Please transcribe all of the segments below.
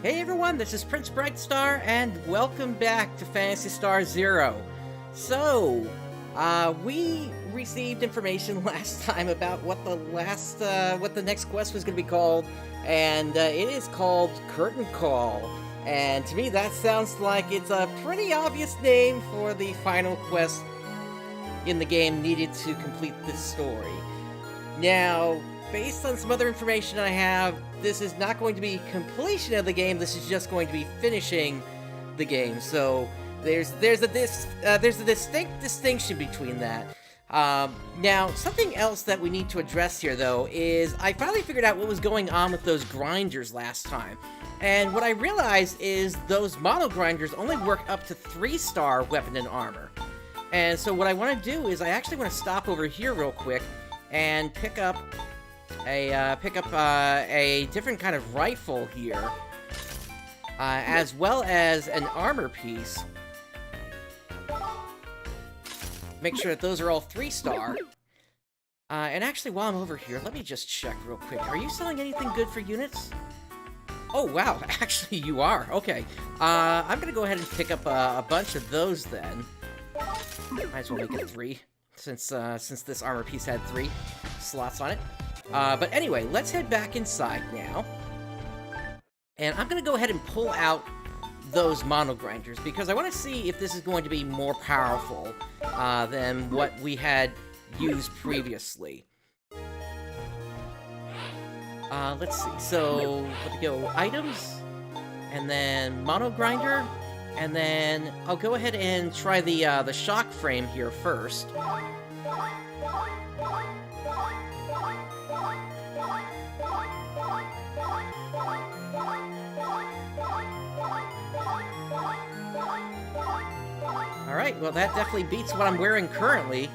Hey everyone, this is PrinceBrightstar, and welcome back to Phantasy Star Zero. So, we received information last time about what the next quest was going to be called, and it is called Curtain Call. And to me, that sounds like it's a pretty obvious name for the final quest in the game needed to complete this story. Now, based on some other information I have, this is not going to be completion of the game. This is just going to be finishing the game. So there's a distinct distinction between that. Now, something else that we need to address here, though, is I finally figured out what was going on with those grinders last time. And what I realized is those mono grinders only work up to 3-star weapon and armor. And so what I want to do is I actually want to stop over here real quick and pick up a different kind of rifle here, as well as an armor piece. Make sure that those are all 3-star. And actually, while I'm over here, let me just check real quick. Are you selling anything good for units? Oh, wow. Actually, you are. Okay. I'm gonna go ahead and pick up a bunch of those then. Might as well make it 3, since this armor piece had 3 slots on it. But anyway, let's head back inside now. And I'm going to go ahead and pull out those mono grinders, because I want to see if this is going to be more powerful than what we had used previously. Let's see. So, let me go items, and then mono grinder, and then I'll go ahead and try the shock frame here first. Alright, well that definitely beats what I'm wearing currently,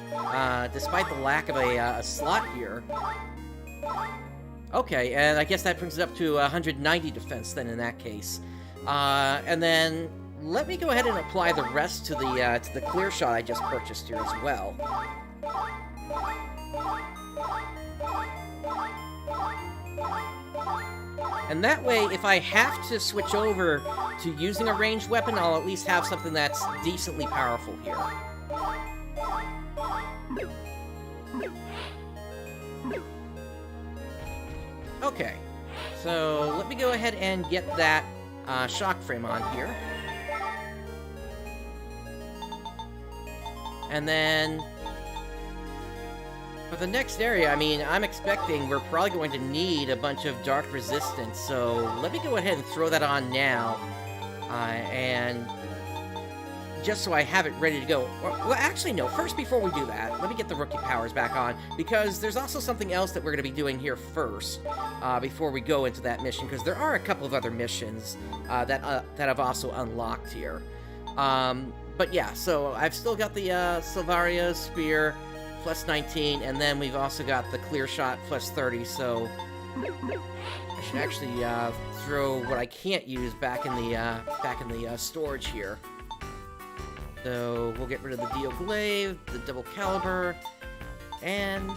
despite the lack of a slot here. Okay, and I guess that brings it up to 190 defense then in that case. And then let me go ahead and apply the rest to the clear shot I just purchased here as well. And that way, if I have to switch over to using a ranged weapon, I'll at least have something that's decently powerful here. Okay, so let me go ahead and get that shock frame on here. And then for the next area, I mean, I'm expecting we're probably going to need a bunch of dark resistance, so let me go ahead and throw that on now, and just so I have it ready to go. Well, actually, no, first, before we do that, let me get the rookie powers back on, because there's also something else that we're going to be doing here first, before we go into that mission, because there are a couple of other missions that I've also unlocked here. But yeah, so I've still got the Silvaria Spear, plus 19, and then we've also got the clear shot plus 30, so I should actually throw what I can't use back in the storage here. So we'll get rid of the Dio Glaive, the double caliber, and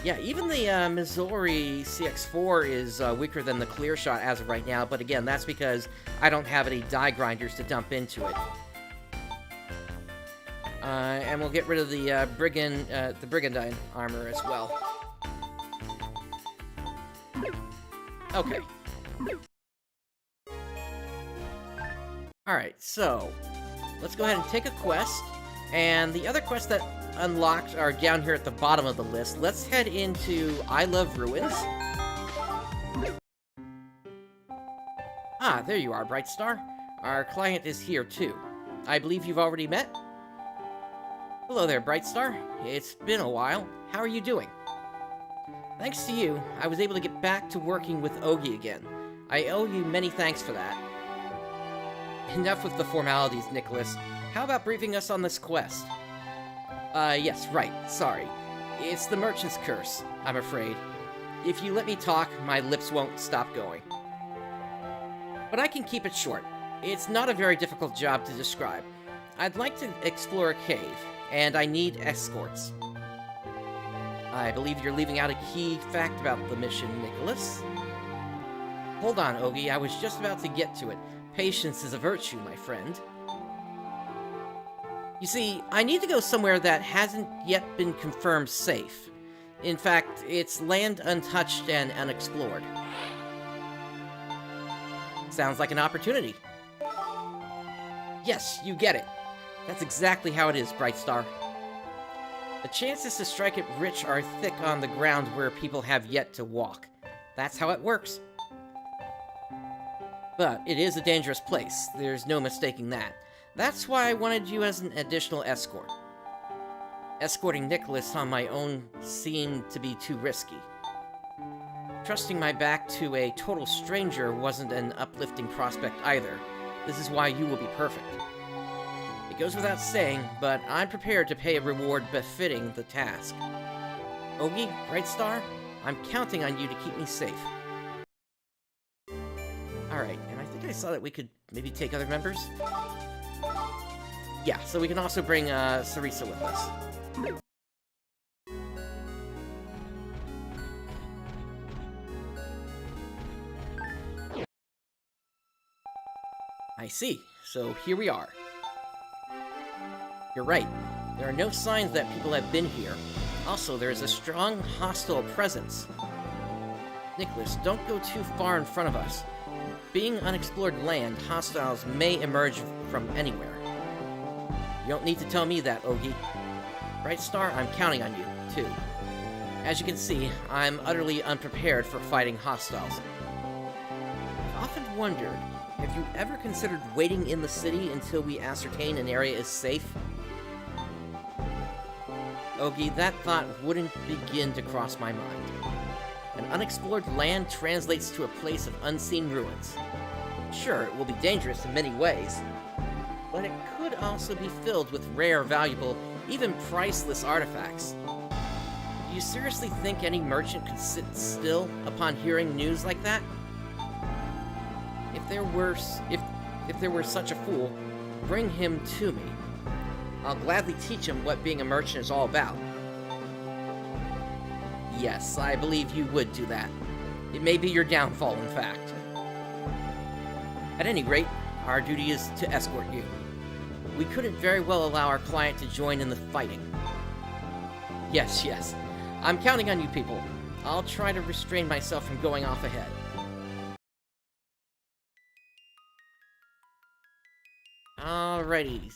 yeah, even the Missouri CX4 is weaker than the clear shot as of right now, but again, that's because I don't have any die grinders to dump into it. And we'll get rid of the Brigandine armor as well. Okay. Alright, so let's go ahead and take a quest. And the other quests that unlocked are down here at the bottom of the list. Let's head into I Love Ruins. Ah, there you are, Brightstar. Our client is here, too. I believe you've already met? Hello there, Brightstar. It's been a while. How are you doing? Thanks to you, I was able to get back to working with Ogi again. I owe you many thanks for that. Enough with the formalities, Nicholas. How about briefing us on this quest? Yes, right. Sorry. It's the Merchant's Curse, I'm afraid. If you let me talk, my lips won't stop going. But I can keep it short. It's not a very difficult job to describe. I'd like to explore a cave, and I need escorts. I believe you're leaving out a key fact about the mission, Nicholas. Hold on, Ogie, I was just about to get to it. Patience is a virtue, my friend. You see, I need to go somewhere that hasn't yet been confirmed safe. In fact, it's land untouched and unexplored. Sounds like an opportunity. Yes, you get it. That's exactly how it is, Brightstar. The chances to strike it rich are thick on the ground where people have yet to walk. That's how it works. But it is a dangerous place. There's no mistaking that. That's why I wanted you as an additional escort. Escorting Nicholas on my own seemed to be too risky. Trusting my back to a total stranger wasn't an uplifting prospect either. This is why you will be perfect. It goes without saying, but I'm prepared to pay a reward befitting the task. Ogie, Brightstar, I'm counting on you to keep me safe. Alright, and I think I saw that we could maybe take other members? Yeah, so we can also bring Sarisa with us. I see. So here we are. You're right. There are no signs that people have been here. Also, there is a strong hostile presence. Nicholas, don't go too far in front of us. Being unexplored land, hostiles may emerge from anywhere. You don't need to tell me that, Ogie. Brightstar, I'm counting on you, too. As you can see, I'm utterly unprepared for fighting hostiles. I've often wondered, have you ever considered waiting in the city until we ascertain an area is safe? Ogie, that thought wouldn't begin to cross my mind. An unexplored land translates to a place of unseen ruins. Sure, it will be dangerous in many ways, but it could also be filled with rare, valuable, even priceless artifacts. Do you seriously think any merchant could sit still upon hearing news like that? If there were such a fool, bring him to me. I'll gladly teach him what being a merchant is all about. Yes, I believe you would do that. It may be your downfall, in fact. At any rate, our duty is to escort you. We couldn't very well allow our client to join in the fighting. Yes, I'm counting on you people. I'll try to restrain myself from going off ahead. Alrighty.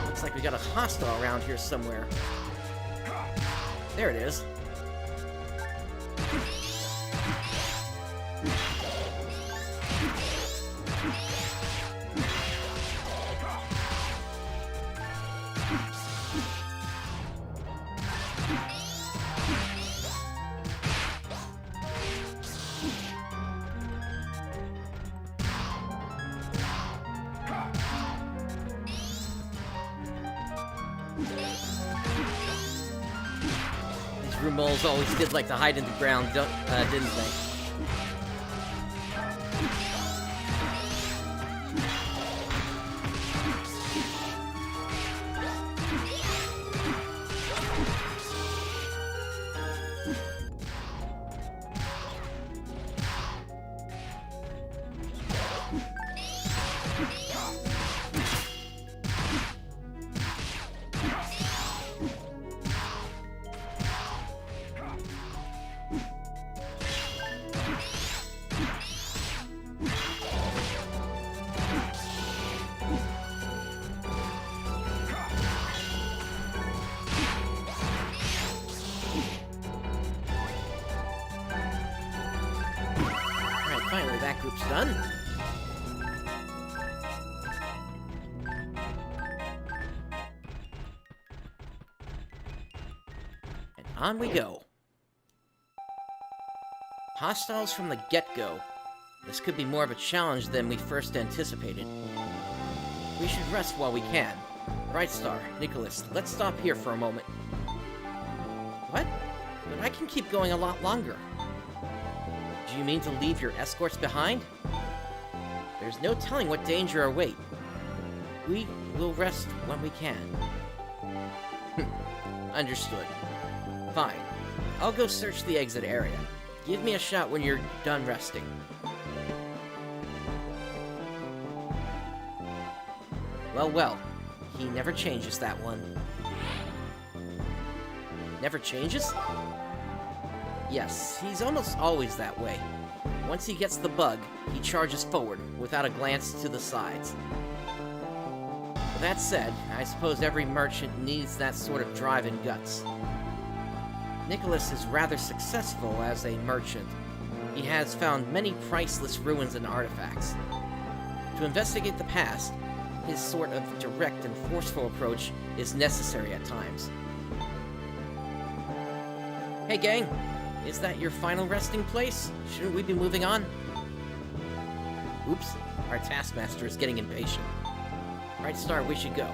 Looks like we got a hostile around here somewhere. There it is. These moles always did like to hide in the ground, didn't they? Finally, that group's done. And on we go. Hostiles from the get-go. This could be more of a challenge than we first anticipated. We should rest while we can. Brightstar, Nicholas, let's stop here for a moment. What? But I can keep going a lot longer. Do you mean to leave your escorts behind? There's no telling what danger awaits. We will rest when we can. Understood. Fine. I'll go search the exit area. Give me a shot when you're done resting. Well, well. He never changes, that one. Never changes? Yes, he's almost always that way. Once he gets the bug, he charges forward, without a glance to the sides. With that said, I suppose every merchant needs that sort of drive and guts. Nicholas is rather successful as a merchant. He has found many priceless ruins and artifacts. To investigate the past, his sort of direct and forceful approach is necessary at times. Hey gang, is that your final resting place? Shouldn't we be moving on? Oops, our taskmaster is getting impatient. Brightstar, we should go.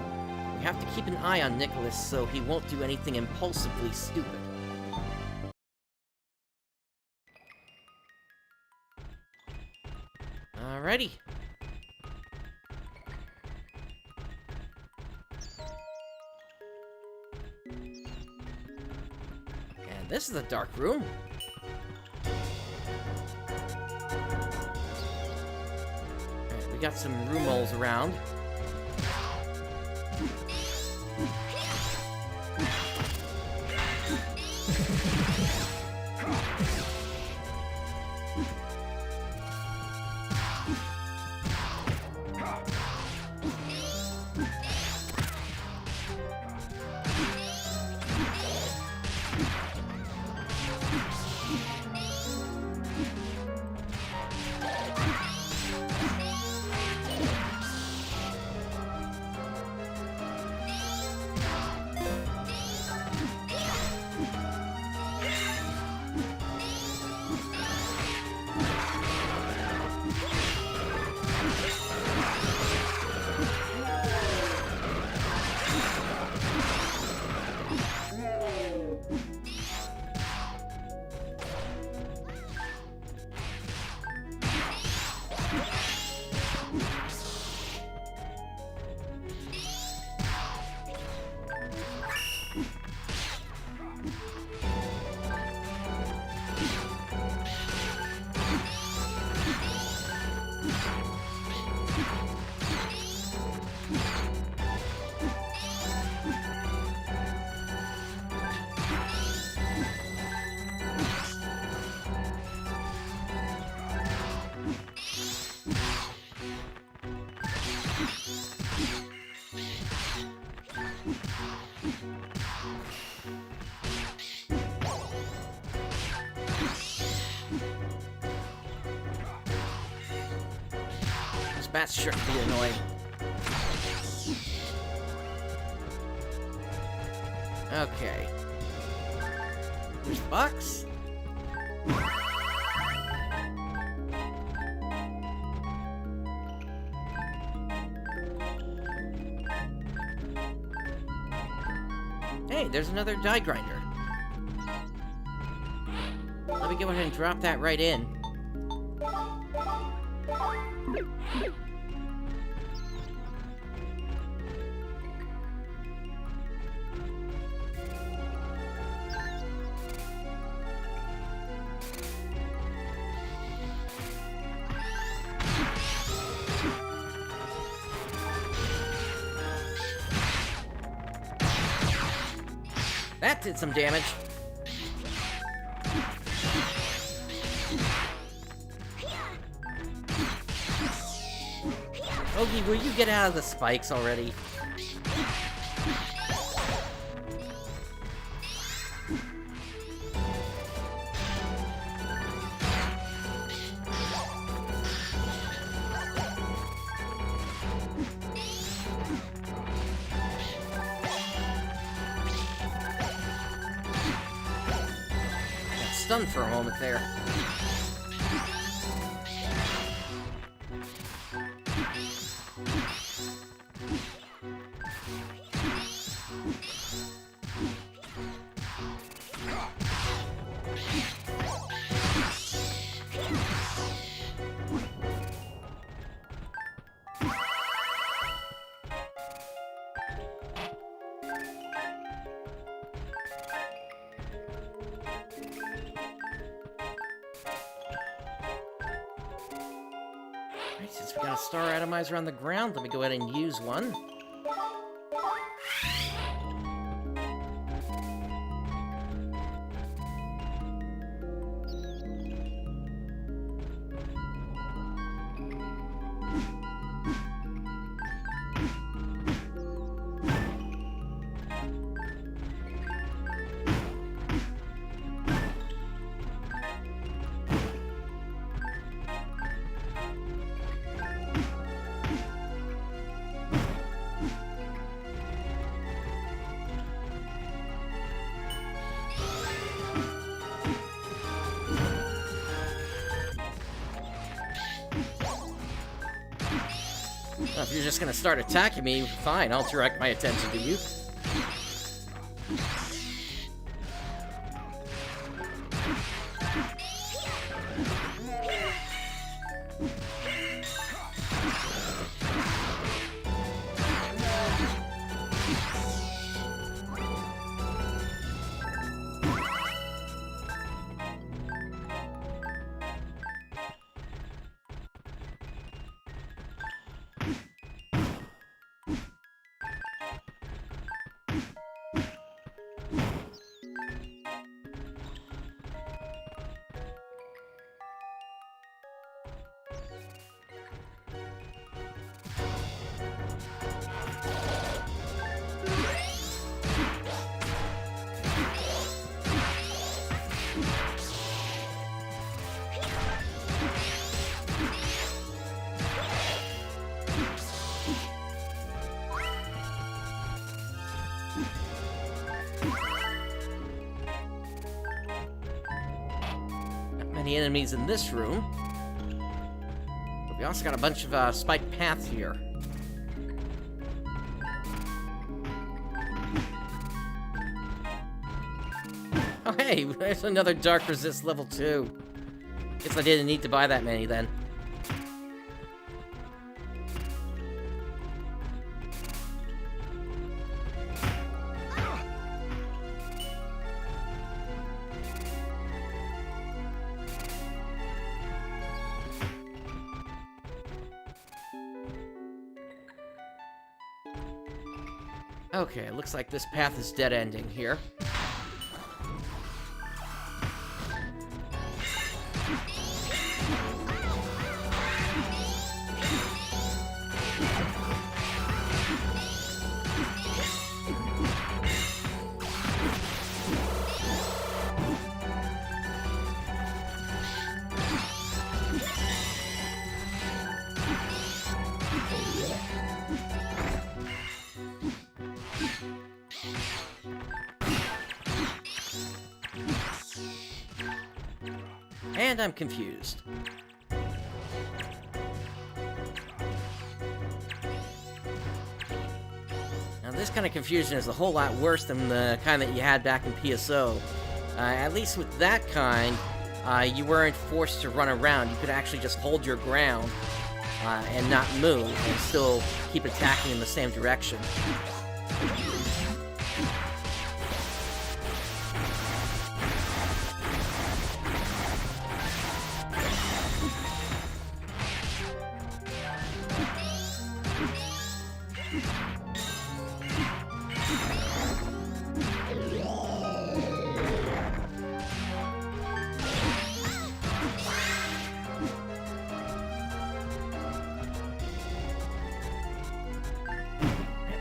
We have to keep an eye on Nicholas so he won't do anything impulsively stupid. Alrighty. And this is a dark room. Alright, we got some room holes around. Bats sure can be annoying. Okay. Here's the box. Hey, there's another die grinder. Let me go ahead and drop that right in. That did some damage. Ogie, will you get out of the spikes already? Stunned for a moment there. Got a star atomizer on the ground. Let me go ahead and use one. Well, if you're just gonna start attacking me, fine, I'll direct my attention to you. Many enemies in this room. But we also got a bunch of spiked paths here. Oh hey, there's another Dark Resist level 2. Guess I didn't need to buy that many then. Okay, looks like this path is dead-ending here. And I'm confused. Now this kind of confusion is a whole lot worse than the kind that you had back in PSO. At least with that kind, you weren't forced to run around. You could actually just hold your ground and not move and still keep attacking in the same direction.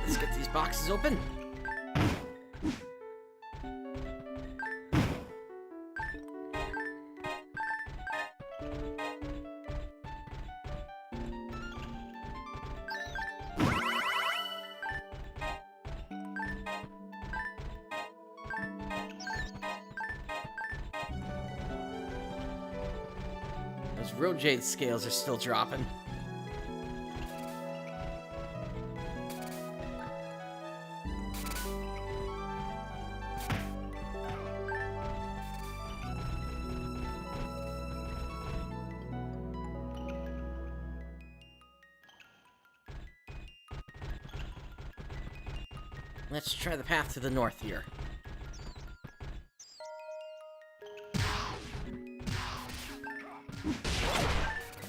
Let's get these boxes open. Those road jade scales are still dropping. Let's try the path to the north here.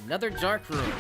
Another dark room.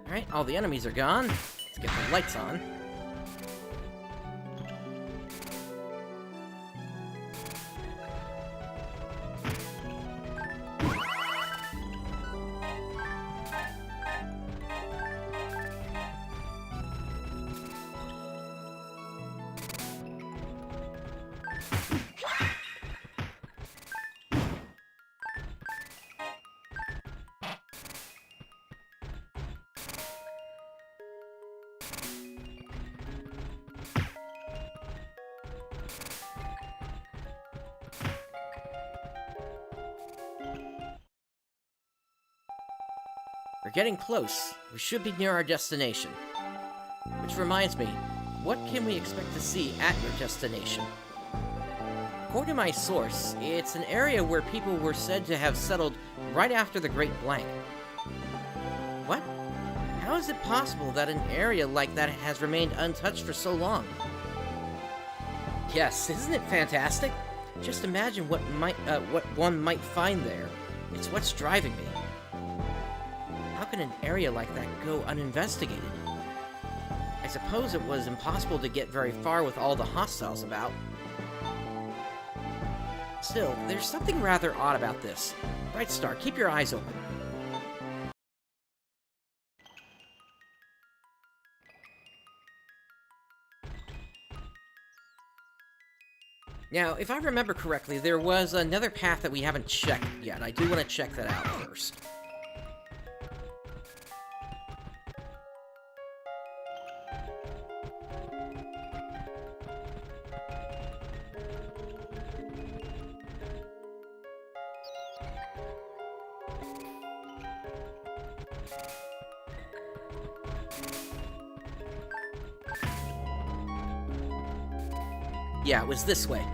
Alright, all the enemies are gone. Let's get the lights on. We're getting close. We should be near our destination. Which reminds me, what can we expect to see at your destination? According to my source, it's an area where people were said to have settled right after the Great Blank. What? How is it possible that an area like that has remained untouched for so long? Yes, isn't it fantastic? Just imagine what one might find there. It's what's driving me. How can an area like that go uninvestigated? I suppose it was impossible to get very far with all the hostiles about. Still, there's something rather odd about this. Brightstar, keep your eyes open. Now, if I remember correctly, there was another path that we haven't checked yet. I do want to check that out first. Yeah, it was this way.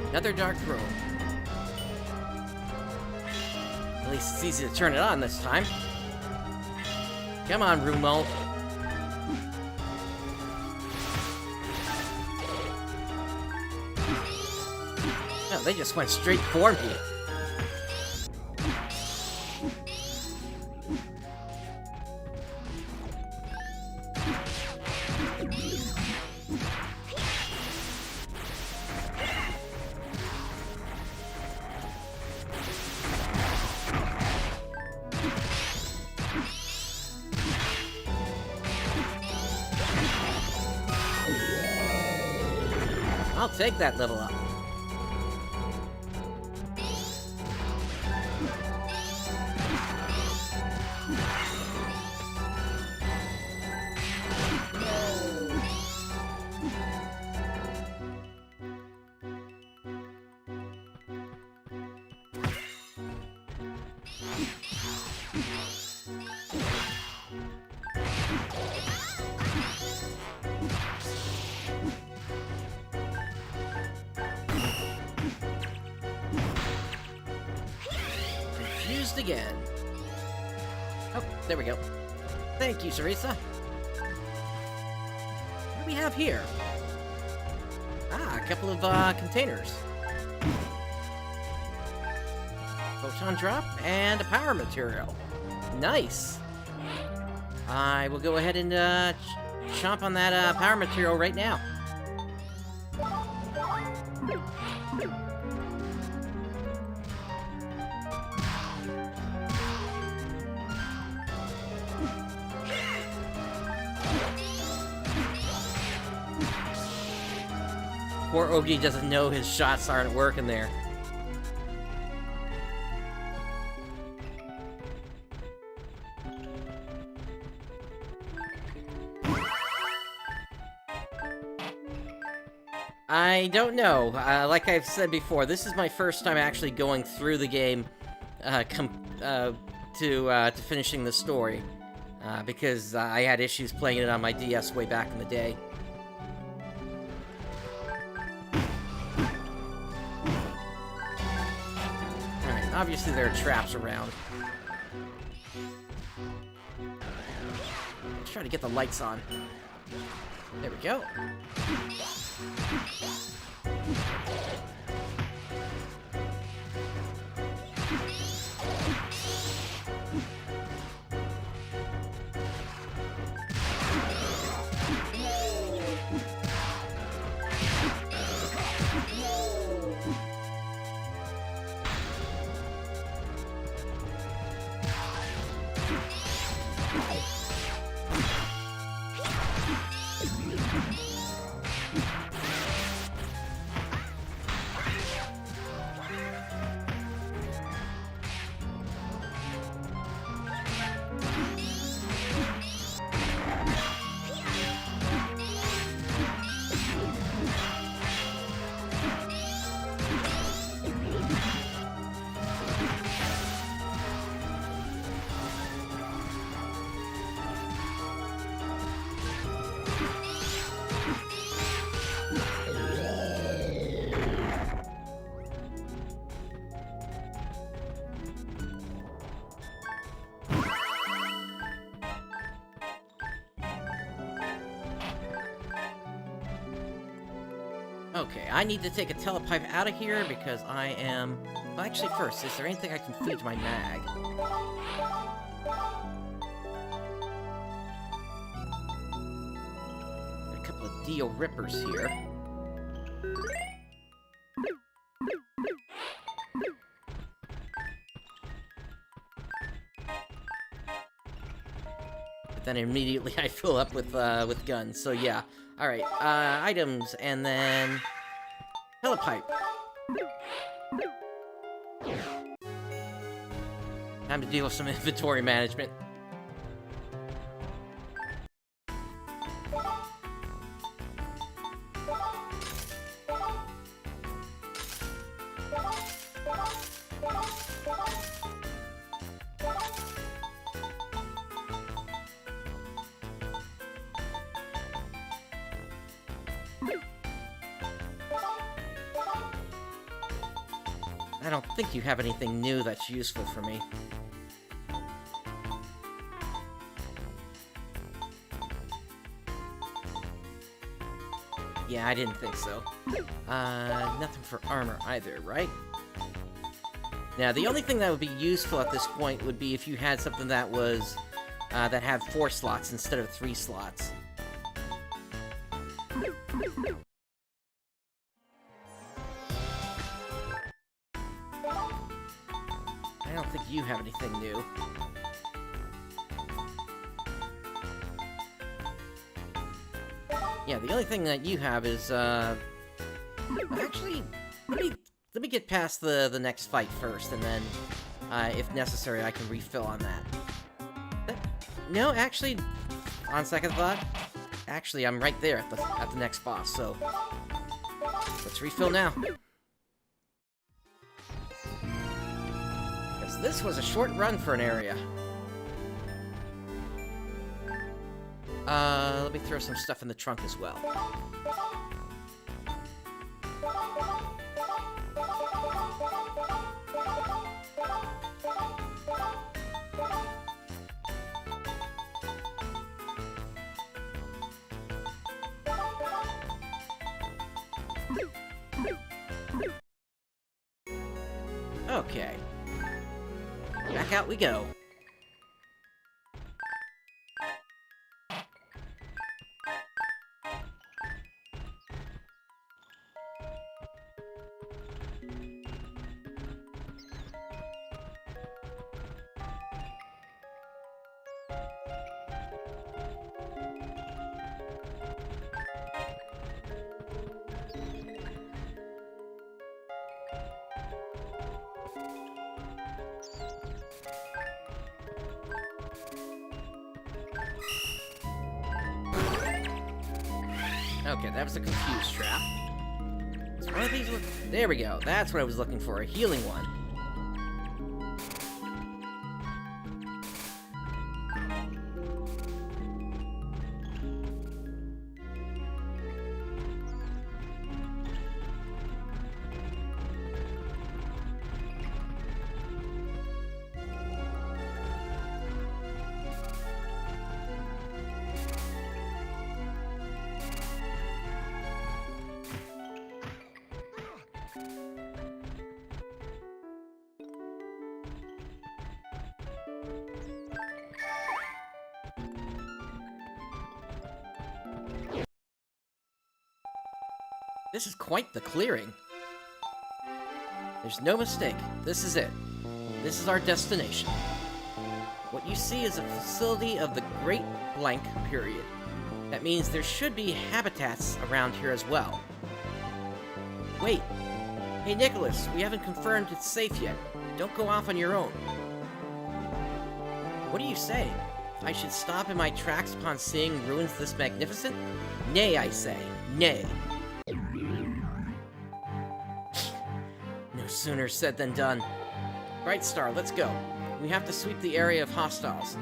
Another dark room. At least it's easy to turn it on this time. Come on, Rumo. No, they just went straight for me. I'll take that level up. Confused again. Oh, there we go. Thank you, Sarisa. What do we have here? Ah, a couple of containers. Photon drop and a power material. Nice. I will go ahead and chomp on that power material right now. Poor Ogie doesn't know his shots aren't working there. I don't know. Like I've said before, this is my first time actually going through the game to finishing the story. Because I had issues playing it on my DS way back in the day. Alright, obviously there are traps around. Let's try to get the lights on. There we go. Okay, I need to take a telepipe out of here because I am... Well, actually, first, is there anything I can feed to my mag? A couple of Dio Rippers here. But then immediately I fill up with guns, so yeah. Alright, items, and then... telepipe. Time to deal with some inventory management. I don't think you have anything new that's useful for me. Yeah, I didn't think so. Nothing for armor either, right? Now, the only thing that would be useful at this point would be if you had something that was, that had 4 slots instead of 3 slots. I don't think you have anything new. Yeah, the only thing that you have is, actually, let me get past the next fight first, and then, if necessary, I can refill on that. No, actually, on second thought, actually, I'm right there at the next boss, so let's refill now. Because this was a short run for an area. Let me throw some stuff in the trunk as well. Okay. Back out we go. Okay, that was a confused trap. So one of these... There we go. That's what I was looking for. A healing one. This is quite the clearing. There's no mistake. This is it. This is our destination. What you see is a facility of the Great Blank Period. That means there should be habitats around here as well. Wait. Hey, Nicholas, we haven't confirmed it's safe yet. Don't go off on your own. What do you say? I should stop in my tracks upon seeing ruins this magnificent? Nay, I say. Nay. No sooner said than done. Brightstar, let's go. We have to sweep the area of hostiles.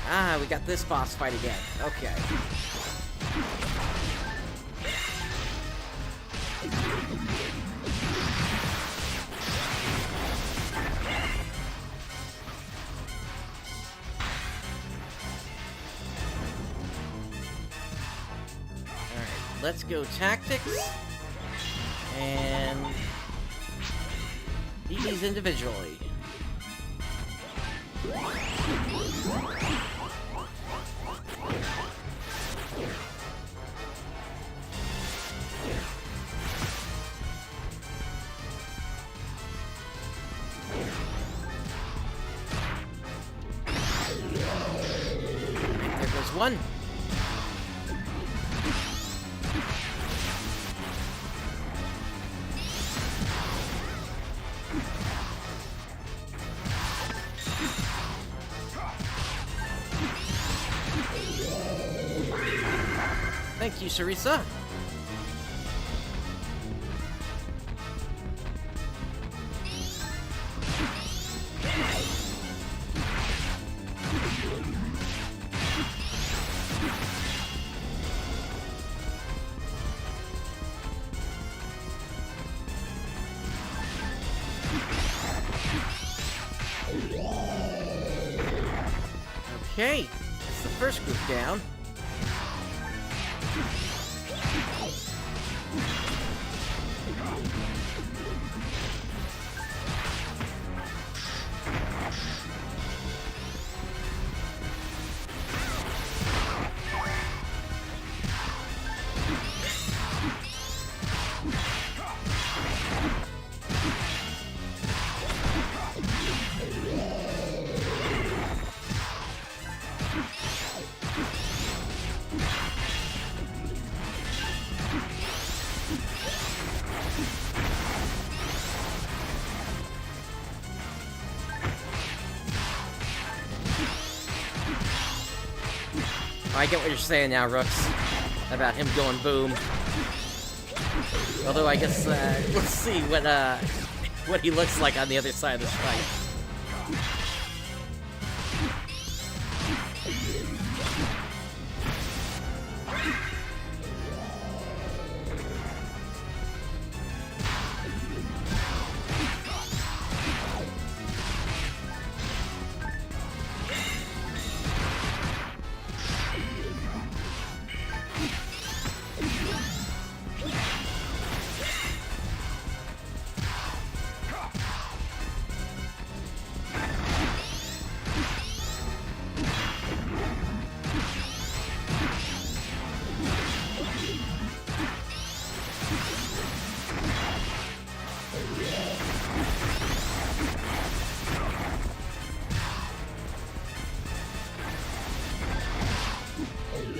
Ah, we got this boss fight again. Okay. Let's go tactics, and beat these individually. There goes one. Thank you, Sarisa. Okay, that's the first group down. I get what you're saying now, Rooks, about him going boom. Although I guess we'll see what he looks like on the other side of this fight.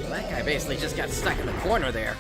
That guy basically just got stuck in the corner there.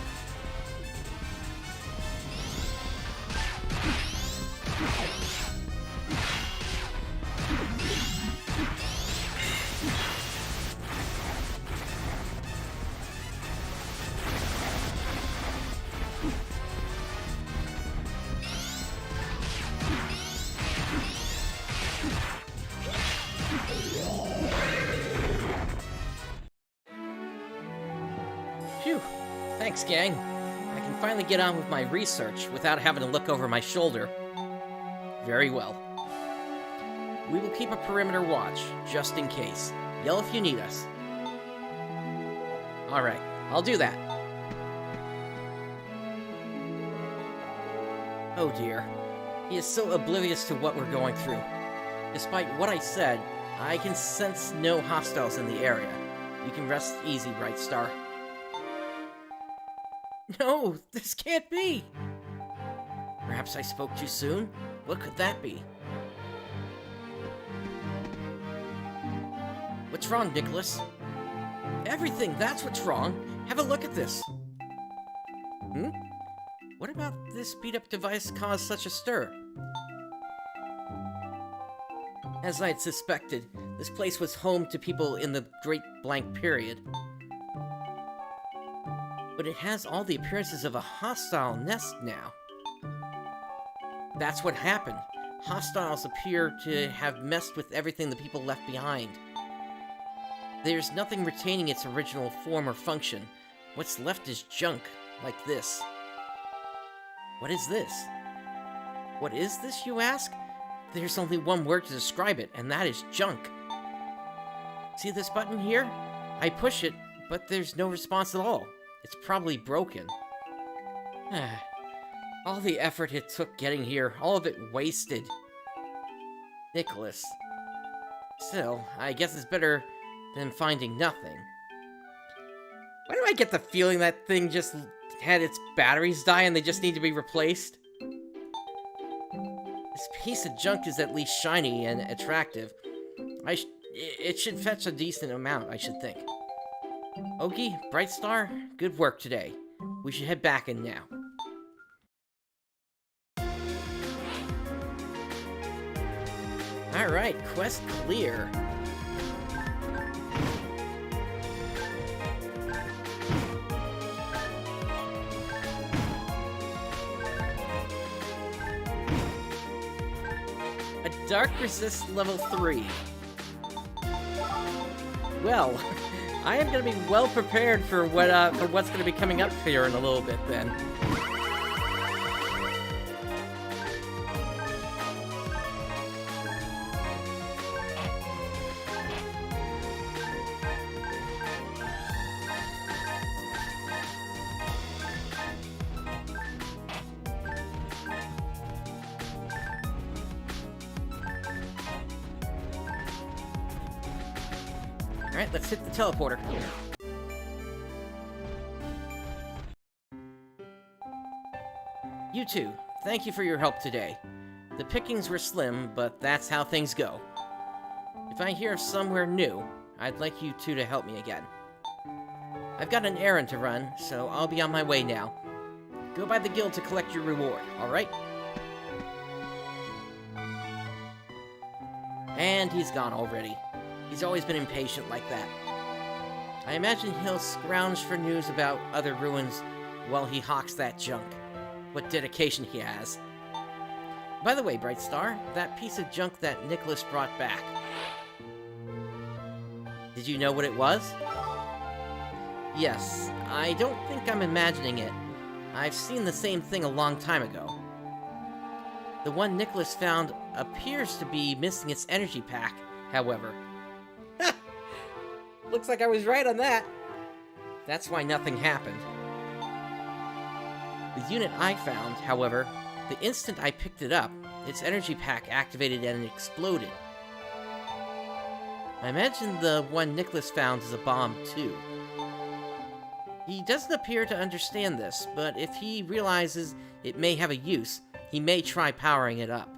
Thanks, gang. I can finally get on with my research without having to look over my shoulder. Very well. We will keep a perimeter watch, just in case. Yell if you need us. Alright, I'll do that. Oh dear. He is so oblivious to what we're going through. Despite what I said, I can sense no hostiles in the area. You can rest easy, Brightstar. No, this can't be! Perhaps I spoke too soon? What could that be? What's wrong, Nicholas? Everything, that's what's wrong. Have a look at this. What about this beat-up device caused such a stir? As I'd suspected, this place was home to people in the Great Blank Period. But it has all the appearances of a hostile nest now. That's what happened. Hostiles appear to have messed with everything the people left behind. There's nothing retaining its original form or function. What's left is junk, like this. What is this? What is this, you ask? There's only one word to describe it, and that is junk. See this button here? I push it, but there's no response at all. It's probably broken. All the effort it took getting here, all of it wasted. Nicholas. Still, I guess it's better than finding nothing. Why do I get the feeling that thing just had its batteries die and they just need to be replaced? This piece of junk is at least shiny and attractive. It should fetch a decent amount, I should think. Ogie, Brightstar, good work today. We should head back in now. Alright, quest clear. A Dark Resist level 3. Well, I am going to be well prepared for what's going to be coming up here in a little bit then. Alright, let's hit the teleporter. You two, thank you for your help today. The pickings were slim, but that's how things go. If I hear of somewhere new, I'd like you two to help me again. I've got an errand to run, so I'll be on my way now. Go by the guild to collect your reward, alright? And he's gone already. He's always been impatient like that. I imagine he'll scrounge for news about other ruins while he hawks that junk. What dedication he has. By the way, Brightstar, that piece of junk that Nicholas brought back. Did you know what it was? Yes, I don't think I'm imagining it. I've seen the same thing a long time ago. The one Nicholas found appears to be missing its energy pack, however. Looks like I was right on that. That's why nothing happened. The unit I found, however, the instant I picked it up, its energy pack activated and exploded. I imagine the one Nicholas found is a bomb, too. He doesn't appear to understand this, but if he realizes it may have a use, he may try powering it up.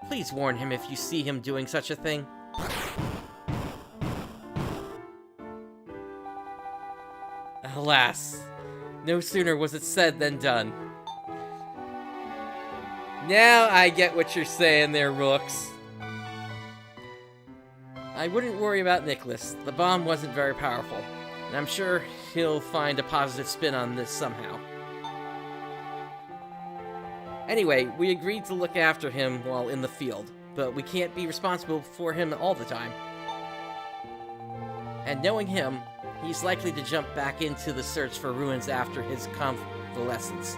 Please warn him if you see him doing such a thing. Alas, no sooner was it said than done. Now I get what you're saying there, Rooks. I wouldn't worry about Nicholas. The bomb wasn't very powerful, and I'm sure he'll find a positive spin on this somehow. Anyway, we agreed to look after him while in the field, but we can't be responsible for him all the time. And knowing him, He's likely to jump back into the search for ruins after his convalescence.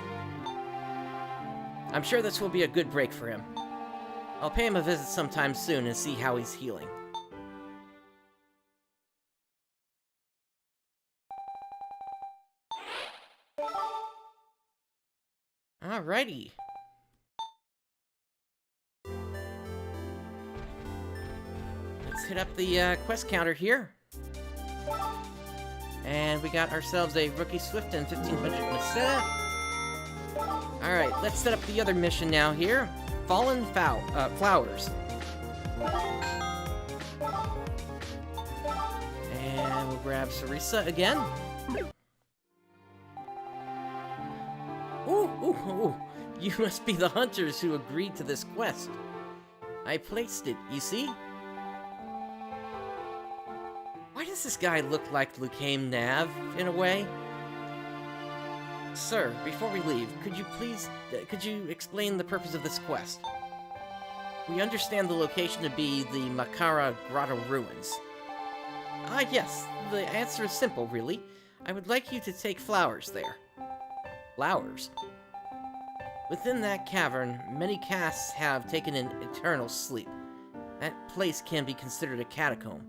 I'm sure this will be a good break for him. I'll pay him a visit sometime soon and see how he's healing. Alrighty. Let's hit up the quest counter here. And we got ourselves a Rookie Swift and 1500 Masetta. Alright, let's set up the other mission now here. Fallen Flowers. And we'll grab Sarisa again. Ooh, you must be the hunters who agreed to this quest. I placed it, you see? Why does this guy look like Lucame Nav, in a way? Sir, before we leave, could you explain the purpose of this quest? We understand the location to be the Makara Grotto Ruins. Ah, yes, the answer is simple, really. I would like you to take flowers there. Flowers? Within that cavern, many castes have taken an eternal sleep. That place can be considered a catacomb.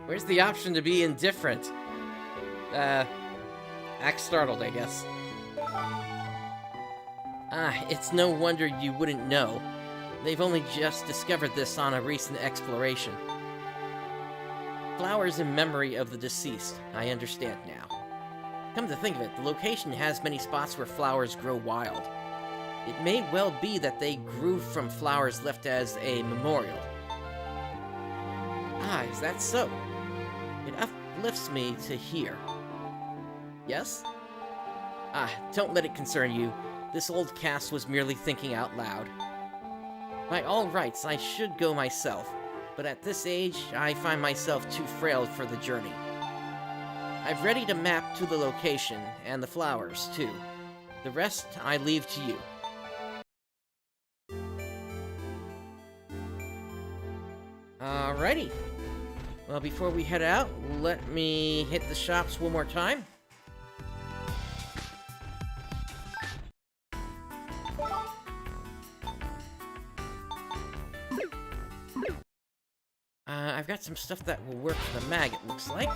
Where's the option to be indifferent? Act startled, I guess. Ah, it's no wonder you wouldn't know. They've only just discovered this on a recent exploration. Flowers in memory of the deceased, I understand now. Come to think of it, the location has many spots where flowers grow wild. It may well be that they grew from flowers left as a memorial. Ah, is that so? It uplifts me to hear. Yes? Ah, don't let it concern you. This old caste was merely thinking out loud. By all rights, I should go myself, but at this age, I find myself too frail for the journey. I've readied a map to the location, and the flowers, too. The rest, I leave to you. Alrighty. Well, before we head out, let me hit the shops one more time. I've got some stuff that will work for the mag, it looks like.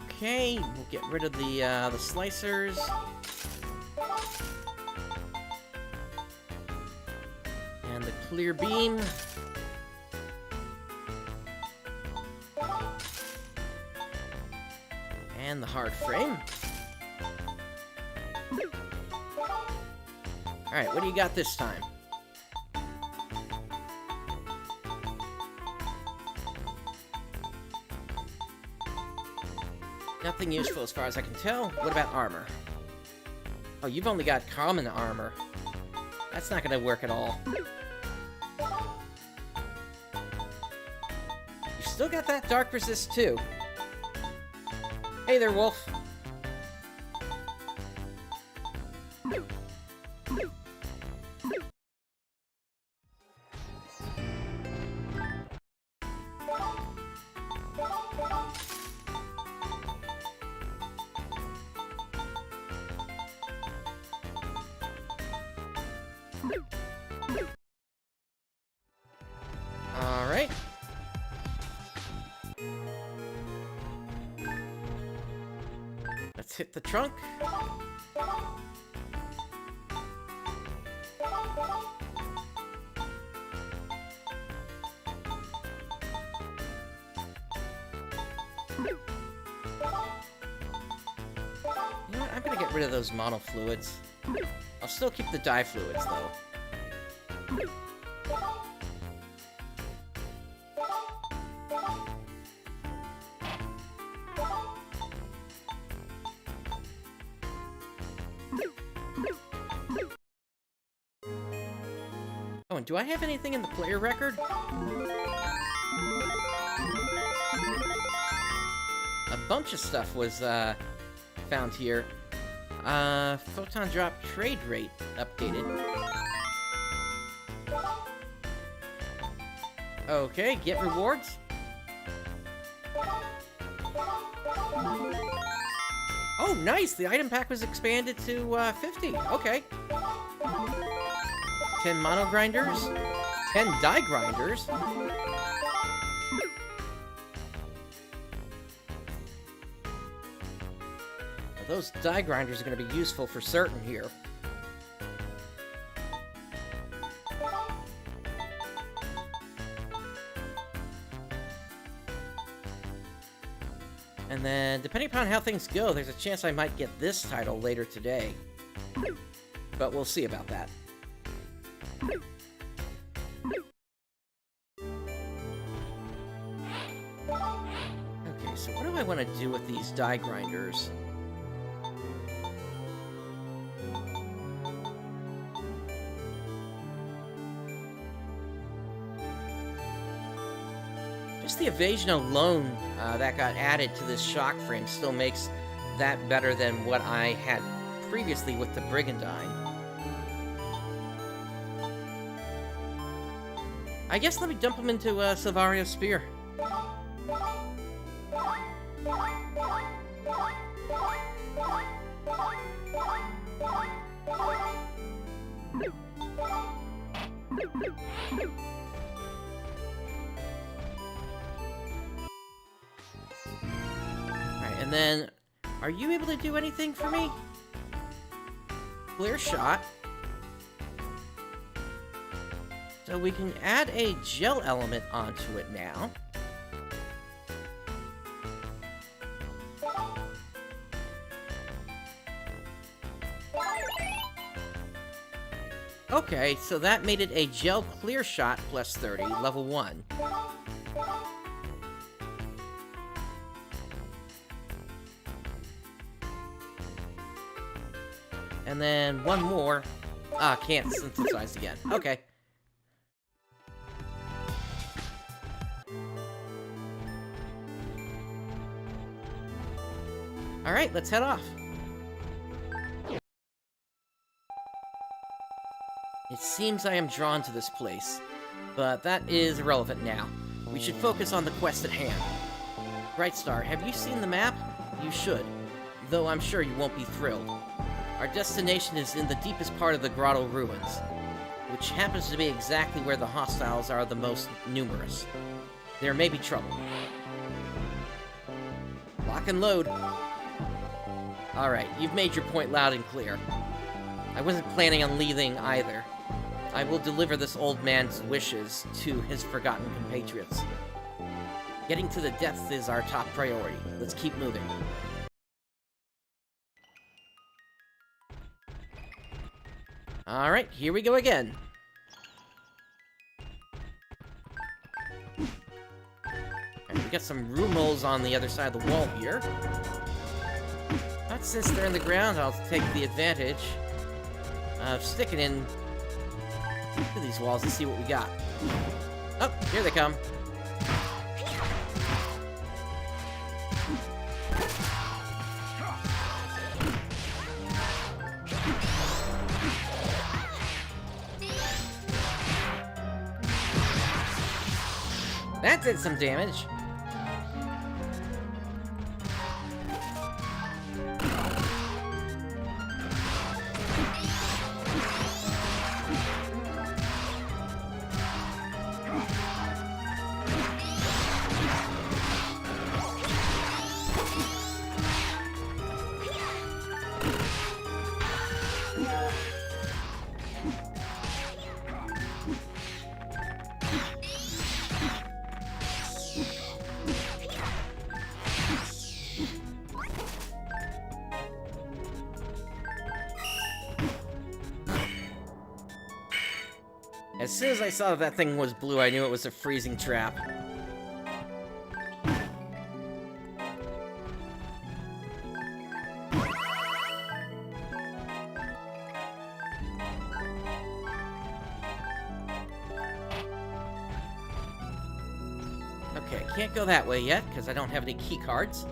Okay, we'll get rid of the slicers. And the clear beam. And the hard frame. Alright, what do you got this time? Nothing useful as far as I can tell. What about armor? Oh, you've only got common armor. That's not gonna work at all. You still got that dark resist too. Hey there, Wolf. All right. Let's hit the trunk. You know what? I'm gonna get rid of those mono fluids. I'll still keep the dye fluids though. Oh, and do I have anything in the player record? bunch of stuff was found here. Photon drop trade rate updated. Okay, get rewards. Oh, nice! The item pack was expanded to 50. Okay. 10 mono grinders. 10 die grinders. Those die grinders are going to be useful for certain here. And then, depending upon how things go, there's a chance I might get this title later today. But we'll see about that. Okay, so what do I want to do with these die grinders? Just the evasion alone that got added to this shock frame still makes that better than what I had previously with the Brigandine. I guess let me dump him into Silvario's Spear. And then, are you able to do anything for me? Clear shot. So we can add a gel element onto it now. Okay, so that made it a gel clear shot plus 30, level 1. And then one more. Ah, can't synthesize again. Okay. Alright, let's head off. It seems I am drawn to this place, but that is irrelevant now. We should focus on the quest at hand. Brightstar, have you seen the map? You should, though I'm sure you won't be thrilled. Our destination is in the deepest part of the grotto ruins, which happens to be exactly where the hostiles are the most numerous. There may be trouble. Lock and load. Alright, you've made your point loud and clear. I wasn't planning on leaving either. I will deliver this old man's wishes to his forgotten compatriots. Getting to the depths is our top priority. Let's keep moving. Alright, here we go again. And we got some room holes on the other side of the wall here. But since they're in the ground, I'll take the advantage of sticking in to these walls and see what we got. Oh, here they come. That did some damage. As soon as I saw that thing was blue, I knew it was a freezing trap. Okay, can't go that way yet, because I don't have any key cards.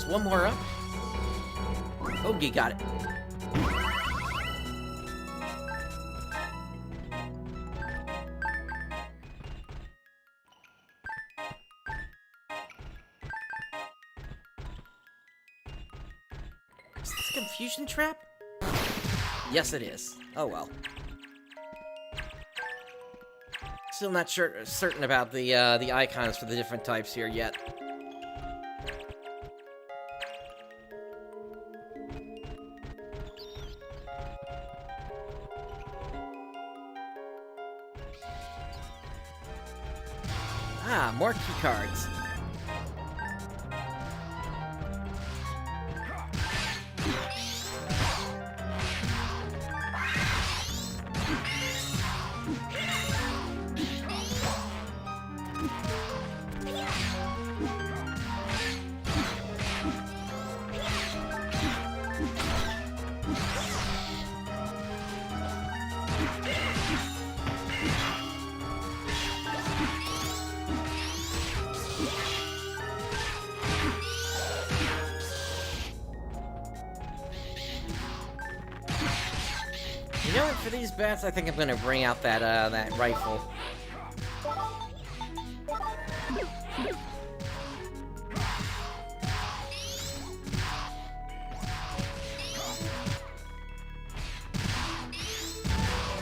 There's one more up. Ogie got it. Is this a confusion trap? Yes, it is. Oh well. Still not certain about the icons for the different types here yet. Ah, more key cards. You know what, for these bats, I think I'm gonna bring out that rifle.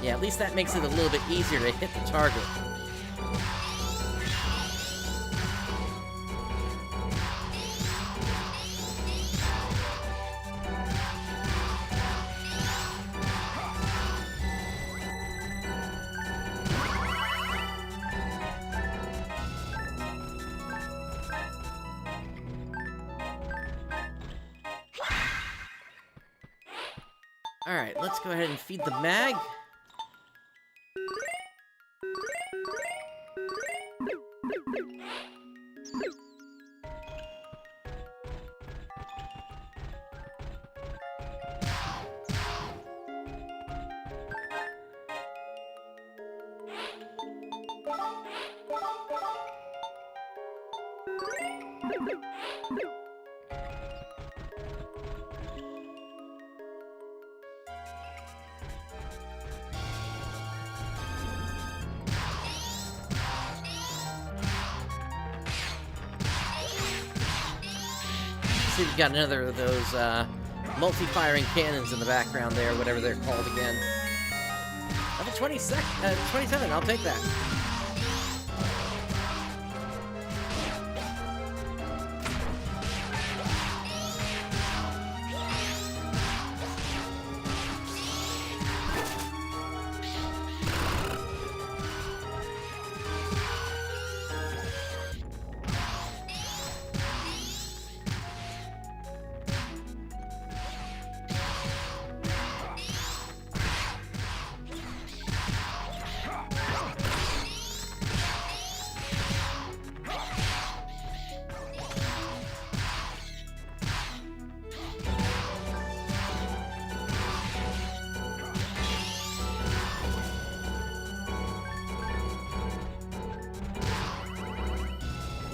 Yeah, at least that makes it a little bit easier to hit the target. Alright, let's go ahead and feed the mag. See, we've got another of those multi-firing cannons in the background there, whatever they're called again. Level 27, I'll take that.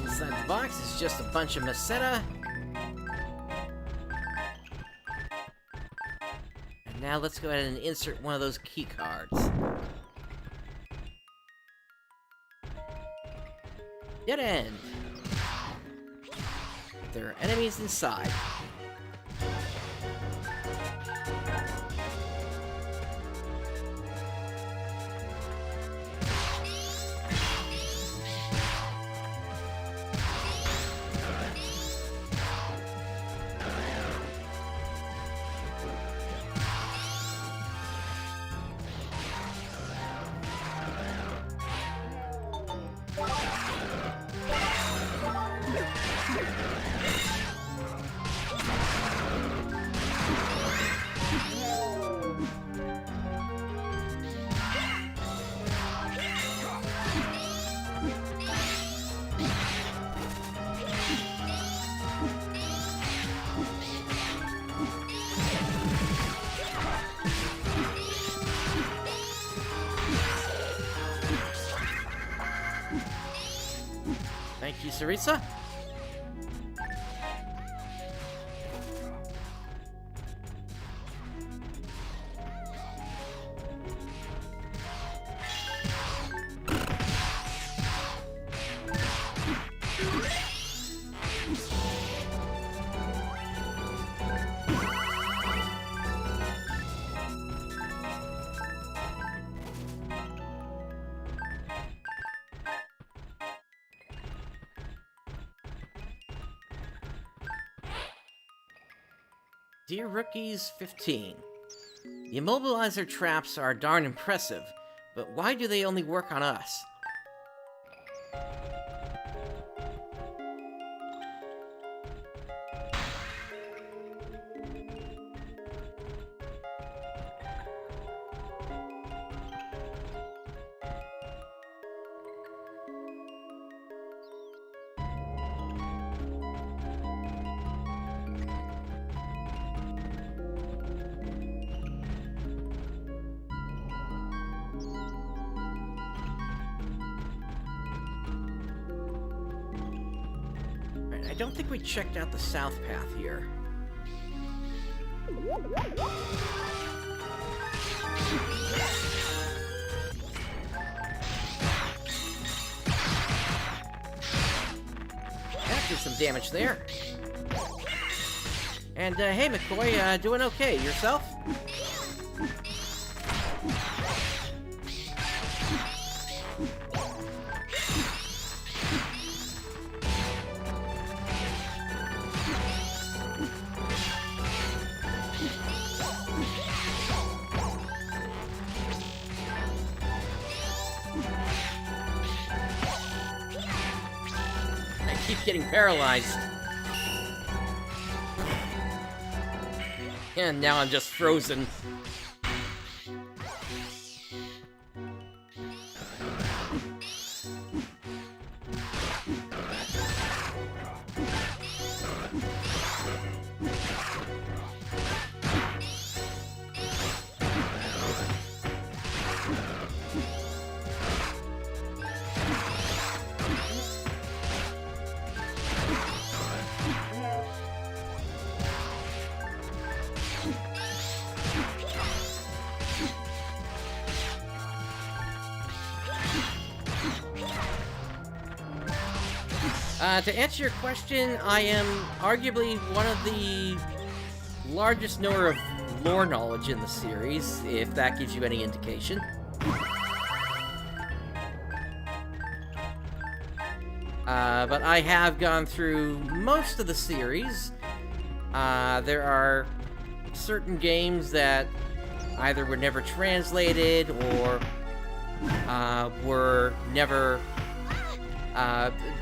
Inside the box is just a bunch of Meseta. And now let's go ahead and insert one of those key cards. Dead end. There are enemies inside. Thank you, Sarisa. Dear Rookies 15, the immobilizer traps are darn impressive, but why do they only work on us? I don't think we checked out the south path here. That did some damage there. And, hey McCoy, doing okay. Yourself? Keep getting paralyzed. And now I'm just frozen. To answer your question, I am arguably one of the largest knower of lore knowledge in the series, if that gives you any indication. But I have gone through most of the series. There are certain games that either were never translated or were never...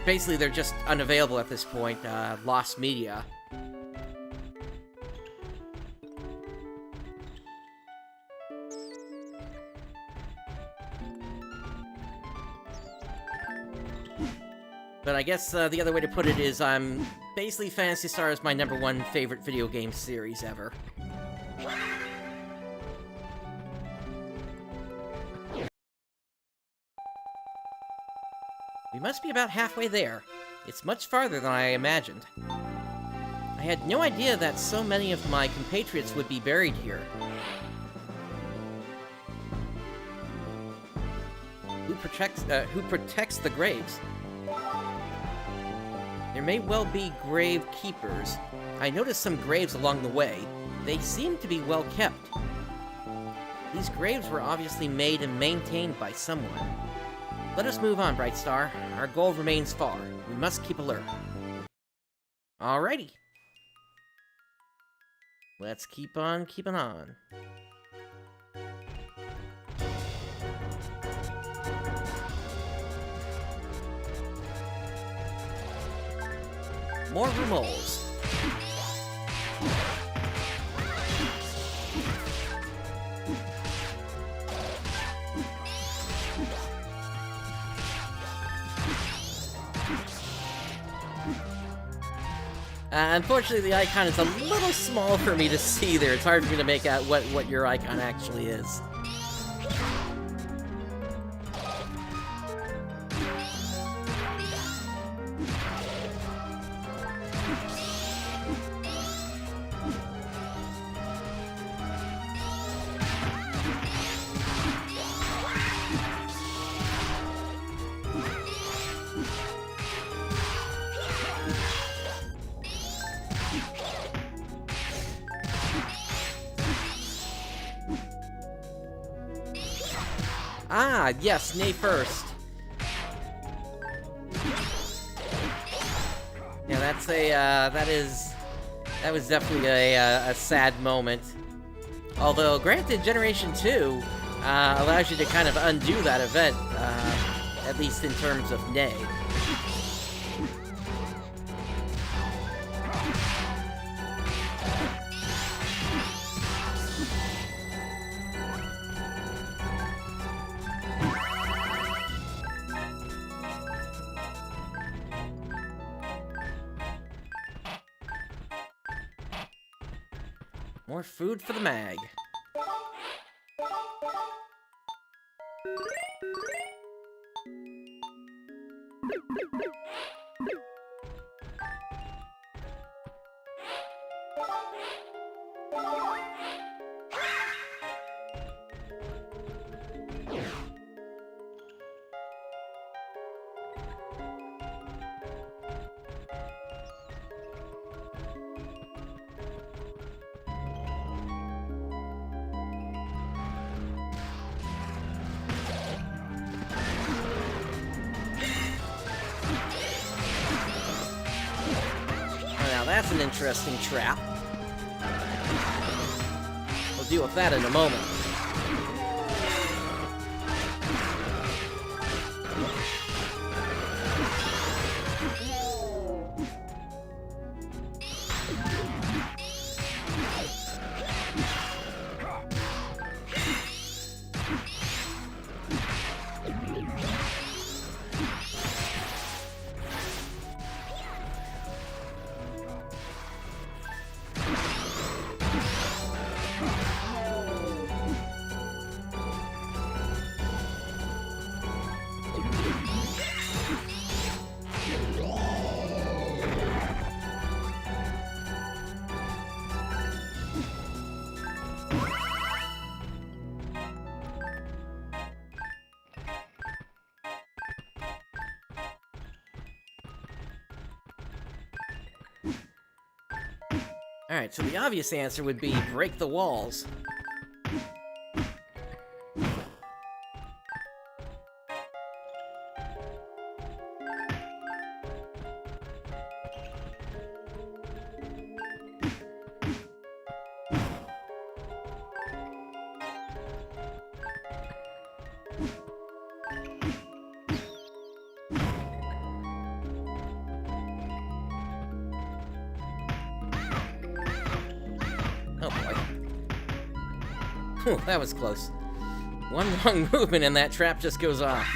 basically, they're just unavailable at this point, lost media. But I guess the other way to put it is basically Phantasy Star is my #1 favorite video game series ever. We must be about halfway there. It's much farther than I imagined. I had no idea that so many of my compatriots would be buried here. Who protects the graves? There may well be grave keepers. I noticed some graves along the way. They seem to be well kept. These graves were obviously made and maintained by someone. Let us move on, Brightstar. Our goal remains far. We must keep alert. Alrighty. Let's keep on keeping on. More rumors. Unfortunately, the icon is a little small for me to see there. It's hard for me to make out what your icon actually is. Ah, yes, nay first. Yeah, that's that is That was definitely a sad moment. Although, granted, Generation 2 allows you to kind of undo that event, at least in terms of Nay. More food for the mag. That's an interesting trap. We'll deal with that in a moment. Alright, so the obvious answer would be break the walls. Oh boy. Whew, that was close. One wrong movement and that trap just goes off.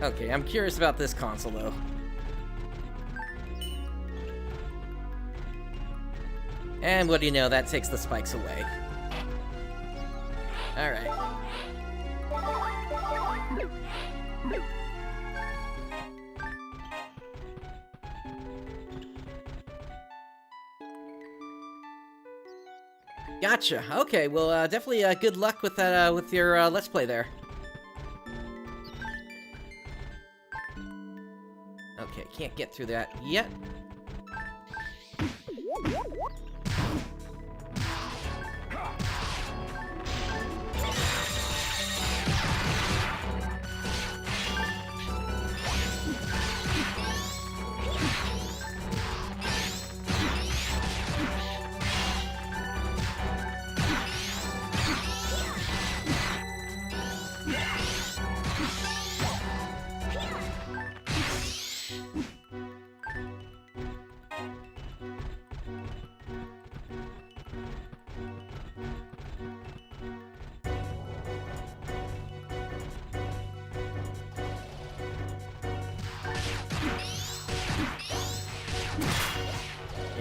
Okay, I'm curious about this console though. And what do you know, that takes the spikes away. Alright. Gotcha. Okay, well, definitely good luck with that, with your Let's Play there. Okay, can't get through that yet.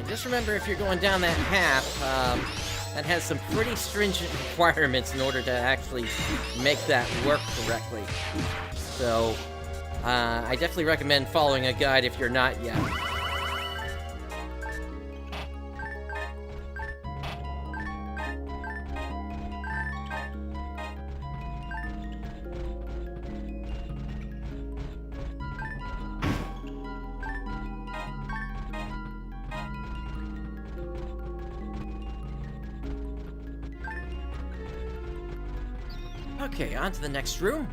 Just remember, if you're going down that path, that has some pretty stringent requirements in order to actually make that work correctly. So, I definitely recommend following a guide if you're not yet. Okay, on to the next room.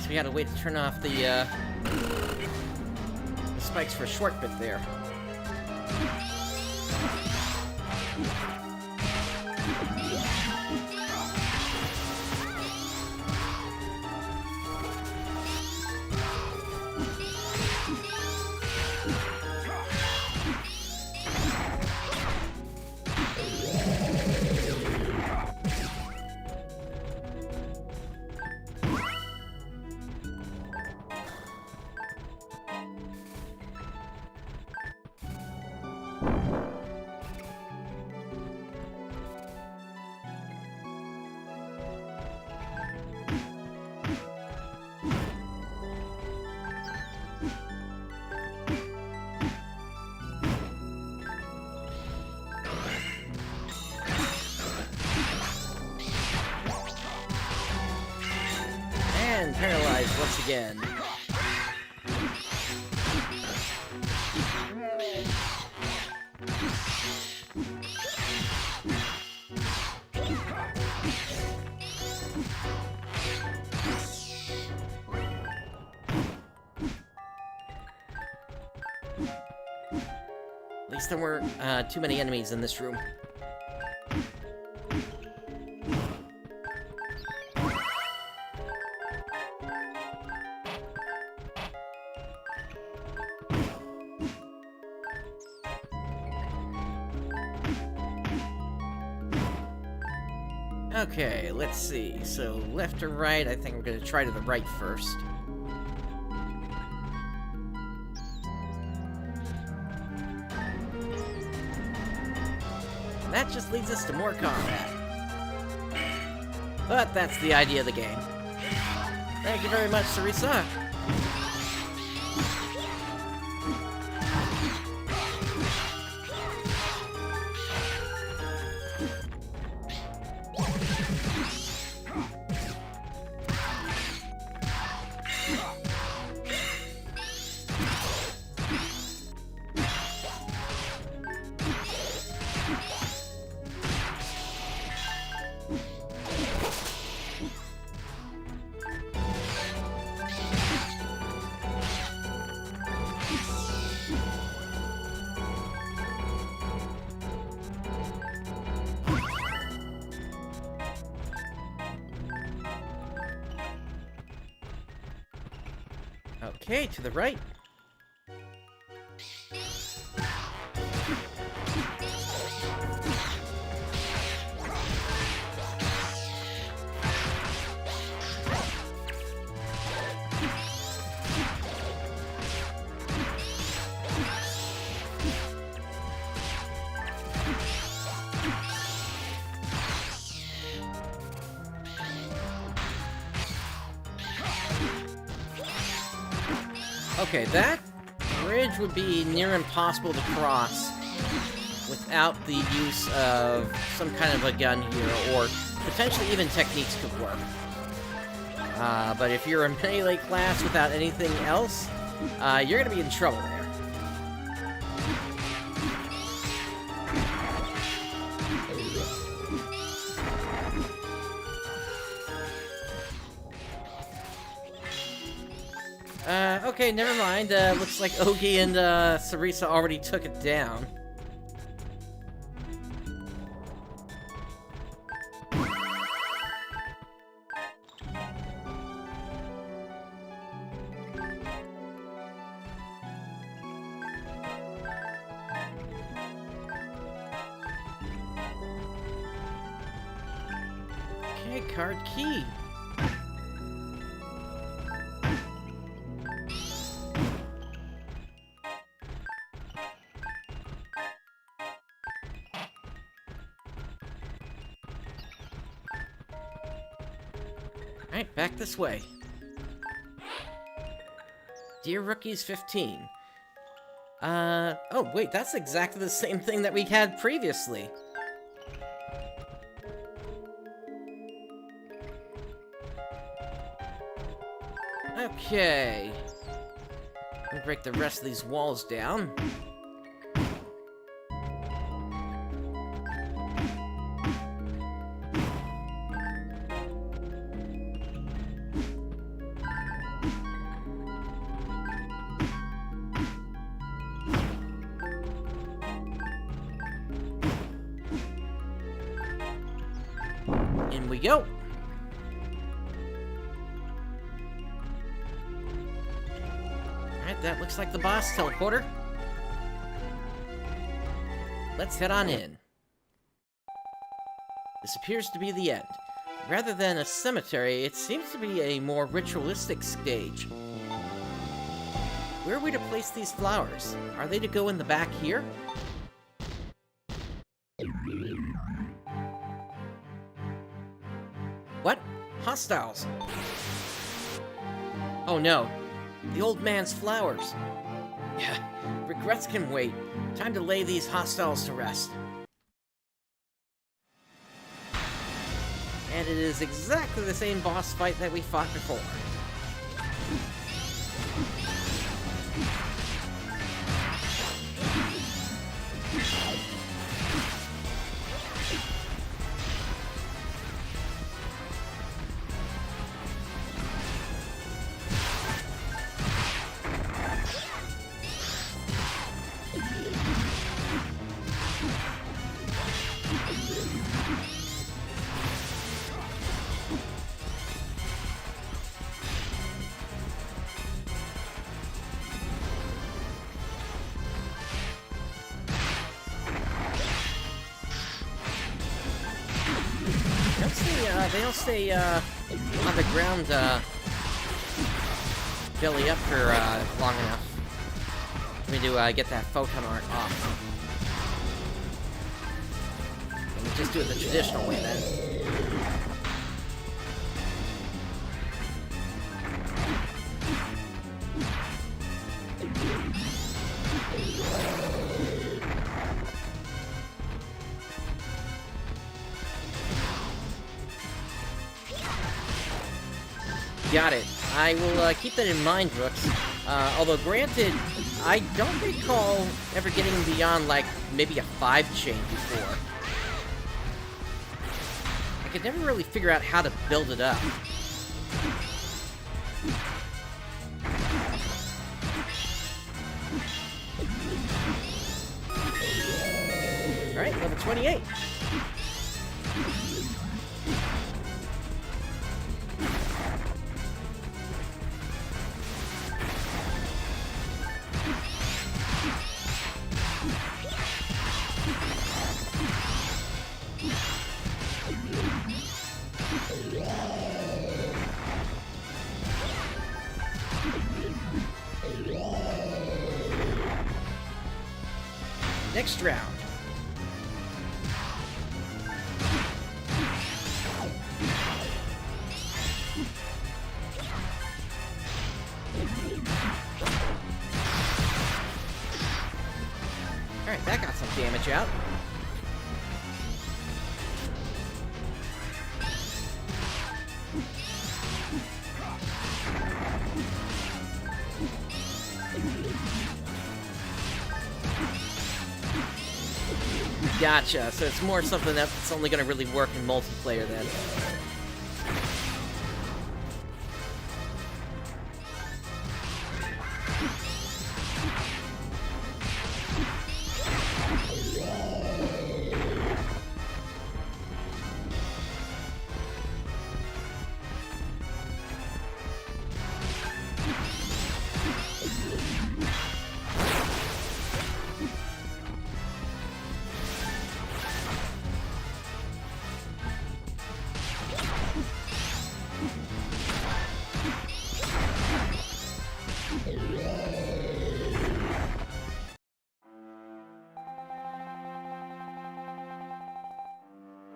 we had to wait to turn off the spikes for a short bit there. And paralyzed once again. At least there weren't too many enemies in this room. Okay, let's see. So, left or right? I think we're gonna try to the right first. And that just leads us to more combat. But that's the idea of the game. Thank you very much, Sarisa. Okay, to the right. Okay, that bridge would be near impossible to cross without the use of some kind of a gun here, or potentially even techniques could work. But if you're a melee class without anything else, you're gonna be in trouble there. Okay, never mind. Looks like Ogi and Sarisa already took it down. Okay, card key. Alright, back this way. Dear Rookies 15. Oh wait, that's exactly the same thing that we had previously. Okay. We'll break the rest of these walls down. In we go. Alright, that looks like the boss teleporter. Let's head on in. This appears to be the end. Rather than a cemetery, it seems to be a more ritualistic stage. Where are we to place these flowers? Are they to go in the back here? What? Hostiles! Oh no, the old man's flowers. Yeah, regrets can wait. Time to lay these hostiles to rest. And it is exactly the same boss fight that we fought before. They don't stay on the ground belly up for long enough. Let me get that photon art off. Let me just do it the traditional way then. Got it. I will keep that in mind, Brooks. Although, granted, I don't recall ever getting beyond, like, maybe a 5-chain before. I could never really figure out how to build it up. Alright, level 28. Next round. Alright, that got some damage out. Gotcha, so it's more something that's only going to really work in multiplayer then.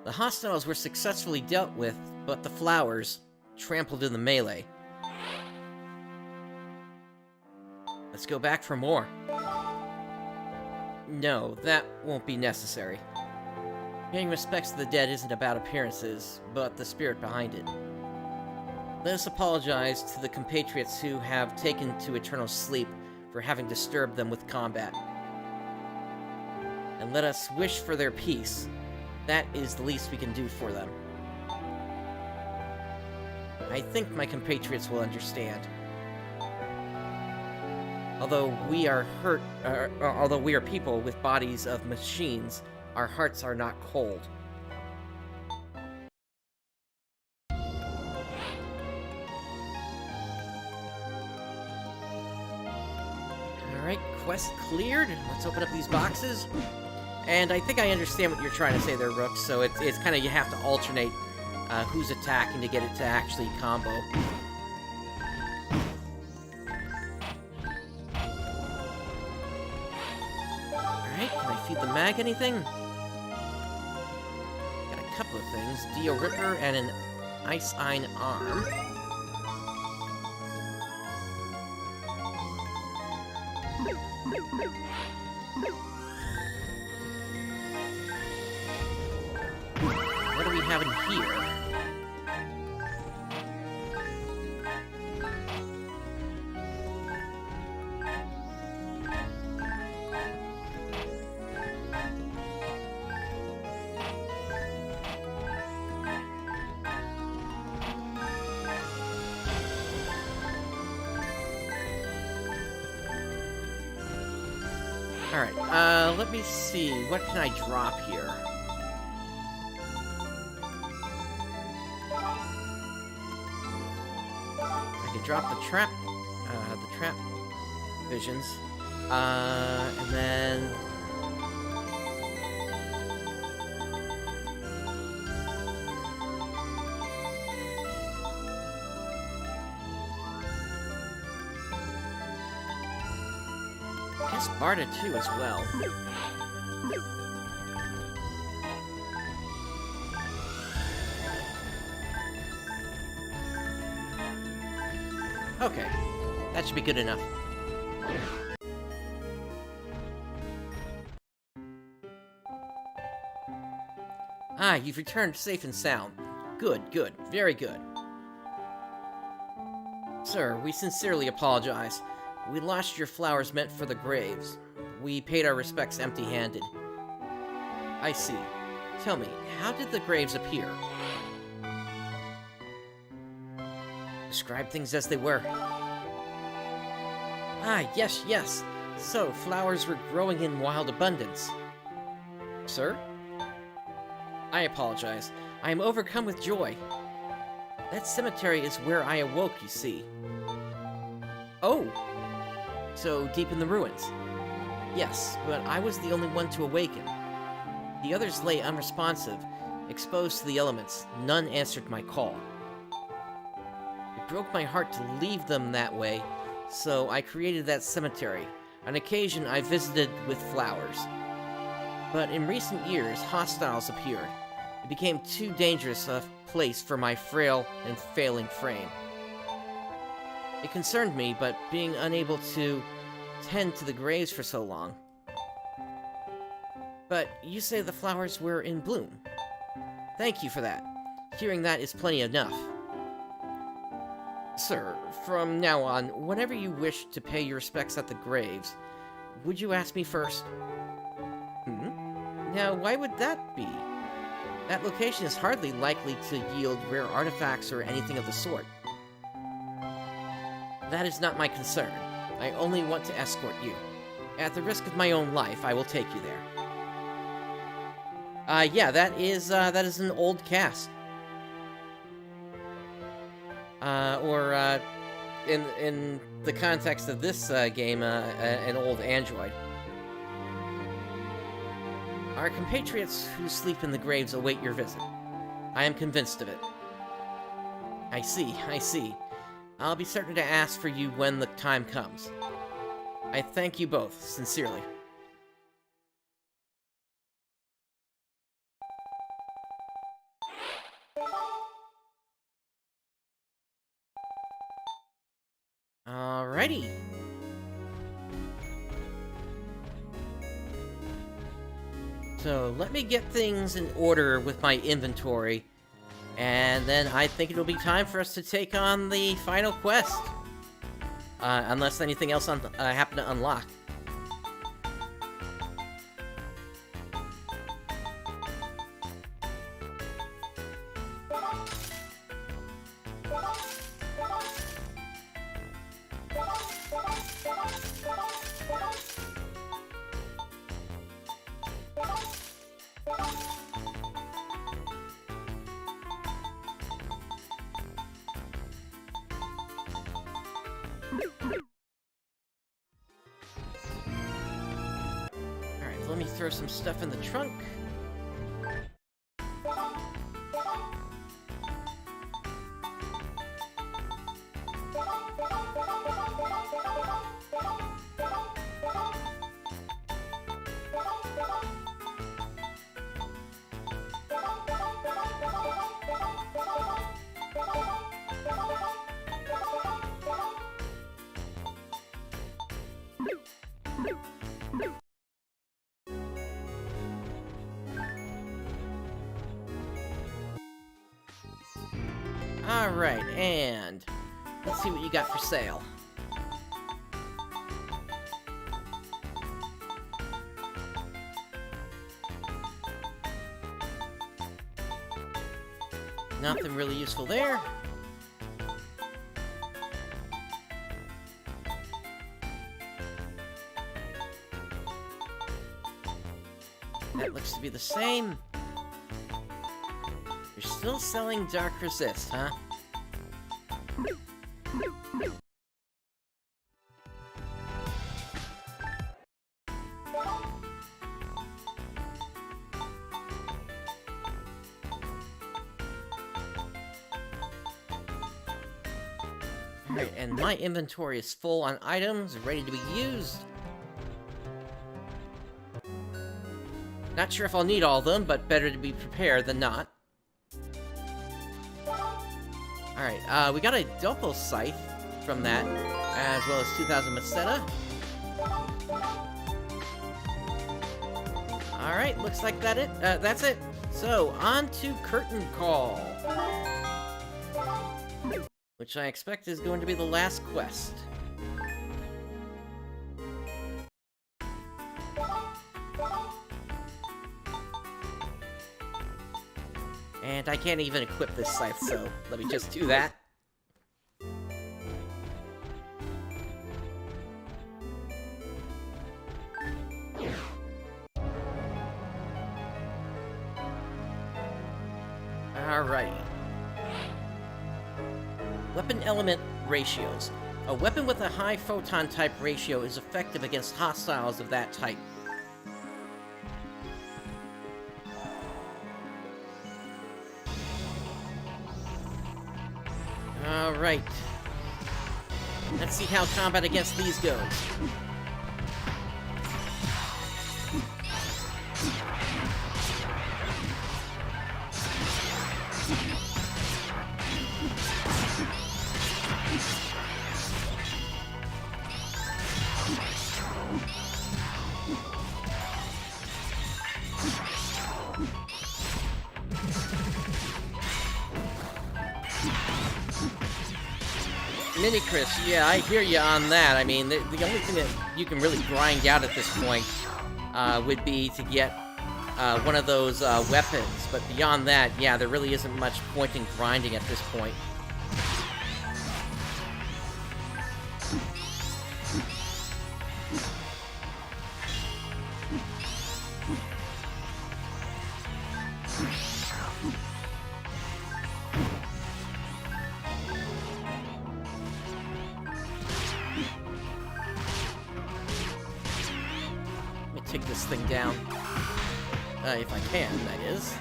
The hostiles were successfully dealt with, but the flowers trampled in the melee. Let's go back for more. No, that won't be necessary. Paying respects to the dead isn't about appearances, but the spirit behind it. Let us apologize to the compatriots who have taken to eternal sleep for having disturbed them with combat. And let us wish for their peace. That is the least we can do for them. I think my compatriots will understand. Although we are people with bodies of machines, our hearts are not cold. quest cleared. Let's open up these boxes. And I think I understand what you're trying to say there, Rook. So it's kind of, you have to alternate who's attacking to get it to actually combo. Alright, can I feed the mag anything? Got a couple of things. Dio Ripper and an Ice Iron Arm. What do we have in here? Alright, let me see. What can I drop here? I can drop the trap visions. And then... I guess Barda too as well. Okay, that should be good enough. Ah, you've returned safe and sound. Good, good, very good. Sir, we sincerely apologize. We lost your flowers meant for the graves. We paid our respects empty-handed. I see. Tell me, how did the graves appear? Describe things as they were. Ah, yes, yes. So, flowers were growing in wild abundance. Sir? I apologize. I am overcome with joy. That cemetery is where I awoke, you see. Oh! So, deep in the ruins. Yes, but I was the only one to awaken. The others lay unresponsive, exposed to the elements. None answered my call. It broke my heart to leave them that way, so I created that cemetery. On occasion, I visited with flowers. But in recent years, hostiles appeared. It became too dangerous a place for my frail and failing frame. It concerned me, but being unable to tend to the graves for so long. But you say the flowers were in bloom. Thank you for that. Hearing that is plenty enough. Sir, from now on, whenever you wish to pay your respects at the graves, would you ask me first? Now, why would that be? That location is hardly likely to yield rare artifacts or anything of the sort. That is not my concern. I only want to escort you. At the risk of my own life, I will take you there. Yeah, that is an old cast. In the context of this game, an old android. Our compatriots who sleep in the graves await your visit. I am convinced of it. I see, I see. I'll be certain to ask for you when the time comes. I thank you both, sincerely. Alrighty. So, let me get things in order with my inventory, and then I think it'll be time for us to take on the final quest. Unless anything else I happen to unlock. some stuff in the trunk. Alright, and let's see what you got for sale. Nothing really useful there. That looks to be the same. You're still selling Dark Resist, huh? Alright, and my inventory is full on items, ready to be used. Not sure if I'll need all of them, but better to be prepared than not. Alright, we got a Dopo Scythe from that, as well as 2,000 Maceta. Alright, looks like that's it. So, on to Curtain Call, which I expect is going to be the last quest. And I can't even equip this scythe, so let me just do that. Alrighty. Weapon element ratios. A weapon with a high photon type ratio is effective against hostiles of that type. Alright. Let's see how combat against these goes. Mini Chris, yeah, I hear you on that. I mean, the only thing that you can really grind out at this point would be to get one of those weapons. But beyond that, yeah, there really isn't much point in grinding at this point. Take this thing down. If I can, that is.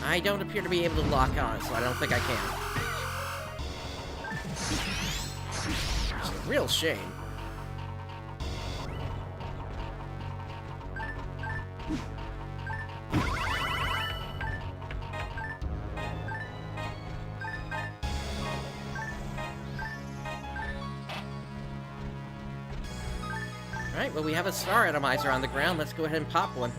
I don't appear to be able to lock on, so I don't think I can. It's a real shame. Alright, well, we have a star atomizer on the ground. Let's go ahead and pop one.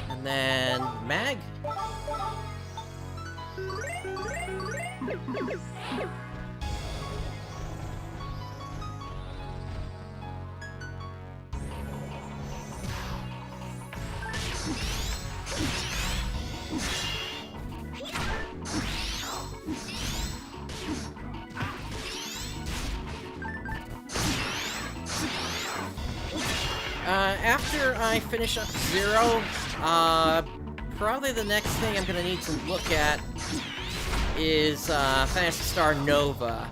And then... mag? After I finish up Zero, probably the next thing I'm gonna need to look at is Phantasy Star Nova.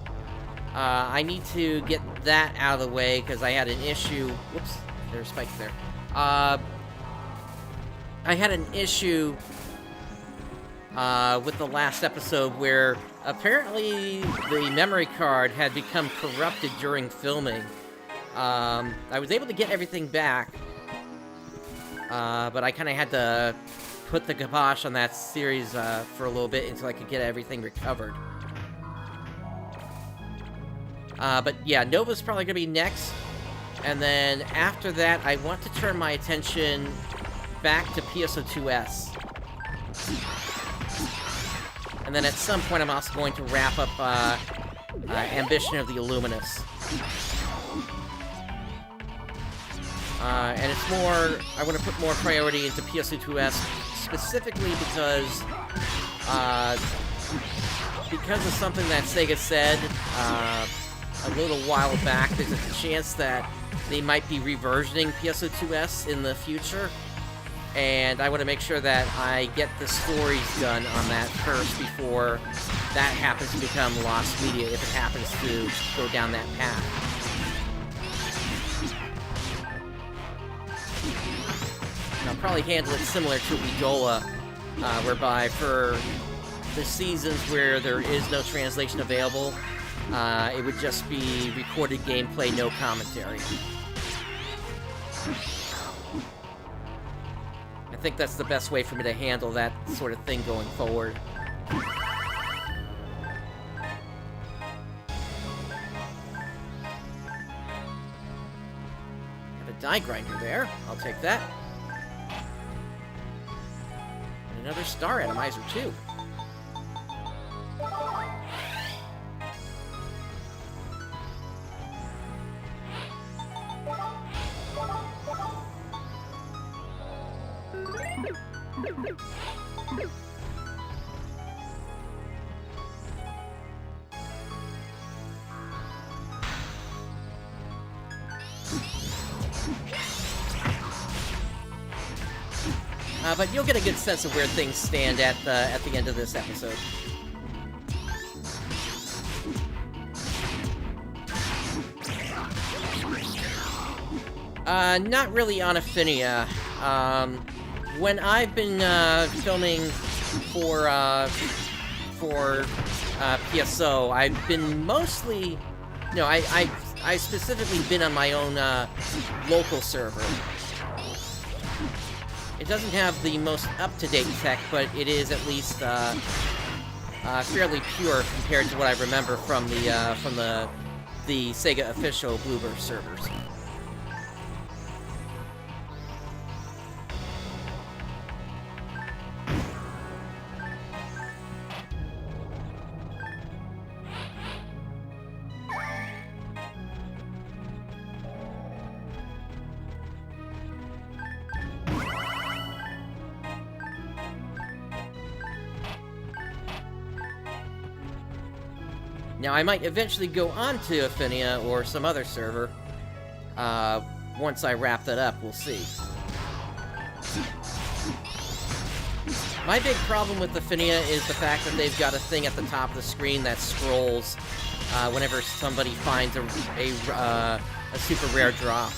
I need to get that out of the way because I had an issue. Whoops, there's spikes there. I had an issue with the last episode where apparently the memory card had become corrupted during filming. I was able to get everything back, but I kind of had to put the kibosh on that series for a little bit until I could get everything recovered. But yeah, Nova's probably going to be next, and then after that, I want to turn my attention back to PSO2S. And then at some point, I'm also going to wrap up Ambition of the Illuminous. And it's more, I want to put more priority into PSO2S, specifically because of something that Sega said a little while back. There's a chance that they might be reversioning PSO2S in the future, and I want to make sure that I get the stories done on that first before that happens to become lost media, if it happens to go down that path. And I'll probably handle it similar to Edola, whereby for the seasons where there is no translation available, it would just be recorded gameplay, no commentary. I think that's the best way for me to handle that sort of thing going forward. Got a die grinder there. I'll take that. And another star atomizer, too. But you'll get a good sense of where things stand at the end of this episode. Not really on Affinia. When I've been filming for PSO, I've been mostly... No, I specifically been on my own local server. It doesn't have the most up-to-date tech, but it is at least fairly pure compared to what I remember from the Sega official Bluebird servers. Now, I might eventually go on to Affinia or some other server. Once I wrap that up, we'll see. My big problem with Affinia is the fact that they've got a thing at the top of the screen that scrolls whenever somebody finds a super rare drop.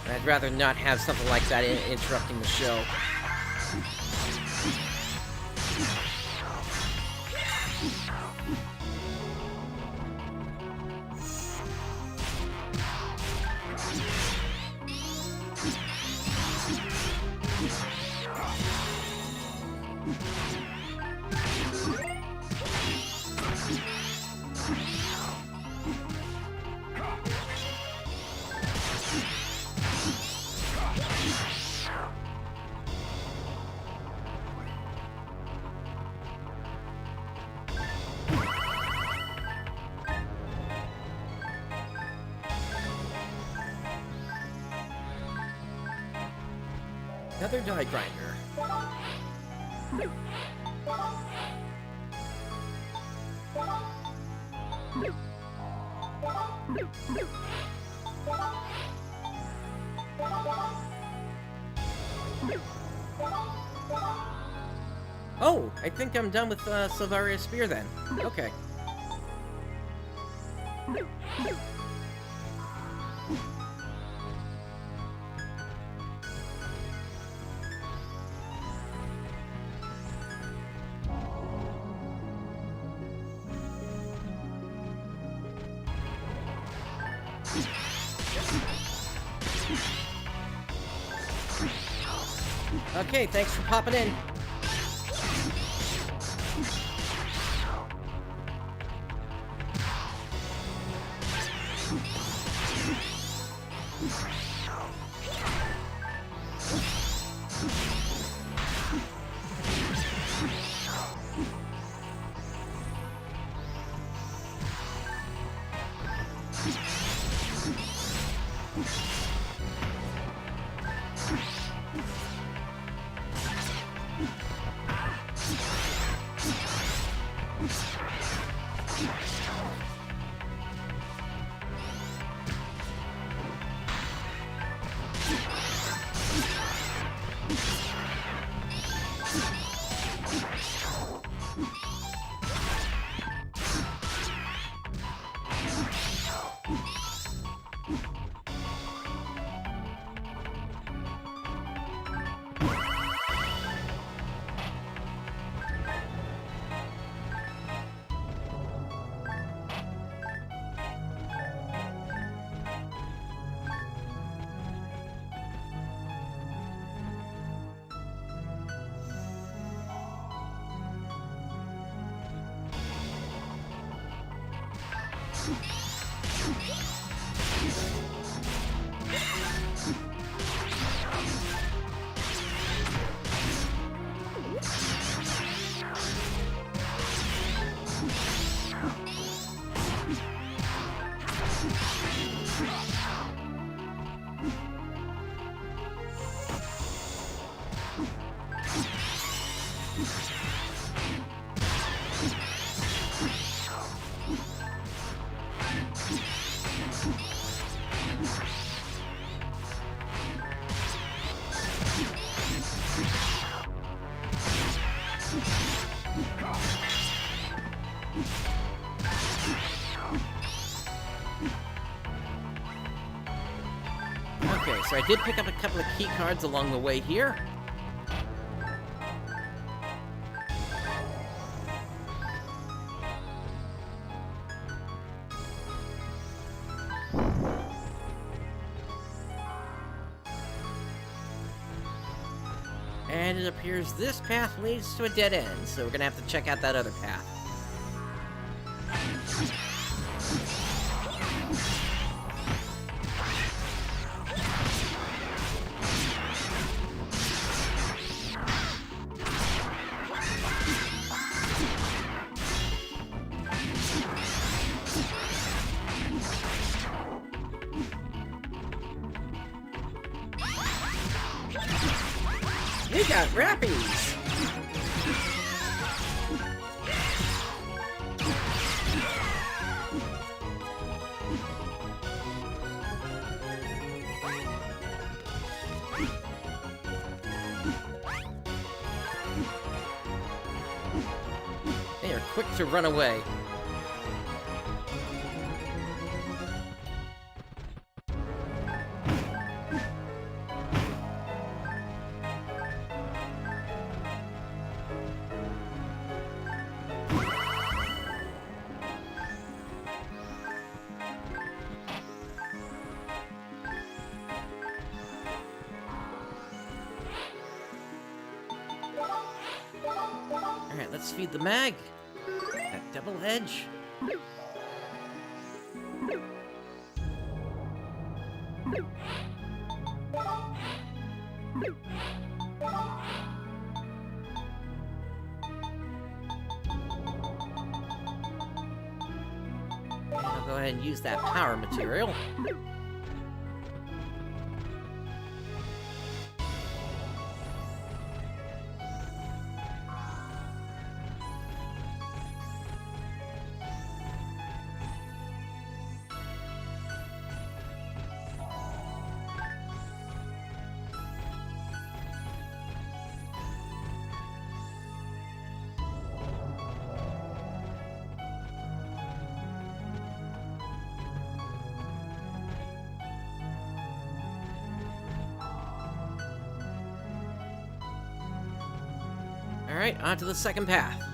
And I'd rather not have something like that interrupting the show. Another die grinder. Oh, I think I'm done with Silvaria's Spear then. Okay. Okay, thanks for popping in. Okay, so I did pick up a couple of key cards along the way here. And it appears this path leads to a dead end, so we're gonna have to check out that other path. We got rappies! They are quick to run away. Alright, let's feed the mag. That double edge. I'll go ahead and use that power material. Alright, on to the second path.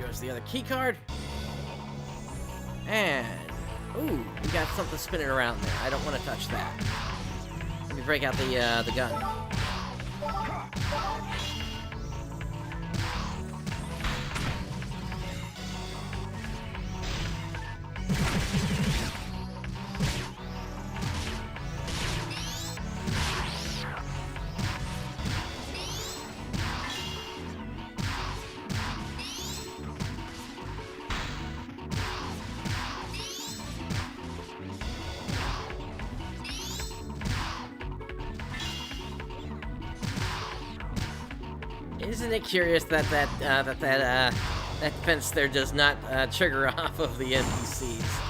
There's the other key card. And ooh, we got something spinning around there. I don't want to touch that. Let me break out the gun. Isn't it curious that that fence there does not trigger off of the NPCs?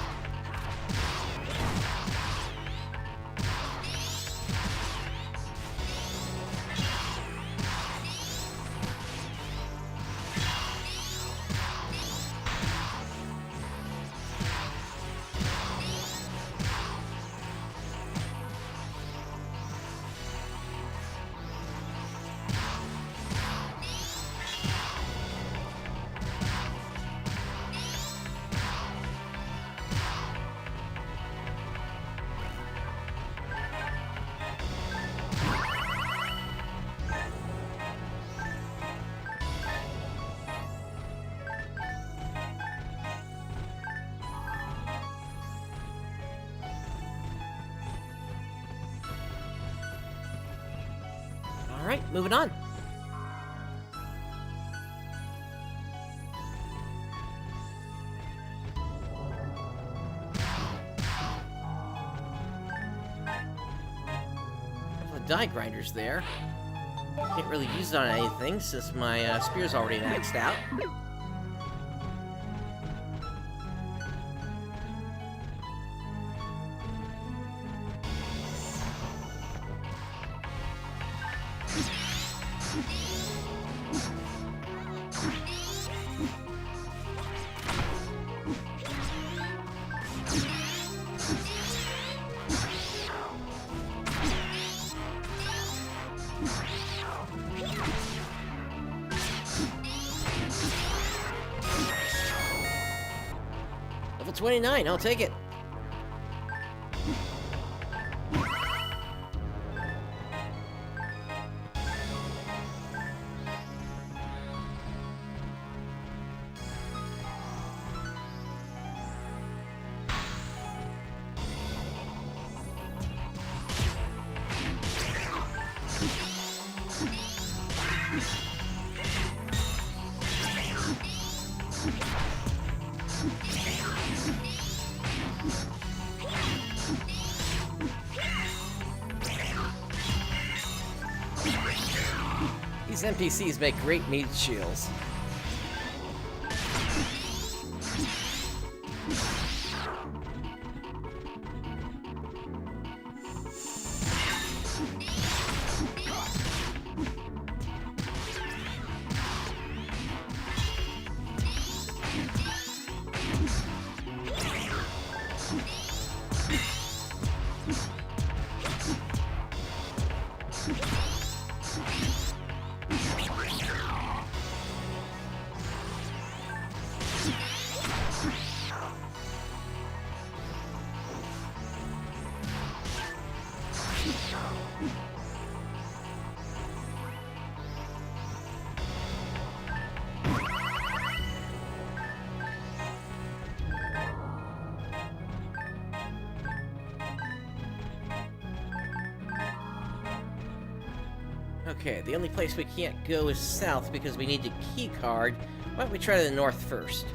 Alright, moving on. Couple of die grinders there. Can't really use it on anything since my spear's already maxed out. Level 29, I'll take it. These NPCs make great meat shields. Okay, the only place we can't go is south because we need the key card. Why don't we try the north first?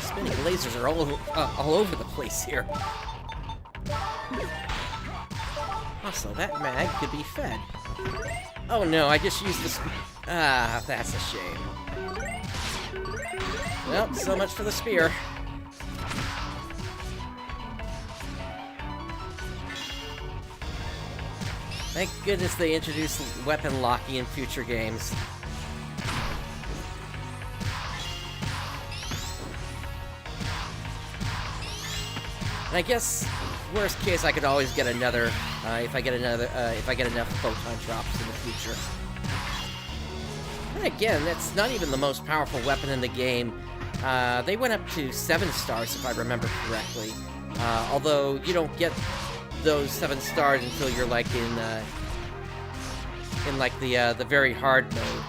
Spinning lasers are all over the place here. Also, that mag could be fed. Oh no, I just used this. Ah, that's a shame. Well, so much for the spear. Thank goodness they introduced weapon locking in future games. And I guess, worst case, I could always get another if I get enough photon drops in the future. And again, that's not even the most powerful weapon in the game. They went up to 7 stars, if I remember correctly. Although you don't get those 7 stars until you're like in like the very hard mode.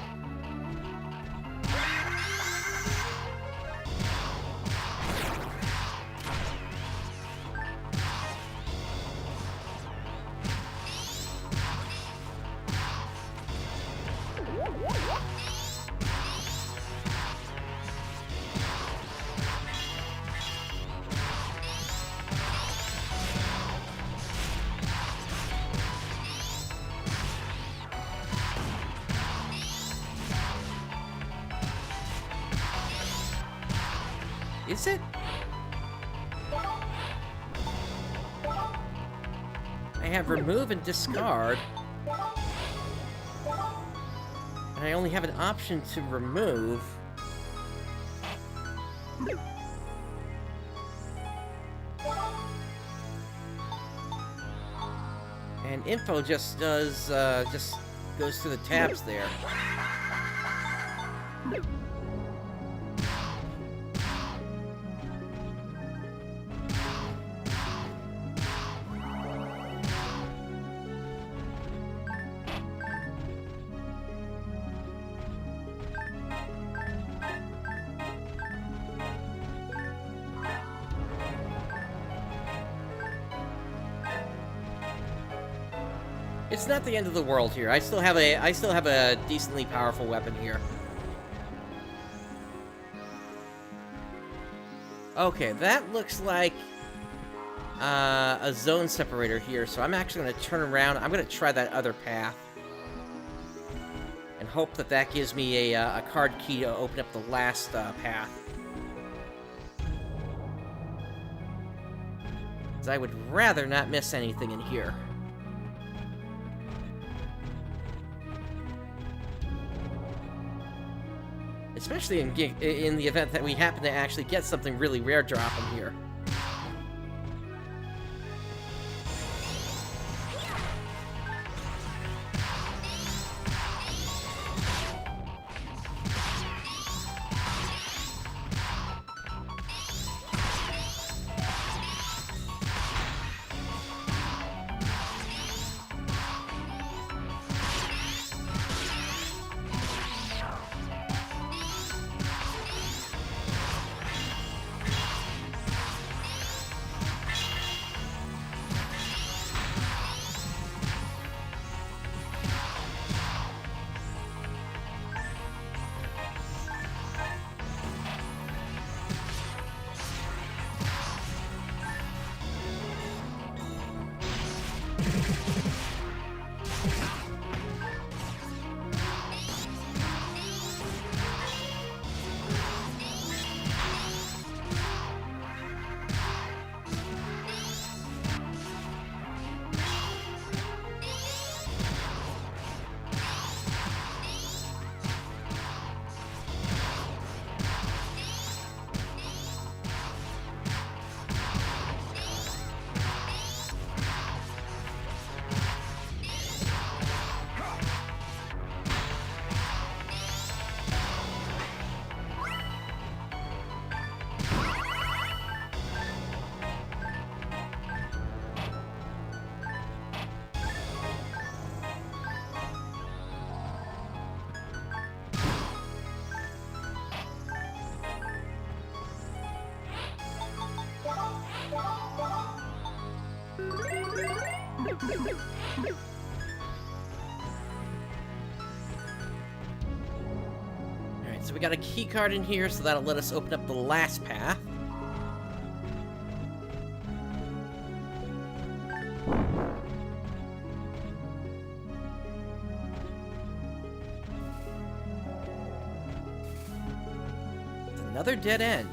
Is it? I have remove and discard. And I only have an option to remove. And info just does, just goes through the tabs there. It's not the end of the world here. I still have a decently powerful weapon here. Okay, that looks like a zone separator here, so I'm actually going to turn around. I'm going to try that other path. And hope that that gives me a card key to open up the last path. Because I would rather not miss anything in here. Especially in the event that we happen to actually get something really rare dropping here. Alright, so we got a key card in here, so that'll let us open up the last path. It's another dead end.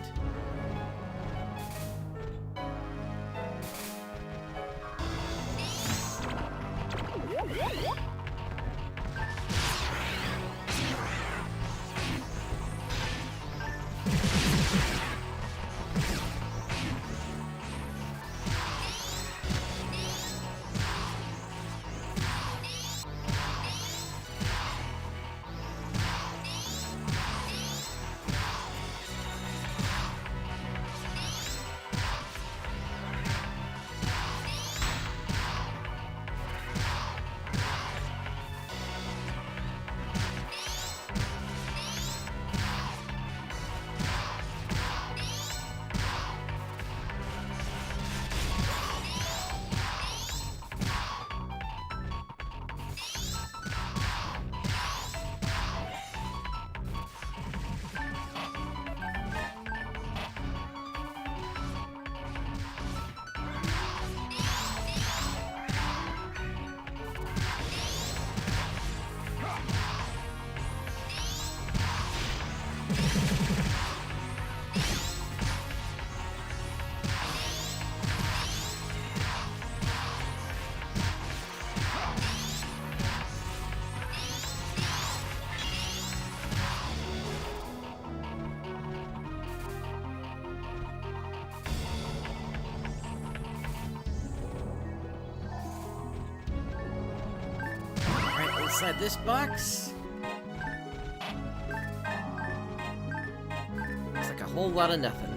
Inside this box, looks like a whole lot of nothing.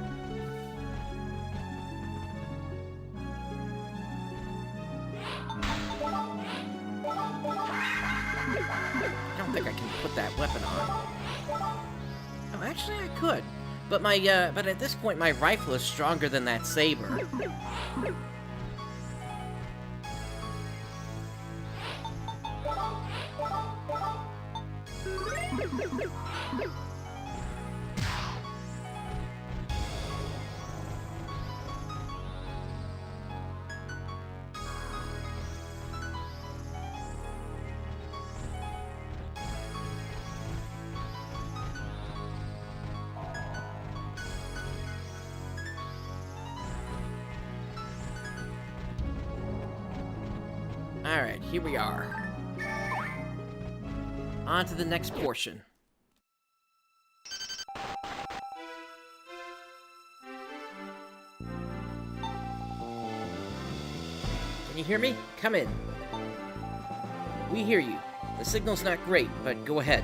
I don't think I can put that weapon on. Oh, actually I could, but but at this point my rifle is stronger than that saber. Alright, here we are. On to the next portion. Can you hear me? Come in. We hear you. The signal's not great, but go ahead.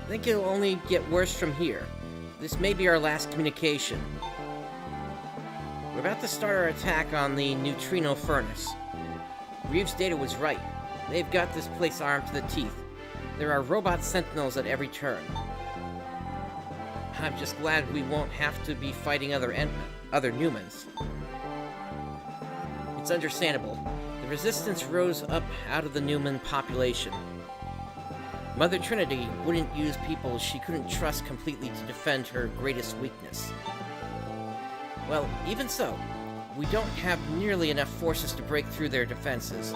I think it'll only get worse from here. This may be our last communication. We're about to start our attack on the neutrino furnace. Reeves' data was right. They've got this place armed to the teeth. There are robot sentinels at every turn. I'm just glad we won't have to be fighting other Newmans. It's understandable. The resistance rose up out of the Newman population. Mother Trinity wouldn't use people she couldn't trust completely to defend her greatest weakness. Well, even so, we don't have nearly enough forces to break through their defenses.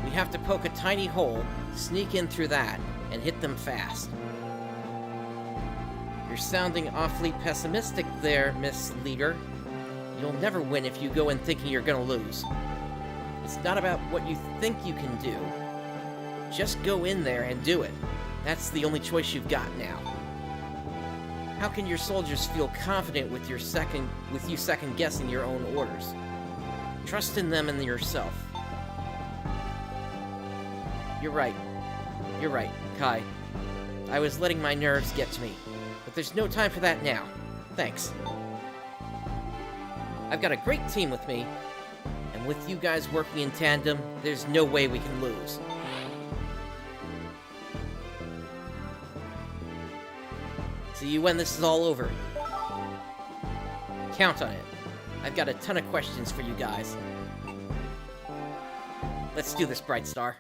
We have to poke a tiny hole, sneak in through that, and hit them fast. You're sounding awfully pessimistic there, Miss Leader. You'll never win if you go in thinking you're gonna lose. It's not about what you think you can do. Just go in there and do it. That's the only choice you've got now. How can your soldiers feel confident with you second-guessing your own orders? Trust in them and yourself. You're right, Kai. I was letting my nerves get to me, but there's no time for that now. Thanks. I've got a great team with me, and with you guys working in tandem, there's no way we can lose. See you when this is all over. Count on it. I've got a ton of questions for you guys. Let's do this, Brightstar.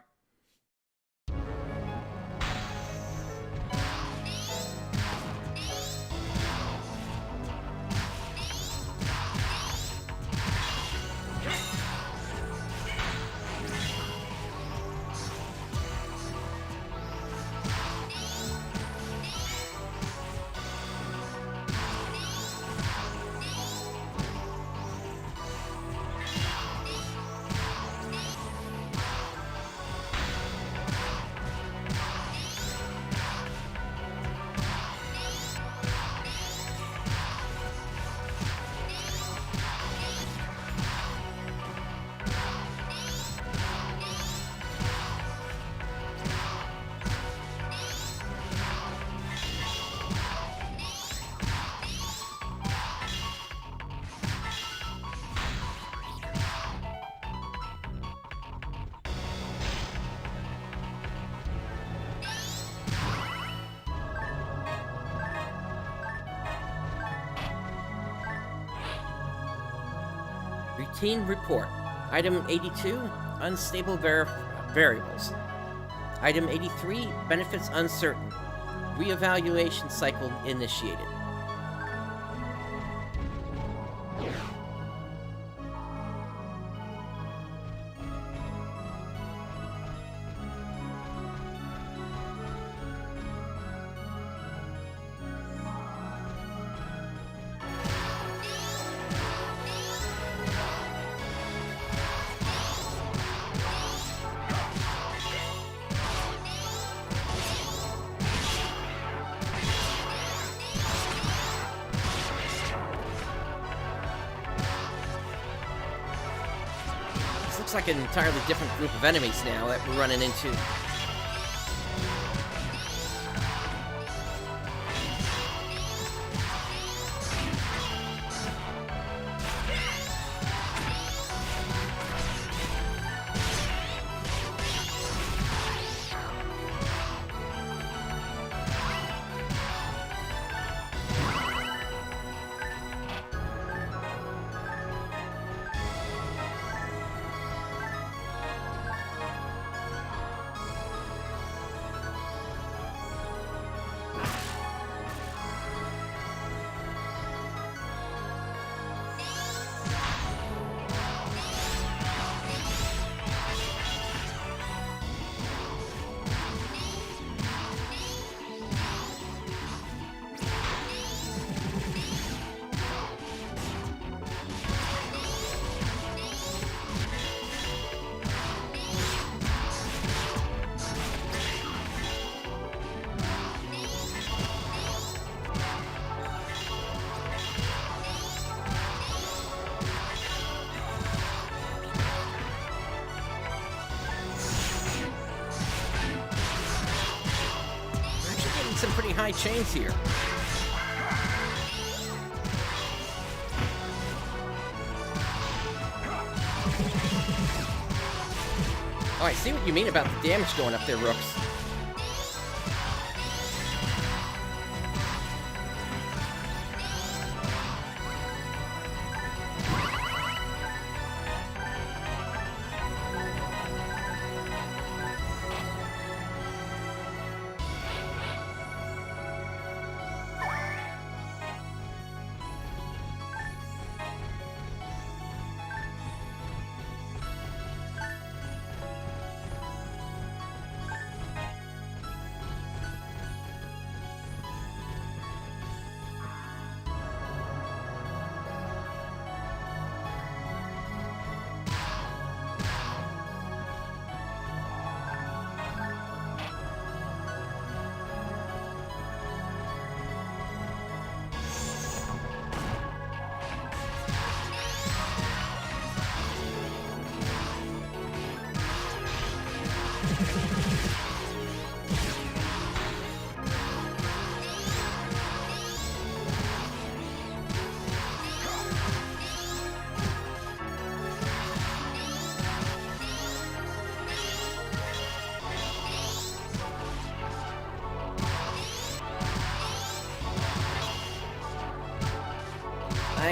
Routine report. Item 82, unstable variables. Item 83, benefits uncertain. Reevaluation cycle initiated. Looks like an entirely different group of enemies now that we're running into. Some pretty high chains here. Oh, I see what you mean about the damage going up there, Rooks.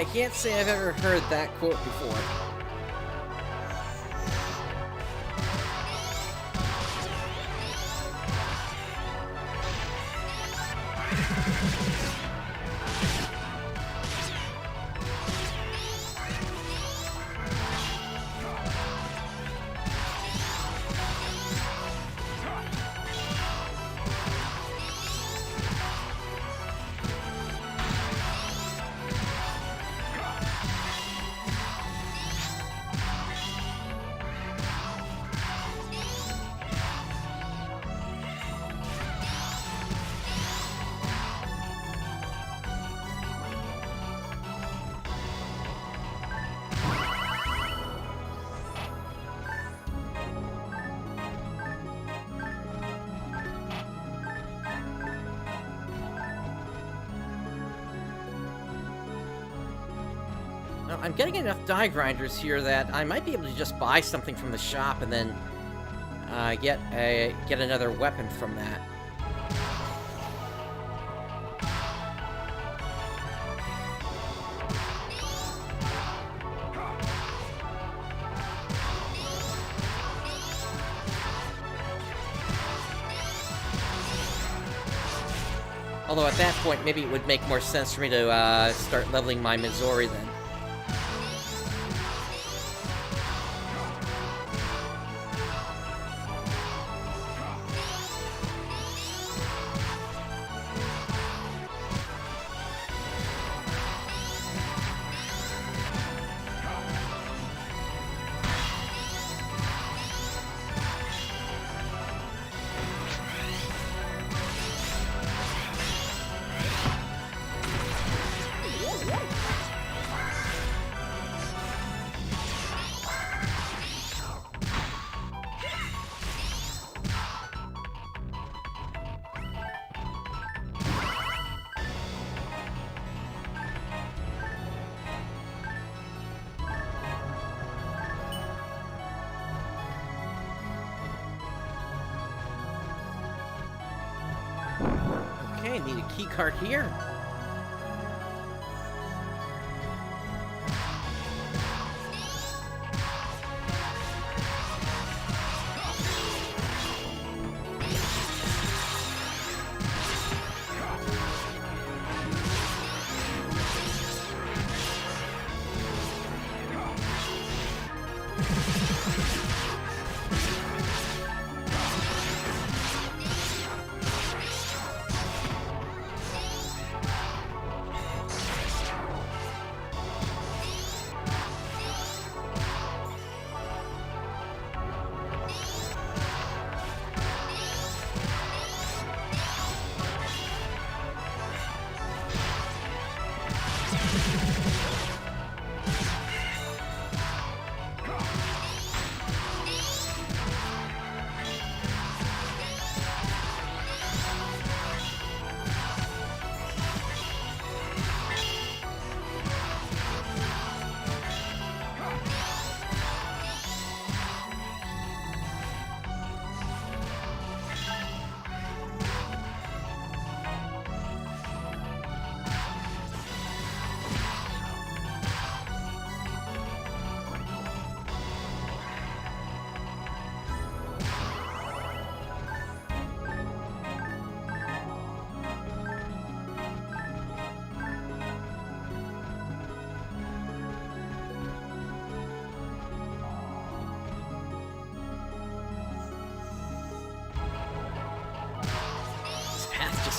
I can't say I've ever heard that quote before. I'm getting enough die grinders here that I might be able to just buy something from the shop and then get another weapon from that. Although at that point, maybe it would make more sense for me to start leveling my Missouri then. Okay, need a key card here.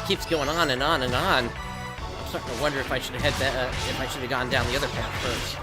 Keeps going on and on and on. I'm starting to wonder if I should have gone down the other path first.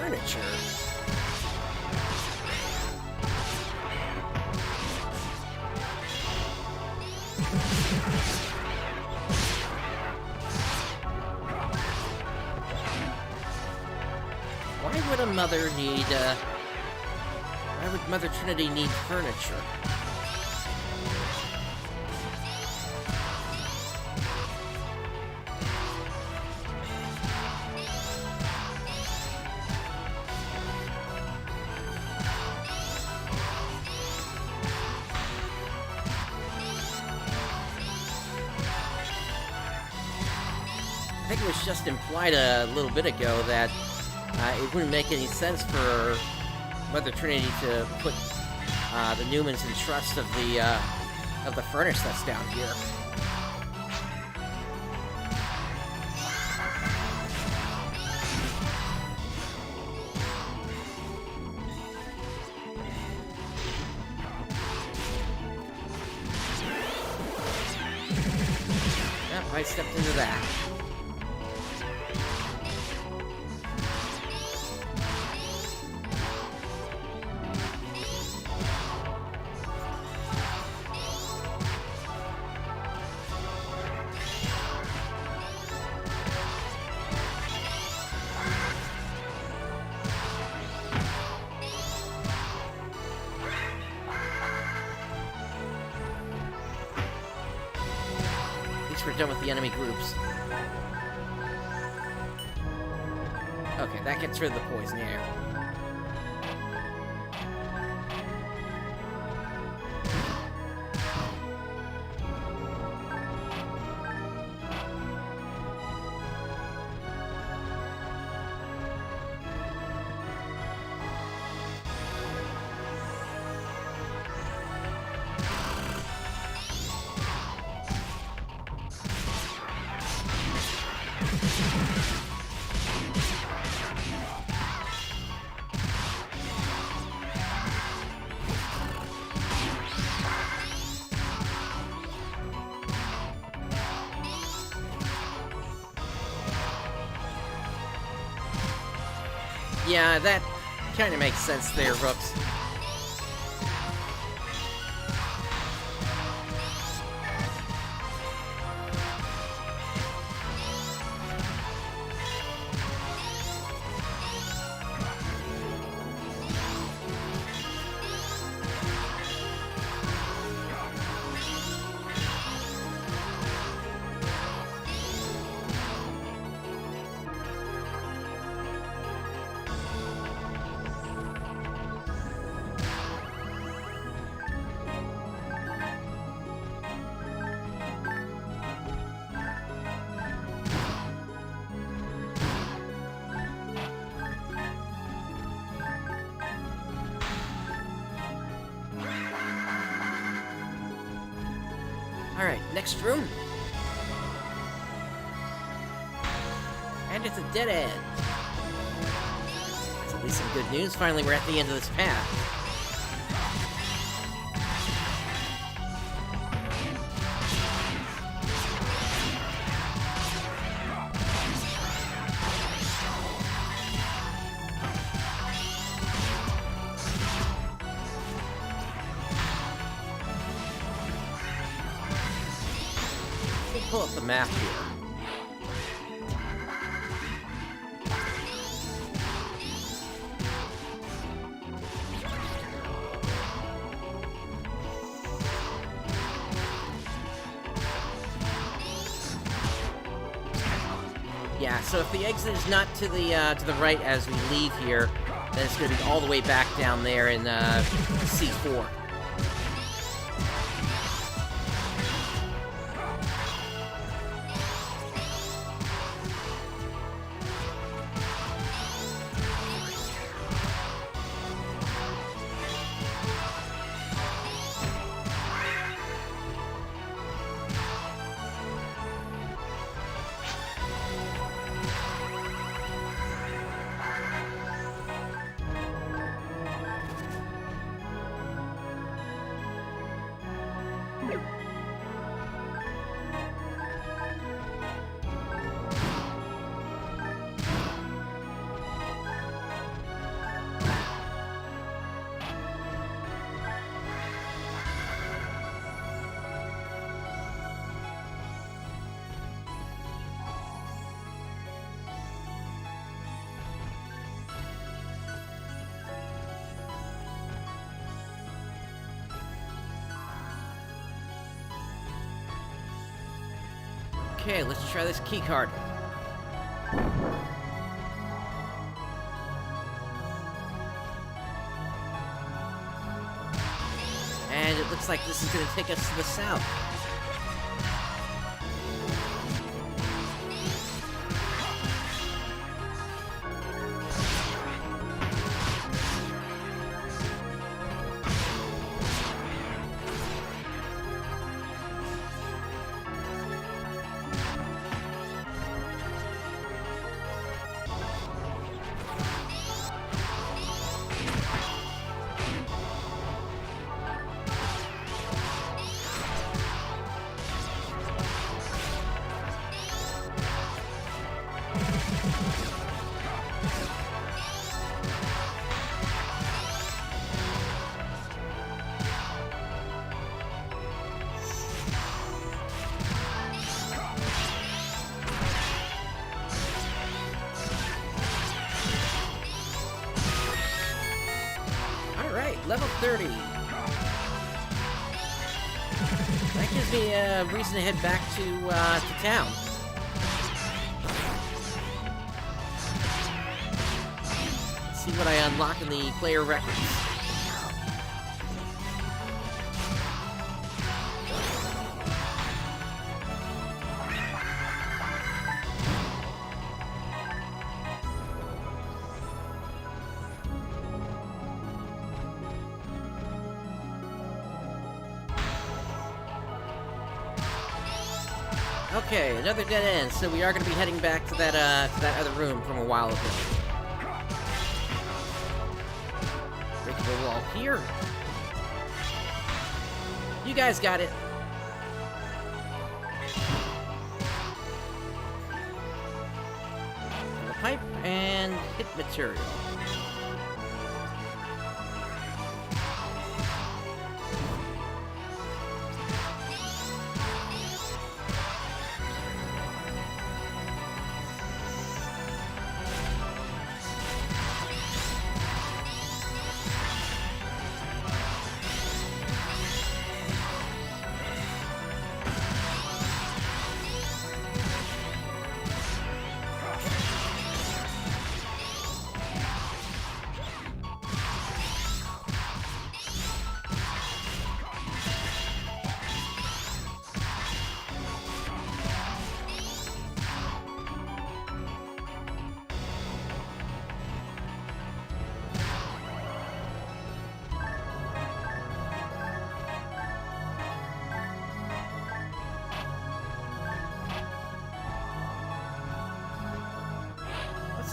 furniture. Why would a mother need, why would Mother Trinity need furniture? I think it was just implied a little bit ago that it wouldn't make any sense for Mother Trinity to put the Newmans in trust of the furnace that's down here. Yep, I stepped into that. We're done with the enemy groups. Okay, that gets rid of the poison air. Yeah, that kind of makes sense there, Hooks. Alright, next room. And it's a dead end. That's at least some good news. Finally, we're at the end of this path. Pull up the map here. Yeah, so if the exit is not to the right as we leave here, then it's going to be all the way back down there in C4. Okay, let's try this key card. And it looks like this is going to take us to the south. Level 30. That gives me a reason to head back to town. See what I unlock in the player records. Okay, another dead end, so we are going to be heading back to that other room from a while ago. Breakable wall here. You guys got it. The pipe and hit material.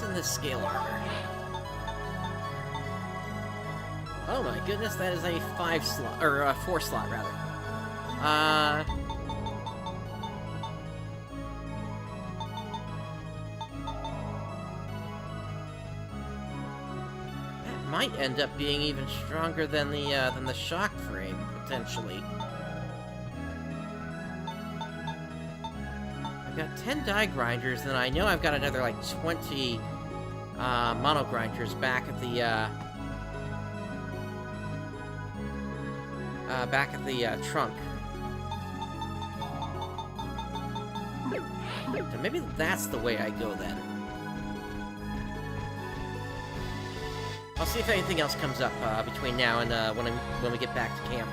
In this scale armor. Oh my goodness, that is a 5 slot, or a 4 slot rather. That might end up being even stronger than the shock frame, potentially. I've got 10 die grinders, and I know I've got another like 20 mono grinders back at the trunk. So maybe that's the way I go then. I'll see if anything else comes up between now and when we get back to camp.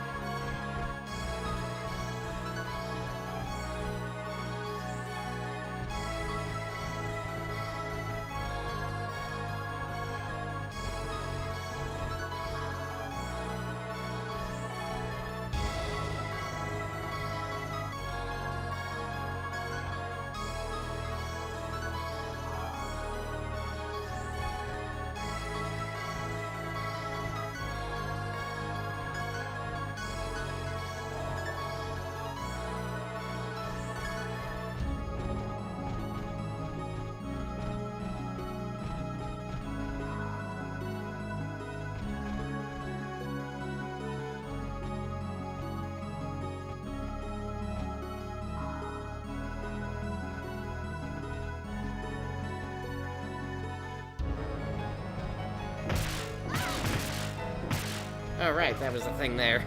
Alright, that was the thing there.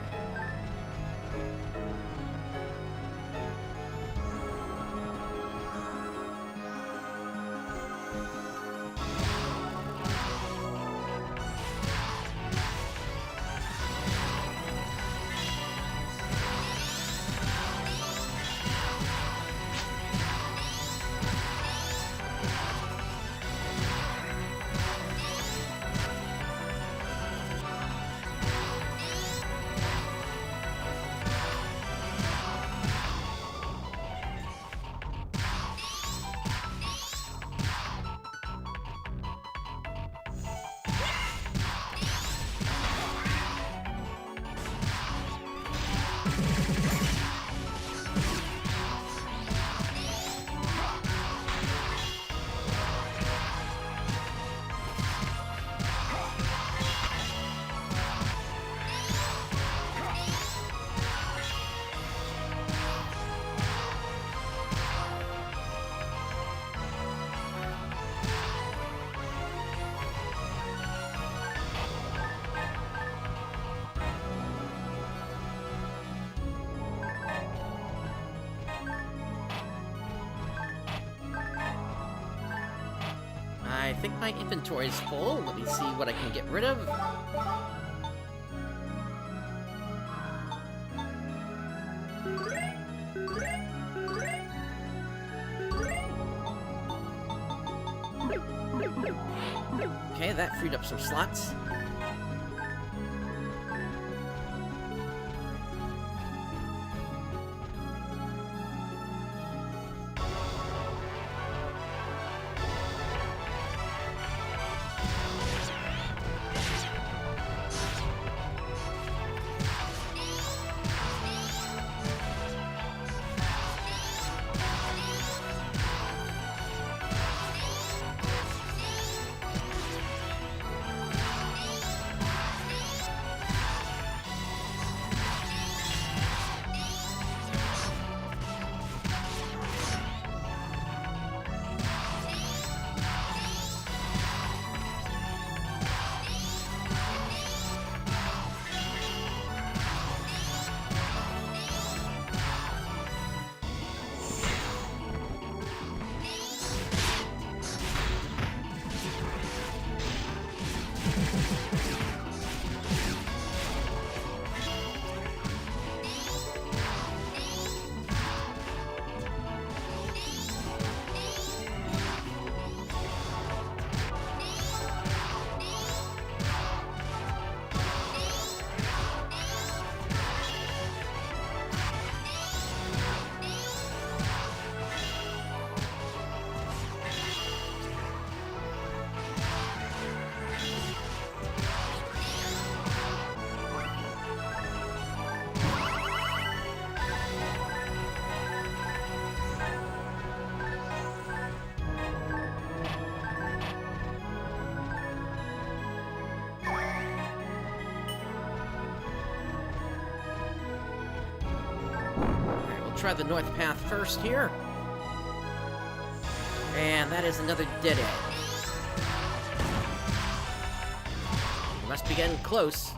I think my inventory is full. Let me see what I can get rid of. Okay, that freed up some slots. Try the north path first here. And that is another dead end. We must be getting close.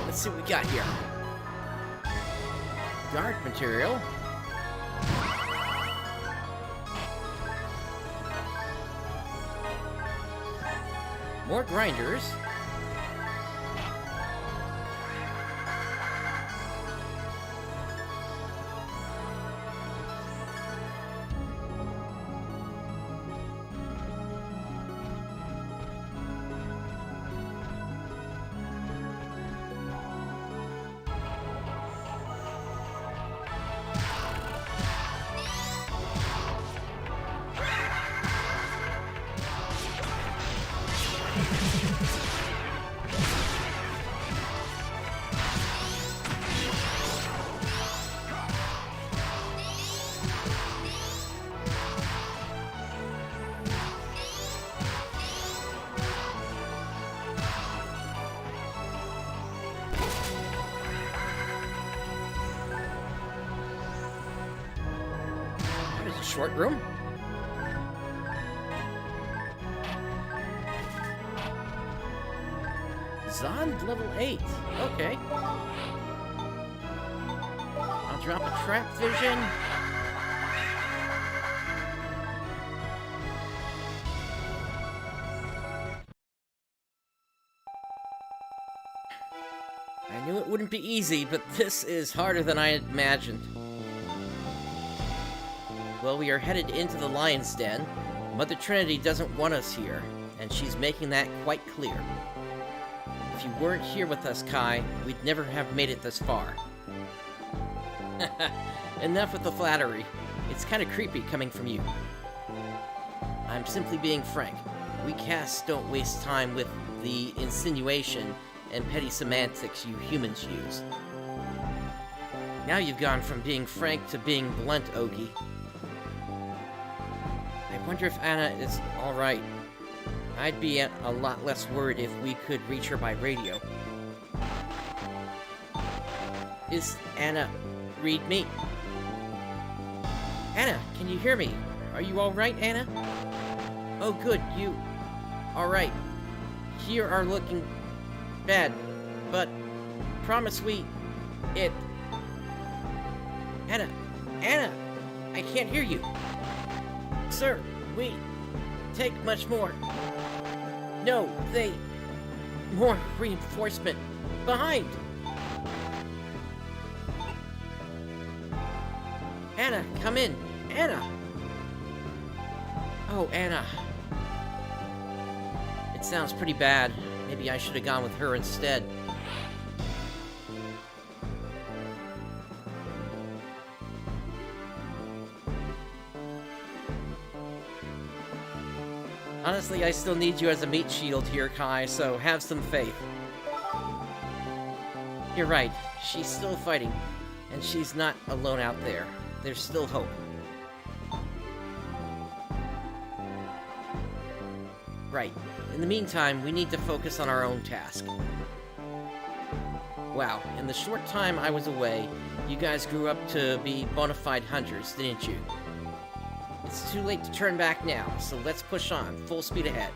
Let's see what we got here. Guard material. More grinders. Short room. Zond level 8. Okay. Drop a trap vision. I knew it wouldn't be easy, but this is harder than I had imagined. Well, we are headed into the Lion's Den. Mother Trinity doesn't want us here, and she's making that quite clear. If you weren't here with us, Kai, we'd never have made it this far. Enough with the flattery. It's kind of creepy coming from you. I'm simply being frank. We casts don't waste time with the insinuation and petty semantics you humans use. Now you've gone from being frank to being blunt, Ogie. I wonder if Anna is alright. I'd be a lot less worried if we could reach her by radio. Is Anna... read me? Anna, can you hear me? Are you alright, Anna? Oh good, you... alright. Here are looking... bad, but... promise we... it... Anna! Anna! I can't hear you! Sir, we... take much more. No, they... more reinforcement. Behind! Anna, come in! Anna! Oh, Anna. It sounds pretty bad. Maybe I should have gone with her instead. Honestly, I still need you as a meat shield here, Kai, so have some faith. You're right. She's still fighting, and she's not alone out there. There's still hope. Right. In the meantime, we need to focus on our own task. Wow, in the short time I was away, you guys grew up to be bona fide hunters, didn't you? It's too late to turn back now, so let's push on, full speed ahead.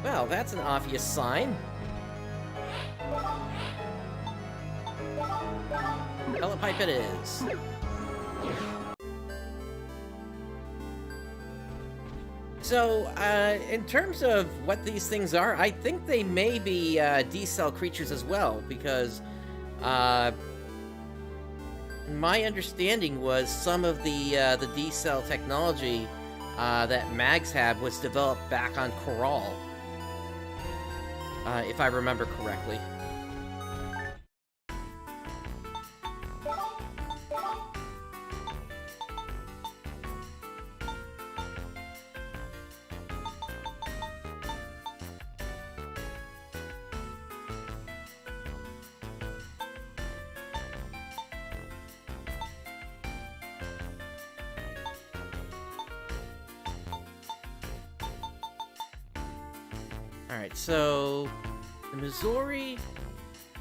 Well, that's an obvious sign. Telepipe it is. So, in terms of what these things are, I think they may be D-cell creatures as well, because my understanding was some of the D-cell technology that Mags had was developed back on Coral, if I remember correctly. Alright, so the Missouri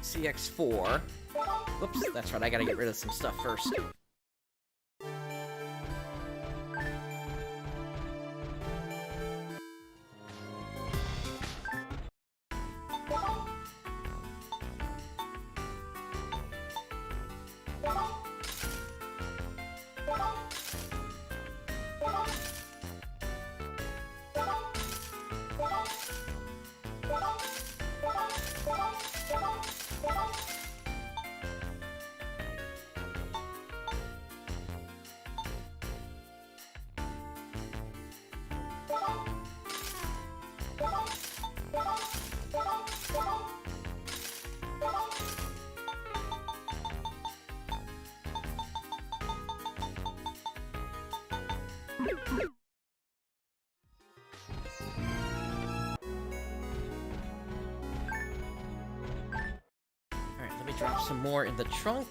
CX4. Whoops, that's right, I gotta get rid of some stuff first. Alright, let me drop some more in the trunk.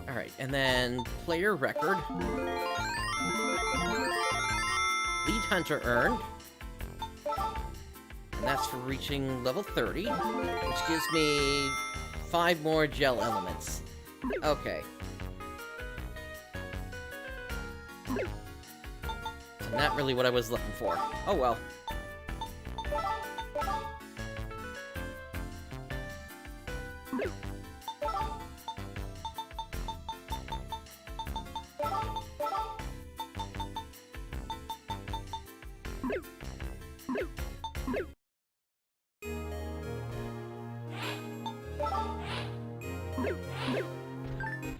Alright, and then player record. Lead hunter earned. And that's for reaching level 30, which gives me 5 more gel elements. Okay. So not really what I was looking for. Oh well.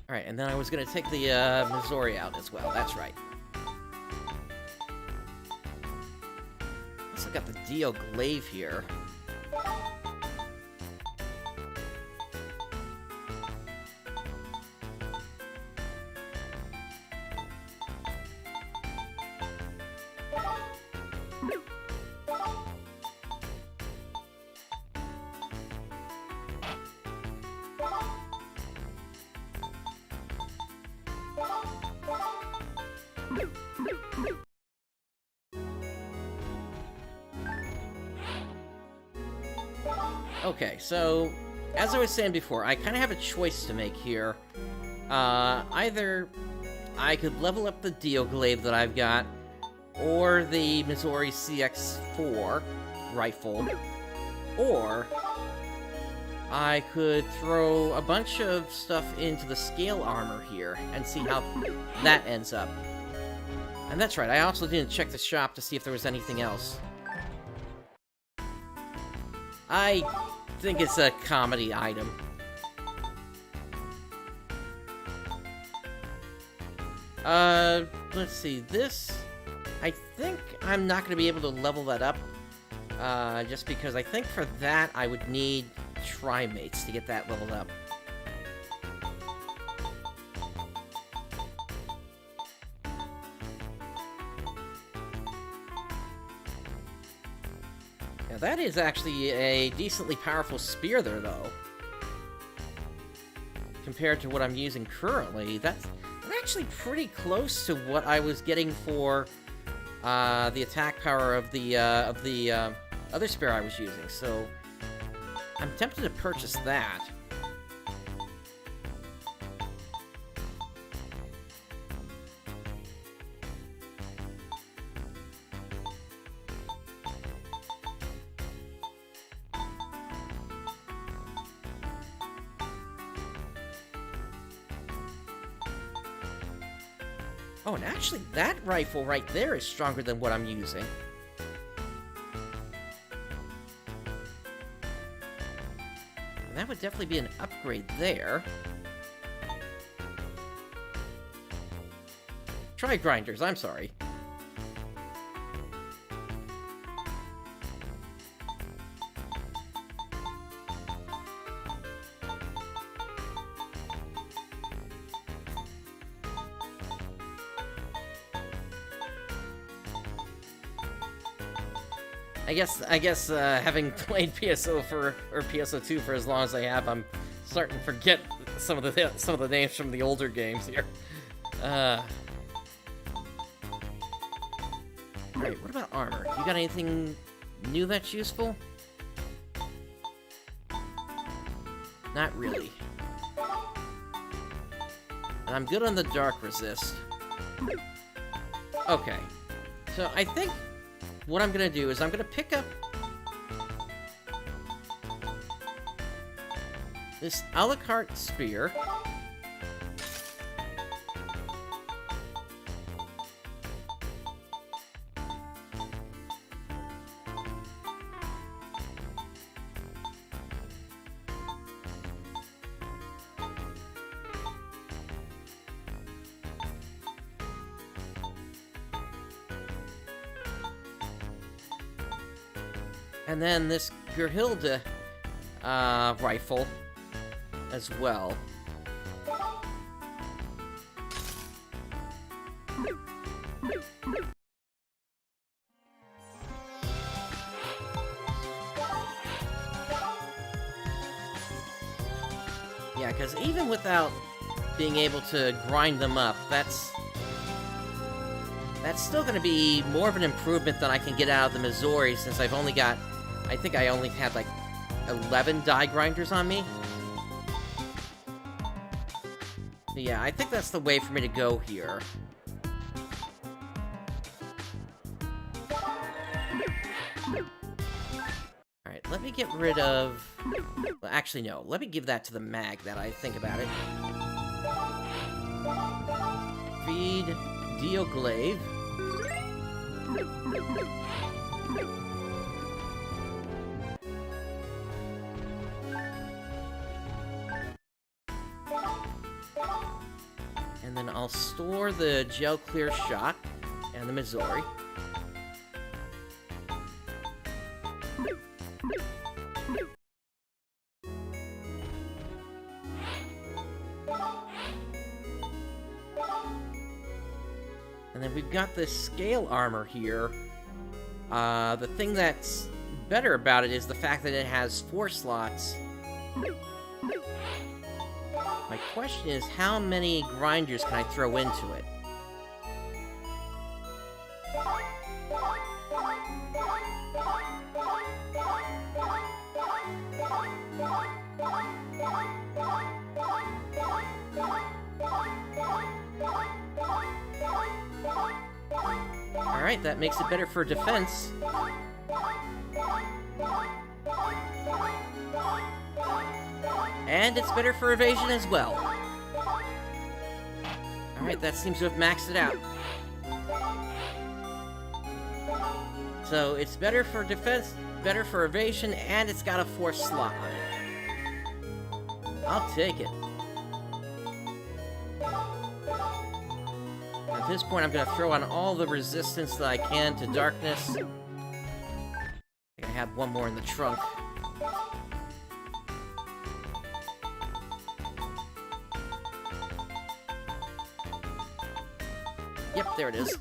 Alright, and then I was gonna take the Missouri out as well, that's right. Also got the Dio Glaive here. Okay, so, as I was saying before, I kind of have a choice to make here. Either I could level up the Dio Glaive that I've got, or the Missouri CX-4 rifle, or I could throw a bunch of stuff into the scale armor here and see how that ends up. And that's right, I also didn't check the shop to see if there was anything else. I think it's a comedy item. Let's see, this... I think I'm not going to be able to level that up, just because I think for that I would need Trimates to get that leveled up. Now that is actually a decently powerful spear there, though. Compared to what I'm using currently, that's actually pretty close to what I was getting for the attack power of the other spear I was using, so I'm tempted to purchase that. Oh, and actually, that rifle right there is stronger than what I'm using. And that would definitely be an upgrade there. Try grinders, I'm sorry. I guess having played PSO2 for as long as I have, I'm starting to forget some of the names from the older games here. Alright, what about armor? You got anything new that's useful? Not really. And I'm good on the dark resist. Okay. So I think what I'm gonna do is I'm gonna pick up this a la carte spear. And then this Gerhilde rifle as well. Yeah, because even without being able to grind them up, that's still going to be more of an improvement than I can get out of the Missouri, since I've only got I think I only had, like, 11 die grinders on me. But yeah, I think that's the way for me to go here. Alright, let me get rid of... Well, actually, no. Let me give that to the mag, that I think about it. Feed Deoglaive. And then I'll store the Gel Clear Shot and the Missouri. And then we've got this scale armor here. The thing that's better about it is the fact that it has 4 slots. My question is, how many grinders can I throw into it? Alright, that makes it better for defense. And it's better for evasion as well. Alright, that seems to have maxed it out. So, it's better for defense, better for evasion, and it's got a 4th slot on it. I'll take it. At this point, I'm gonna throw on all the resistance that I can to darkness. I have one more in the trunk. Yep, there it is.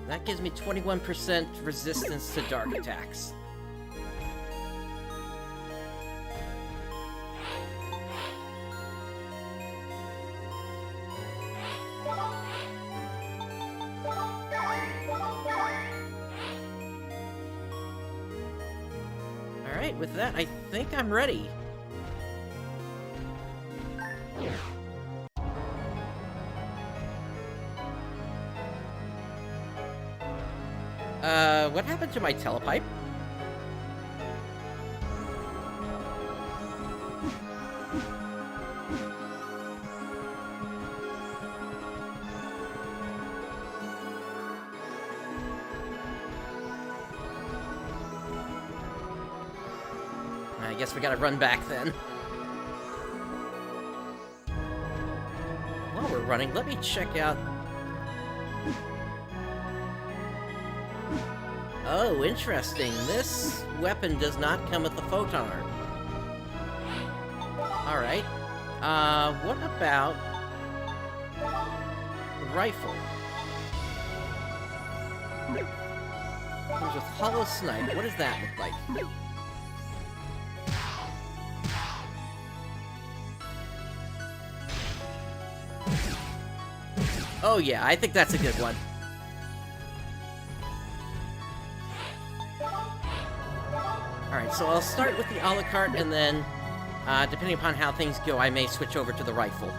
That gives me 21% resistance to dark attacks. Alright, with that, I think I'm ready. What happened to my telepipe? I guess we gotta run back then. While we're running, let me check out... Oh, interesting. This weapon does not come with the photon arc. Alright. What about... the rifle? Comes with hollow snipe. What does that look like? Oh yeah, I think that's a good one. Alright, so I'll start with the a la carte, and then, depending upon how things go, I may switch over to the rifle.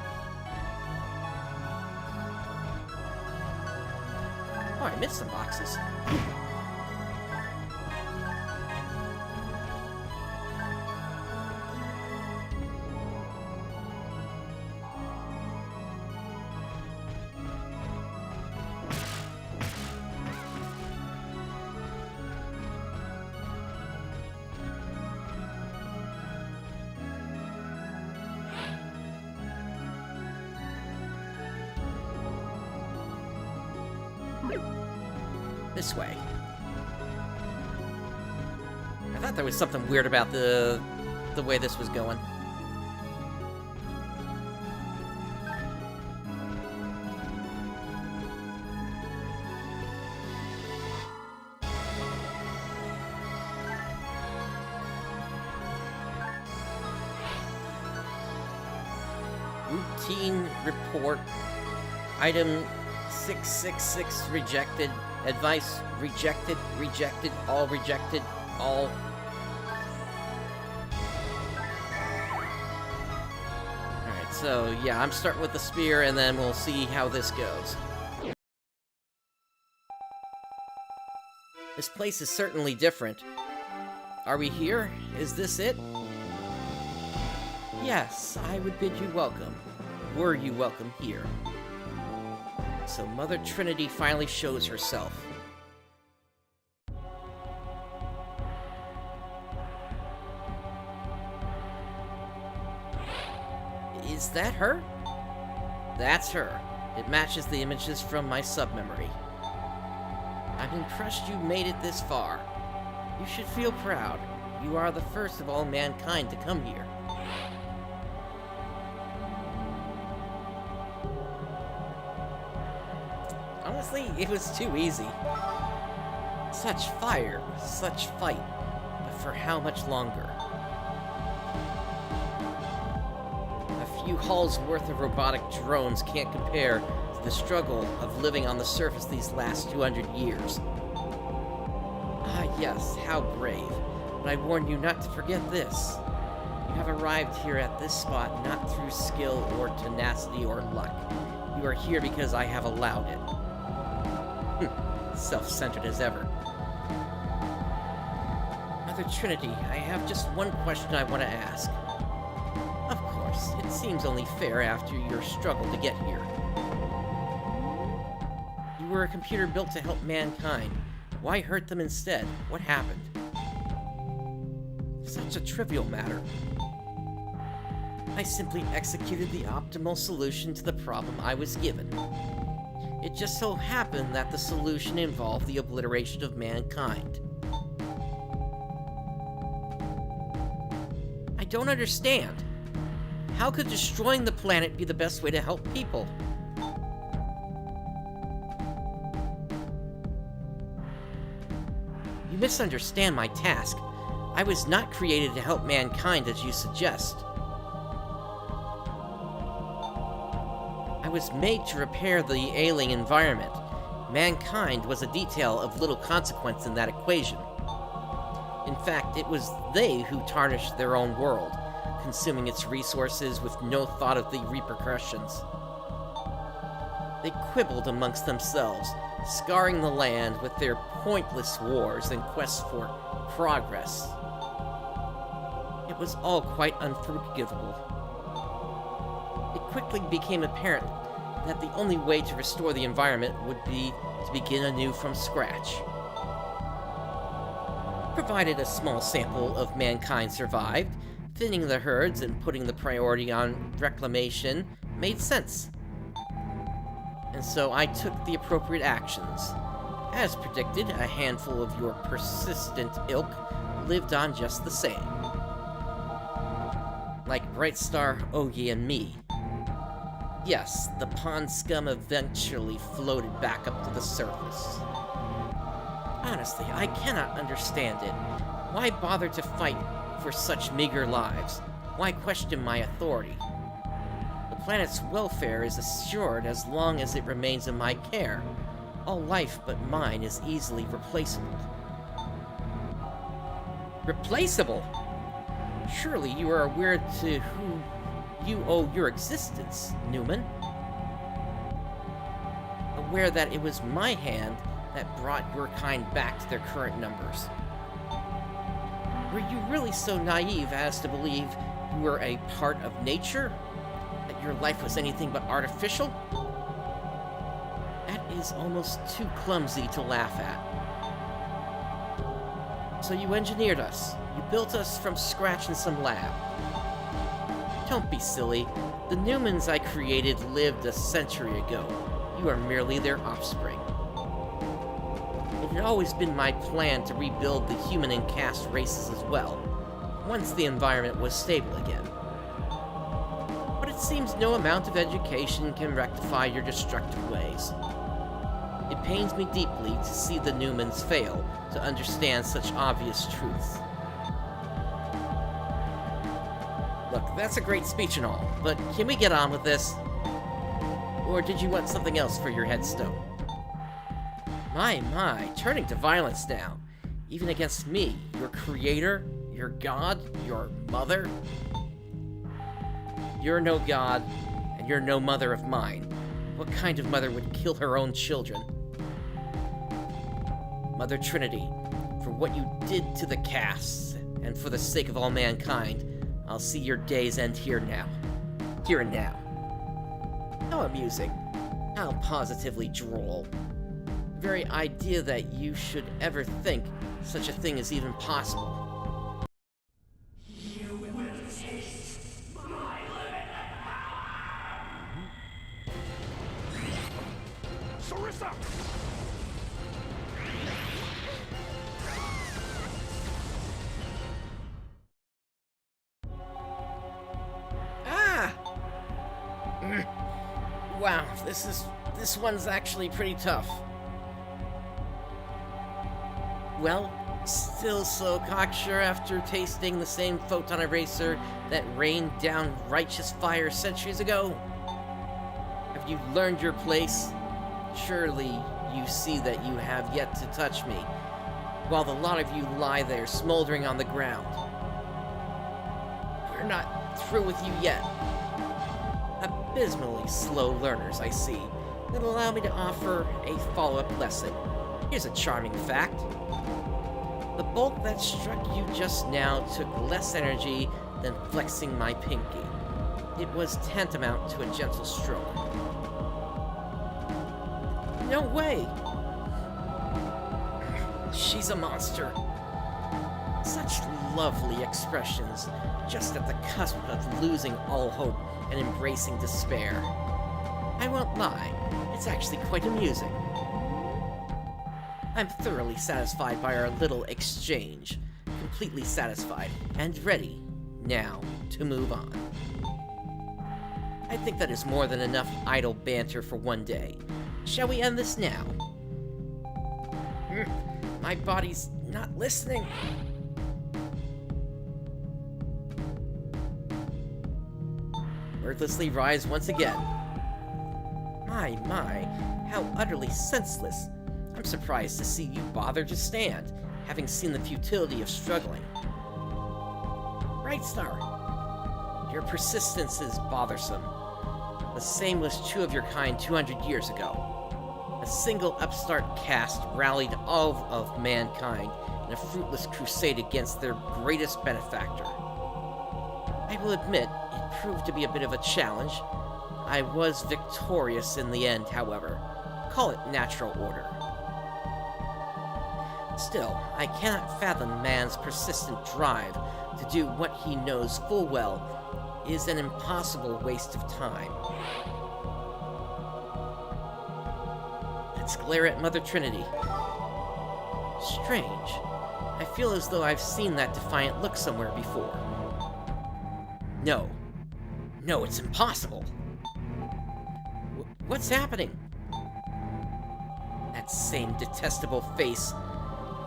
Oh, I missed some boxes. This way. I thought there was something weird about the way this was going. routine report. Item 666 rejected. Advice rejected, rejected, all rejected, all. Alright, so yeah, I'm starting with the spear and then we'll see how this goes. This place is certainly different. Are we here? Is this it? Yes, I would bid you welcome. Were you welcome here? So Mother Trinity finally shows herself. Is that her? That's her. It matches the images from my sub-memory. I'm impressed you made it this far. You should feel proud. You are the first of all mankind to come here. Honestly, it was too easy. Such fire, such fight, but for how much longer? A few halls worth of robotic drones can't compare to the struggle of living on the surface these last 200 years. Ah yes, how brave. But I warn you not to forget this. You have arrived here at this spot not through skill or tenacity or luck. You are here because I have allowed it. Self-centered as ever. Mother Trinity, I have just one question I want to ask. Of course, it seems only fair after your struggle to get here. You were a computer built to help mankind. Why hurt them instead? What happened? Such a trivial matter. I simply executed the optimal solution to the problem I was given. It just so happened that the solution involved the obliteration of mankind. I don't understand. How could destroying the planet be the best way to help people? You misunderstand my task. I was not created to help mankind as you suggest. I was made to repair the ailing environment. Mankind was a detail of little consequence in that equation. In fact, it was they who tarnished their own world, consuming its resources with no thought of the repercussions. They quibbled amongst themselves, scarring the land with their pointless wars and quests for progress. It was all quite unforgivable. It quickly became apparent that the only way to restore the environment would be to begin anew from scratch. Provided a small sample of mankind survived, thinning the herds and putting the priority on reclamation made sense. And so I took the appropriate actions. As predicted, a handful of your persistent ilk lived on just the same. Like Brightstar, Ogi, and me. Yes, the pond scum eventually floated back up to the surface. Honestly, I cannot understand it. Why bother to fight for such meager lives? Why question my authority? The planet's welfare is assured as long as it remains in my care. All life but mine is easily replaceable. Replaceable? Surely you are aware to whom you owe your existence, Newman. Aware that it was my hand that brought your kind back to their current numbers. Were you really so naive as to believe you were a part of nature? That your life was anything but artificial? That is almost too clumsy to laugh at. So you engineered us. You built us from scratch in some lab. Don't be silly. The Newmans I created lived a century ago. You are merely their offspring. It had always been my plan to rebuild the human and caste races as well, once the environment was stable again. But it seems no amount of education can rectify your destructive ways. It pains me deeply to see the Newmans fail to understand such obvious truths. Look, that's a great speech and all, but can we get on with this? Or did you want something else for your headstone? My, turning to violence now. Even against me, your creator, your god, your mother? You're no god, and you're no mother of mine. What kind of mother would kill her own children? Mother Trinity, for what you did to the casts, and for the sake of all mankind, I'll see your days end here now. Here and now. How amusing. How positively droll. The very idea that you should ever think such a thing is even possible. You will taste my living power! Sarissa! Wow, this one's actually pretty tough. Well, still so cocksure after tasting the same photon eraser that rained down righteous fire centuries ago? Have you learned your place? Surely you see that you have yet to touch me, while the lot of you lie there smoldering on the ground. We're not through with you yet. Abysmally slow learners, I see, that allow me to offer a follow-up lesson. Here's a charming fact. The bolt that struck you just now took less energy than flexing my pinky. It was tantamount to a gentle stroke. No way! She's a monster. Such lovely expressions, just at the cusp of losing all hope and embracing despair. I won't lie, it's actually quite amusing. I'm thoroughly satisfied by our little exchange, completely satisfied, and ready, now, to move on. I think that is more than enough idle banter for one day. Shall we end this now? My body's not listening. Wordlessly rise once again. My, how utterly senseless. I'm surprised to see you bother to stand, having seen the futility of struggling. Brightstar, your persistence is bothersome. The same was true of your kind 200 years ago. A single upstart caste rallied all of mankind in a fruitless crusade against their greatest benefactor. I will admit, it proved to be a bit of a challenge. I was victorious in the end, however. Call it natural order. Still, I cannot fathom man's persistent drive to do what he knows full well is an impossible waste of time. Let's glare at Mother Trinity. Strange. I feel as though I've seen that defiant look somewhere before. No, it's impossible. What's happening? That same detestable face.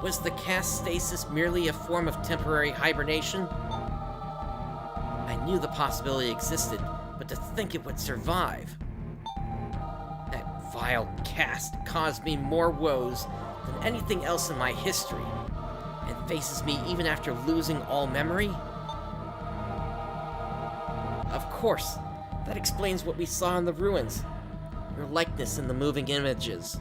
Was the caste stasis merely a form of temporary hibernation? I knew the possibility existed, but to think it would survive. That vile caste caused me more woes than anything else in my history, and faces me even after losing all memory? Of course, that explains what we saw in the ruins. Your likeness in the moving images.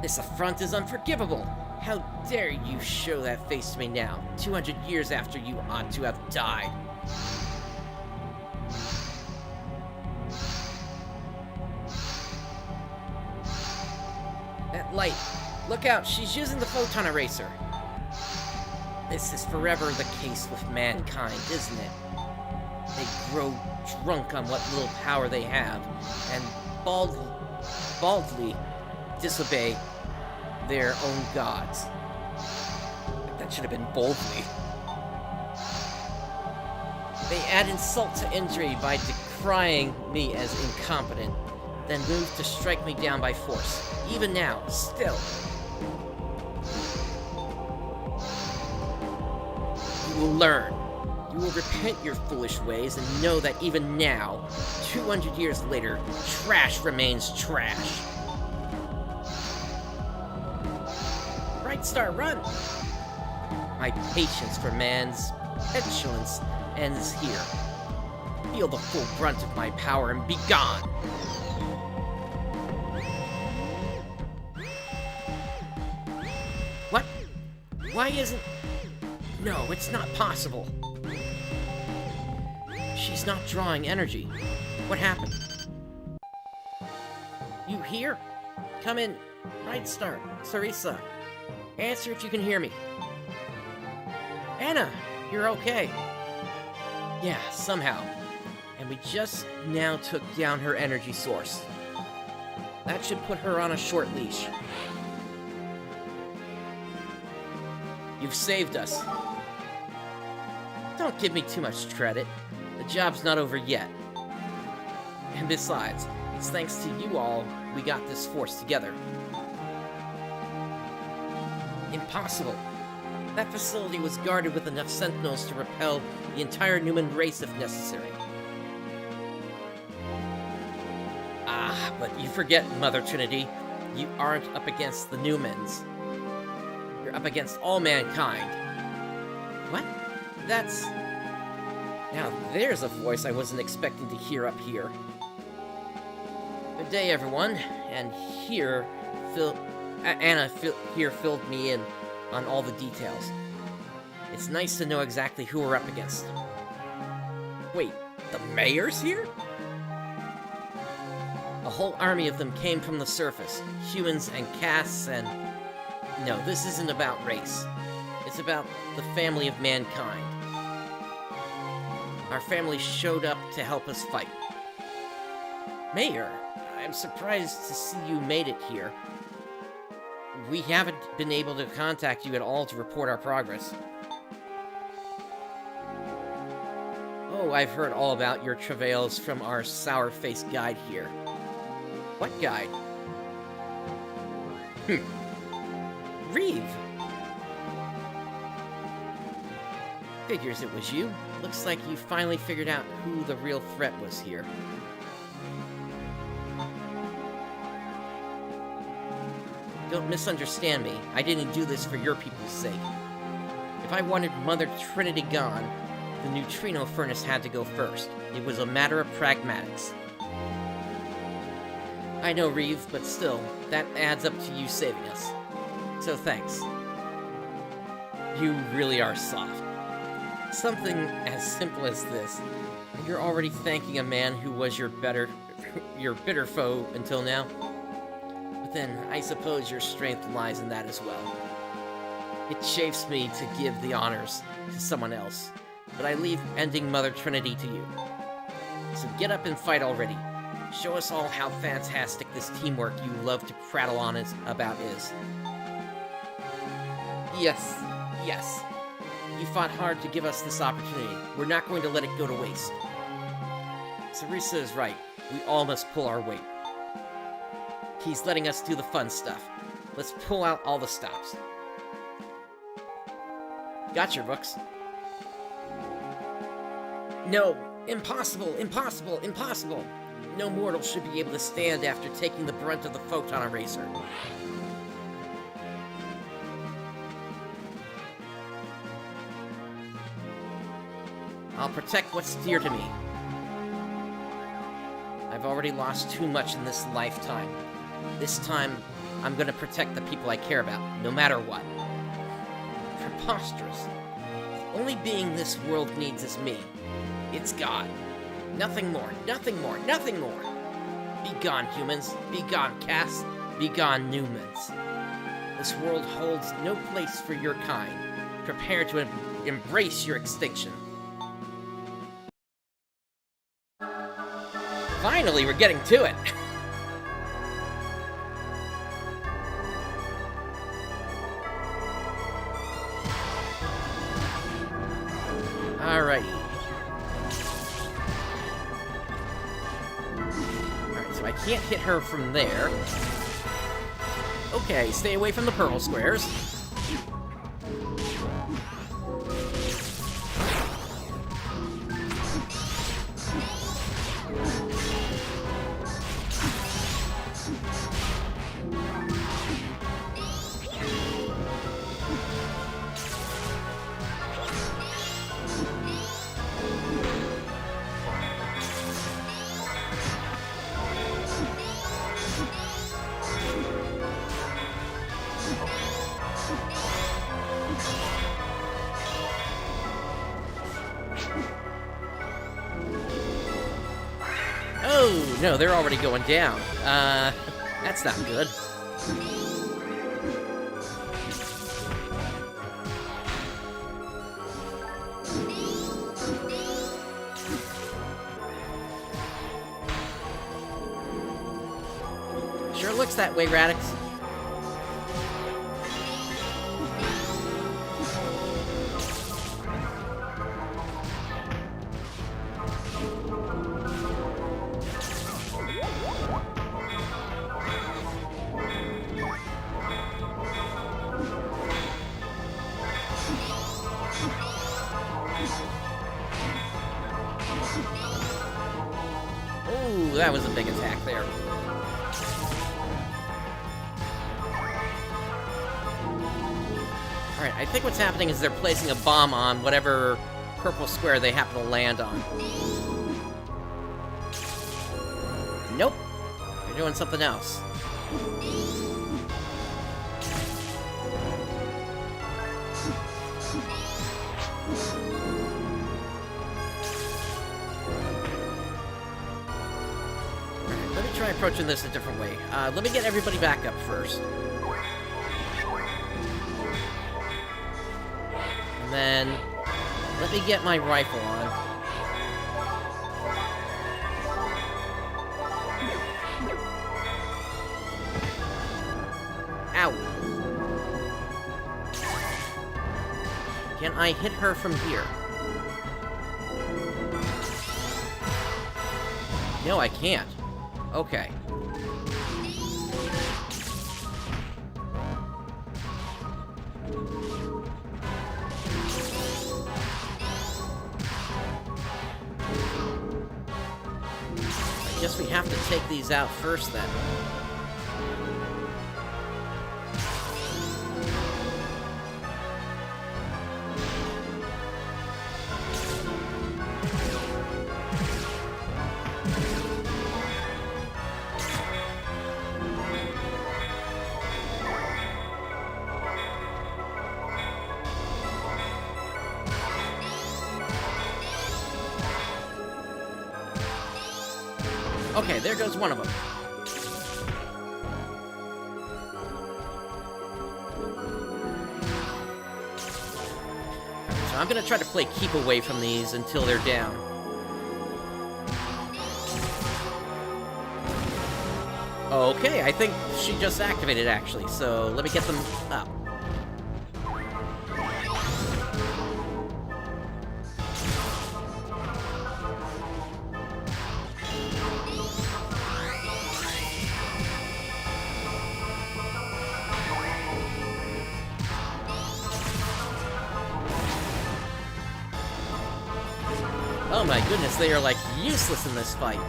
This affront is unforgivable! How dare you show that face to me now, 200 years after you ought to have died? That light! Look out, she's using the photon eraser! This is forever the case with mankind, isn't it? They grow drunk on what little power they have, and baldly disobey their own gods. That should have been boldly. They add insult to injury by decrying me as incompetent, then move to strike me down by force. Even now, still. You will learn. You will repent your foolish ways and know that even now, 200 years later, trash remains trash. Brightstar, run! My patience for man's petulance ends here. Feel the full brunt of my power and be gone! What? Why isn't... No, it's not possible. She's not drawing energy. What happened? You here? Come in. Brightstar. Sarisa. Answer if you can hear me. Anna, you're okay. Yeah, somehow. And we just now took down her energy source. That should put her on a short leash. You've saved us. Don't give me too much credit. The job's not over yet. And besides, it's thanks to you all we got this force together. Impossible. That facility was guarded with enough sentinels to repel the entire Newman race if necessary. Ah, but you forget, Mother Trinity. You aren't up against the Newmans. You're up against all mankind. What? That's... Now there's a voice I wasn't expecting to hear up here. Good day, everyone. And here, Anna here filled me in on all the details. It's nice to know exactly who we're up against. Wait, the mayor's here? A whole army of them came from the surface. Humans and castes and... No, this isn't about race. It's about the family of mankind. Our family showed up to help us fight. Mayor, I'm surprised to see you made it here. We haven't been able to contact you at all to report our progress. Oh, I've heard all about your travails from our sour-faced guide here. What guide? Reeve! Figures it was you. Looks like you finally figured out who the real threat was here. Don't misunderstand me. I didn't do this for your people's sake. If I wanted Mother Trinity gone, the neutrino furnace had to go first. It was a matter of pragmatics. I know, Reeve, but still, that adds up to you saving us. So thanks. You really are soft. Something as simple as this, and you're already thanking a man who was your bitter foe until now? But then, I suppose your strength lies in that as well. It chafes me to give the honors to someone else, but I leave ending Mother Trinity to you. So get up and fight already. Show us all how fantastic this teamwork you love to prattle on about is. Yes, yes. You fought hard to give us this opportunity. We're not going to let it go to waste. Sarisa is right. We all must pull our weight. He's letting us do the fun stuff. Let's pull out all the stops. Gotcha, Rooks. No, impossible, impossible, impossible. No mortal should be able to stand after taking the brunt of the photon eraser. I'll protect what's dear to me. I've already lost too much in this lifetime. This time, I'm gonna protect the people I care about, no matter what. Preposterous. The only being this world needs is me. It's God. Nothing more, nothing more, nothing more. Be gone, humans. Be gone, castes. Be gone, Newmans. This world holds no place for your kind. Prepare to embrace your extinction. Finally, we're getting to it. Alrighty. Alright, so I can't hit her from there. Okay, stay away from the pearl squares. Oh, no, they're already going down. That's not good. Sure looks that way, Radix. Ooh, that was a big attack there. Alright, I think what's happening is they're placing a bomb on whatever purple square they happen to land on. Nope. They're doing something else. Let me try approaching this a different way. Let me get everybody back up first. And then, let me get my rifle on. Ow. Can I hit her from here? No, I can't. Okay. I guess we have to take these out first then. Okay, there goes one of them. So I'm gonna try to play keep away from these until they're down. Okay, I think she just activated, actually, so let me get them up. Oh my goodness, they are, like, useless in this fight.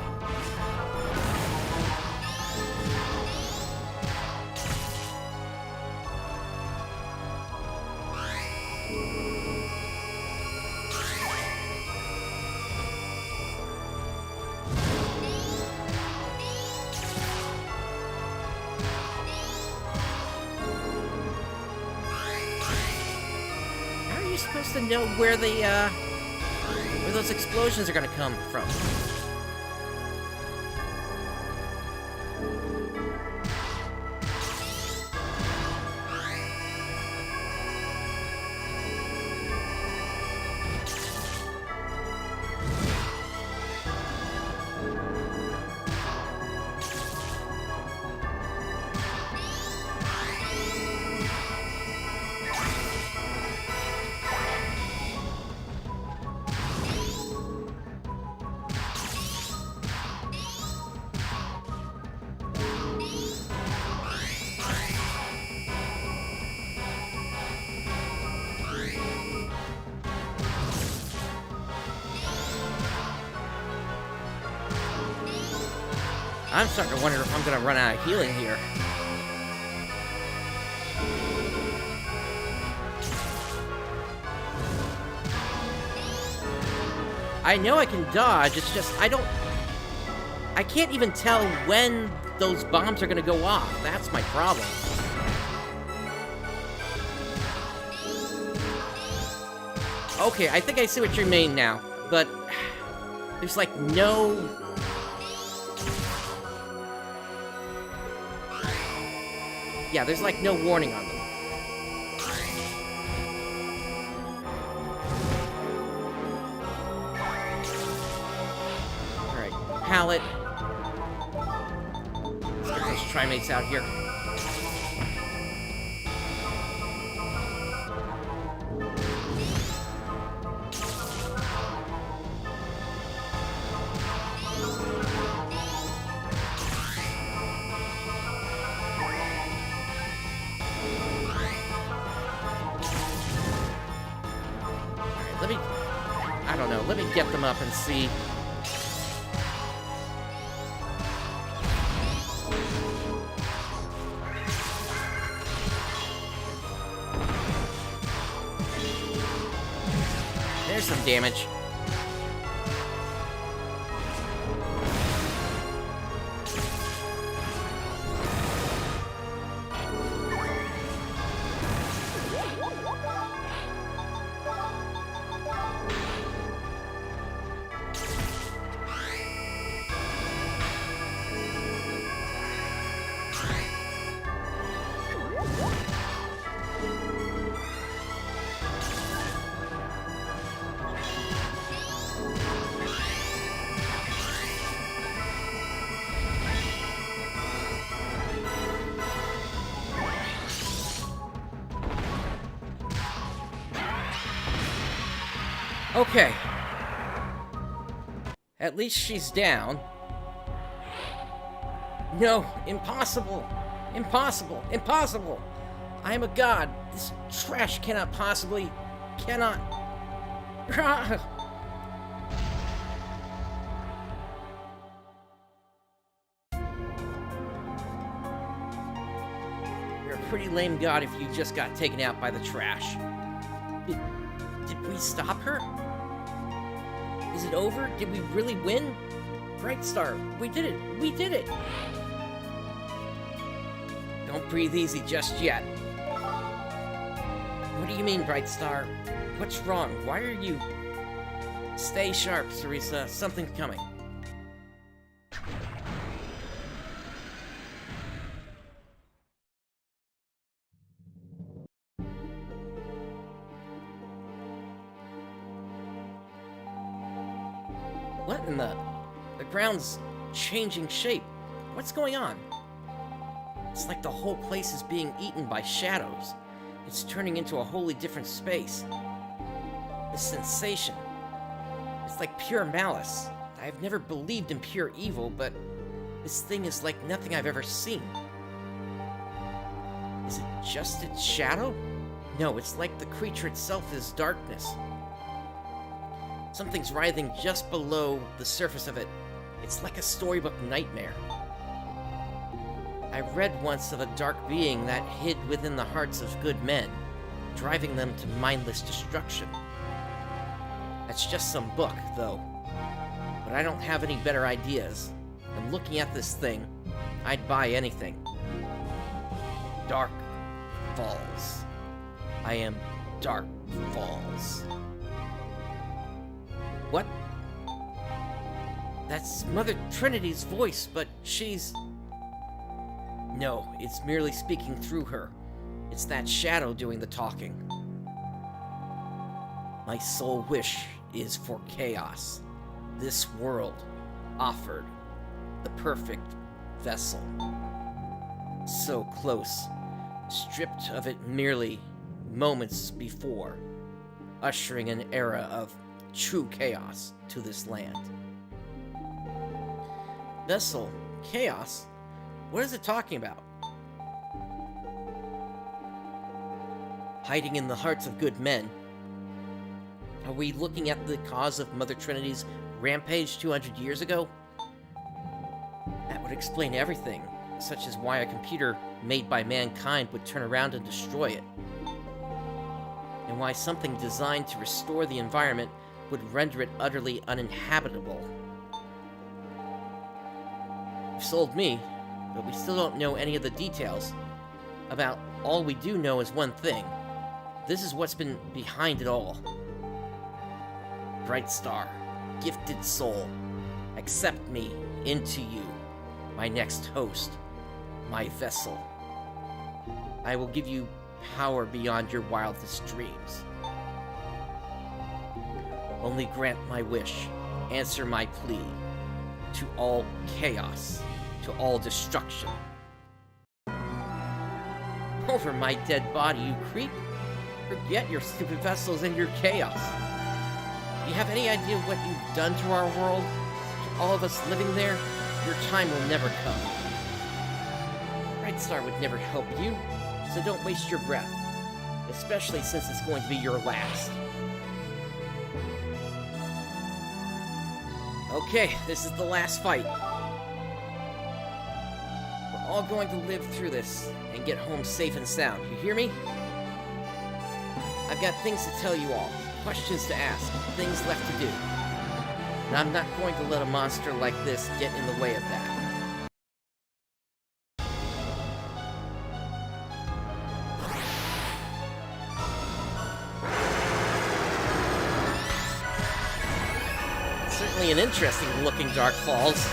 How are you supposed to know where the, where those explosions are gonna come from? I'm starting to wonder if I'm gonna run out of healing here. I know I can dodge, it's just, I can't even tell when those bombs are gonna go off. That's my problem. Okay, I think I see what you mean now, but there's like no... Yeah, there's like no warning on them. Alright, pallet. Let's get those trimates out here. I don't know, let me get them up and see. There's some damage. Okay. At least she's down. No, impossible. Impossible. Impossible. I am a god. This trash cannot possibly... cannot... You're a pretty lame god if you just got taken out by the trash. Did we stop her? Is it over? Did we really win? Brightstar, we did it! We did it! Don't breathe easy just yet. What do you mean, Brightstar? What's wrong? Why are you... Stay sharp, Teresa. Something's coming. What in the... The ground's changing shape. What's going on? It's like the whole place is being eaten by shadows. It's turning into a wholly different space. This sensation. It's like pure malice. I've never believed in pure evil, but this thing is like nothing I've ever seen. Is it just its shadow? No, it's like the creature itself is darkness. Something's writhing just below the surface of it. It's like a storybook nightmare. I read once of a dark being that hid within the hearts of good men, driving them to mindless destruction. That's just some book, though. But I don't have any better ideas. And looking at this thing, I'd buy anything. Dark Falls. I am Dark Falls. What? That's Mother Trinity's voice, but she's... No, it's merely speaking through her. It's that shadow doing the talking. My sole wish is for chaos. This world offered the perfect vessel. So close, stripped of it merely moments before, ushering an era of true chaos to this land. Vessel? Chaos? What is it talking about? Hiding in the hearts of good men. Are we looking at the cause of Mother Trinity's rampage 200 years ago? That would explain everything, such as why a computer made by mankind would turn around and destroy it. And why something designed to restore the environment would render it utterly uninhabitable. You've sold me, but we still don't know any of the details. About all we do know is one thing. This is what's been behind it all. Brightstar, gifted soul, accept me into you, my next host, my vessel. I will give you power beyond your wildest dreams. Only grant my wish, answer my plea, to all chaos, to all destruction. Over my dead body, you creep. Forget your stupid vessels and your chaos. Do you have any idea what you've done to our world? To all of us living there, your time will never come. Brightstar would never help you, so don't waste your breath, especially since it's going to be your last. Okay, this is the last fight. We're all going to live through this and get home safe and sound. You hear me? I've got things to tell you all, questions to ask, things left to do. And I'm not going to let a monster like this get in the way of that. Certainly an interesting looking Dark Falls.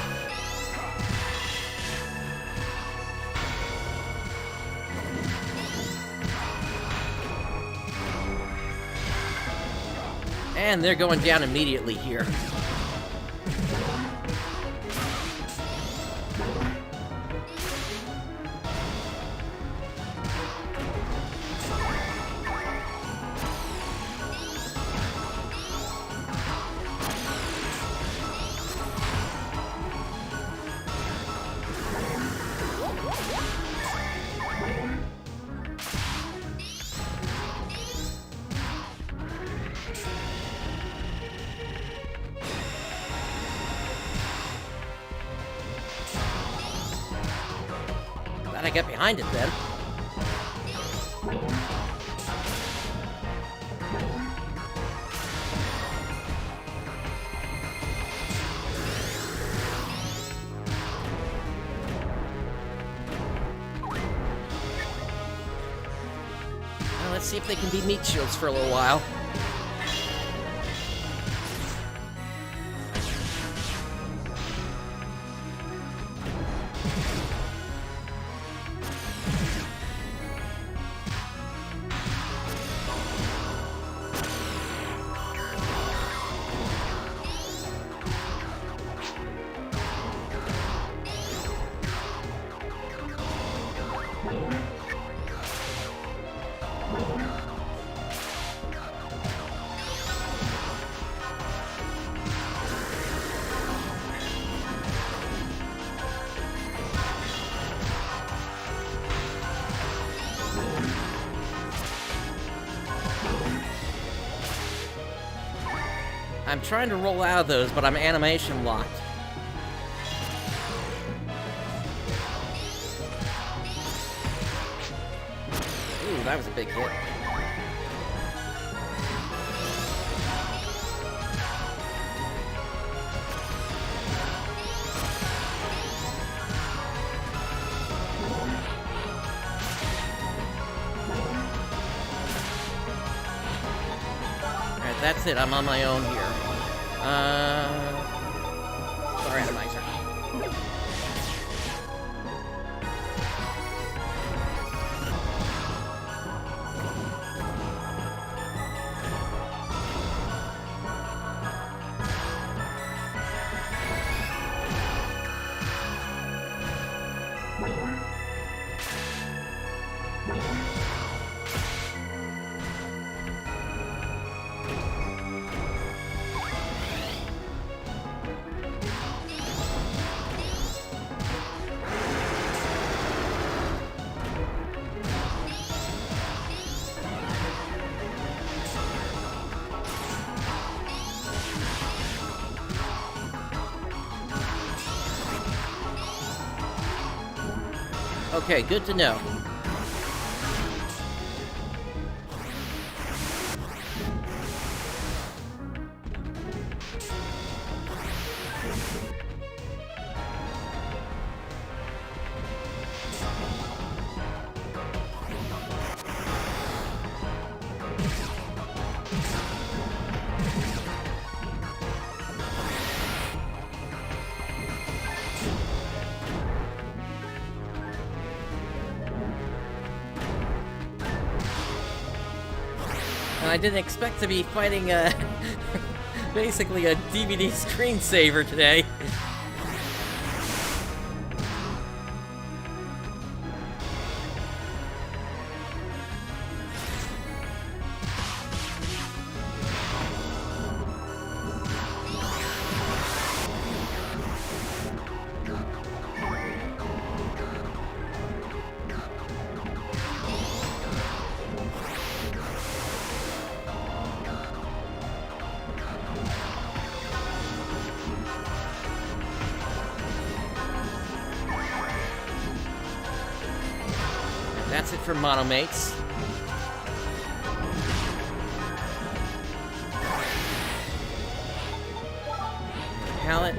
And they're going down immediately here. I get behind it then. Well, let's see if they can be meat shields for a little while. I'm trying to roll out of those, but I'm animation locked. Ooh, that was a big hit. Alright, that's it. I'm on my own here. Star Atomizer. Okay, good to know. And I didn't expect to be fighting a... basically a DVD screensaver today. That's it for Monomates. Palette.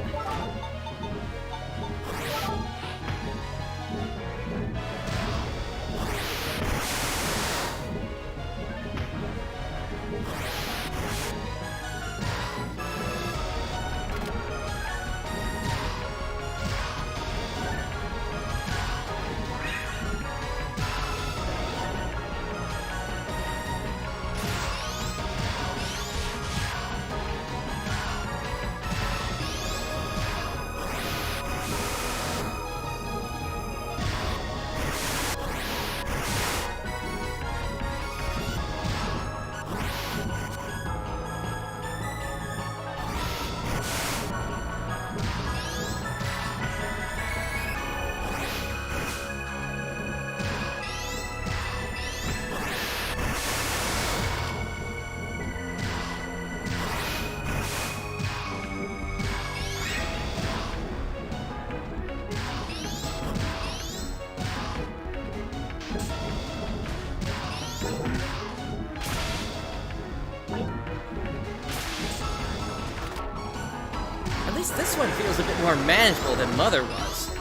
At least this one feels a bit more manageable than Mother was.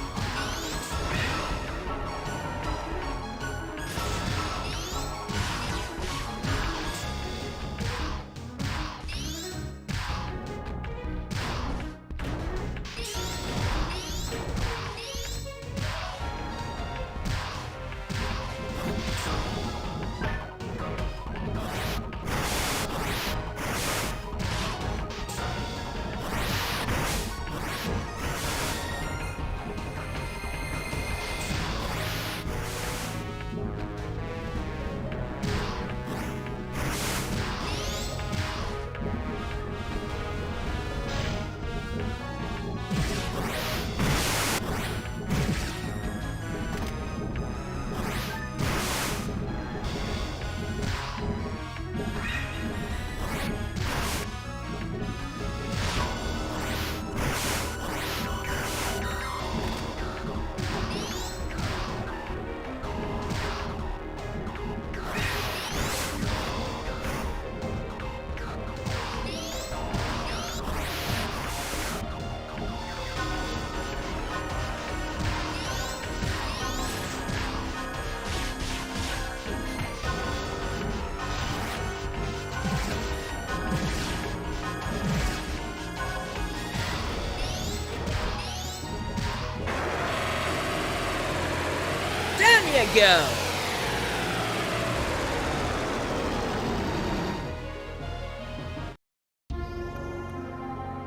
There you go!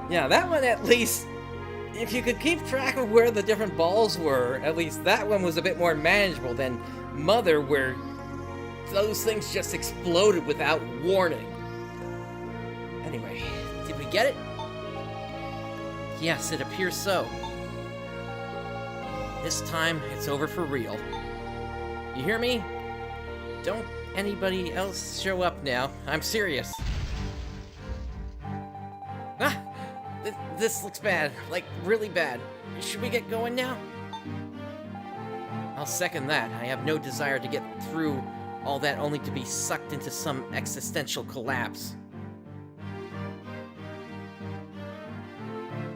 Yeah, that one at least, if you could keep track of where the different balls were, at least that one was a bit more manageable than Mother, where those things just exploded without warning. Anyway, did we get it? Yes, it appears so. This time, it's over for real. You hear me? Don't anybody else show up now. I'm serious. Ah! This looks bad. Like, really bad. Should we get going now? I'll second that. I have no desire to get through all that only to be sucked into some existential collapse.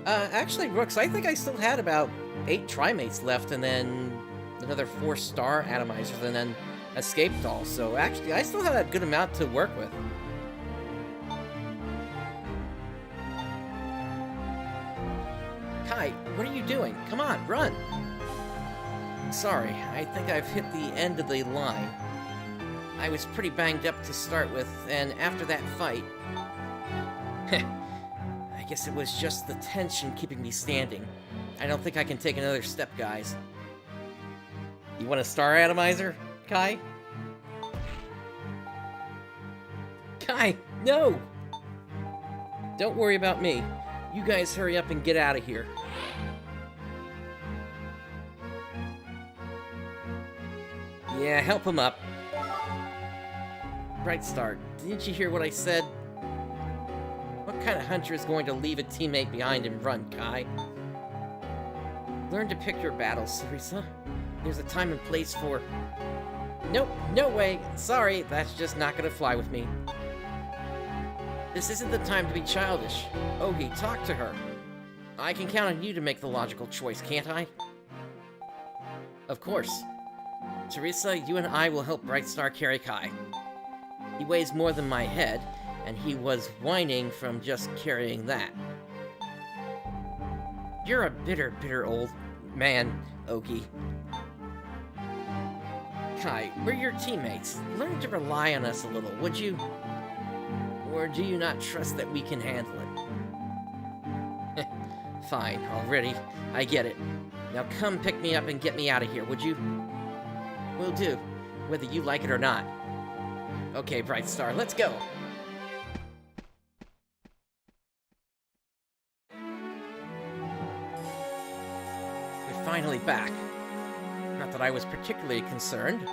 Actually, Brooks, I think I still had about 8 Trimates left, and then another 4 Star Atomizers, and then Escape Dolls, so actually, I still have a good amount to work with. Kai, what are you doing? Come on, run! Sorry, I think I've hit the end of the line. I was pretty banged up to start with, and after that fight... I guess it was just the tension keeping me standing. I don't think I can take another step, guys. You want a star atomizer, Kai? Kai, no! Don't worry about me. You guys hurry up and get out of here. Yeah, help him up. Brightstar, didn't you hear what I said? What kind of hunter is going to leave a teammate behind and run, Kai? Learn to pick your battles, Teresa. There's a time and place for... Nope, no way. Sorry, that's just not gonna fly with me. This isn't the time to be childish. Ogi, talk to her. I can count on you to make the logical choice, can't I? Of course. Teresa, you and I will help Brightstar carry Kai. He weighs more than my head, and he was whining from just carrying that. You're a bitter old man, Ogi. Kai, we're your teammates. Learn to rely on us a little, would you? Or do you not trust that we can handle it? Fine, already. I get it. Now come pick me up and get me out of here, would you? Will do, whether you like it or not. Okay, Brightstar, let's go! We're finally back. Not that I was particularly concerned.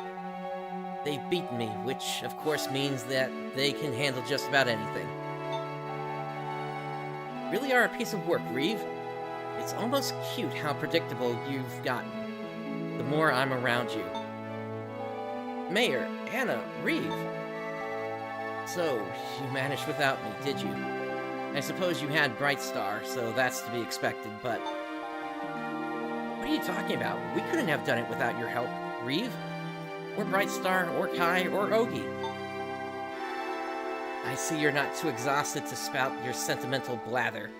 They've beaten me, which of course means that they can handle just about anything. Really are a piece of work, Reeve. It's almost cute how predictable you've gotten, the more I'm around you. Mayor, Anna, Reeve. So, you managed without me, did you? I suppose you had Brightstar, so that's to be expected, but... What are you talking about? We couldn't have done it without your help, Reeve. Or Brightstar, or Kai, or Ogi. I see you're not too exhausted to spout your sentimental blather.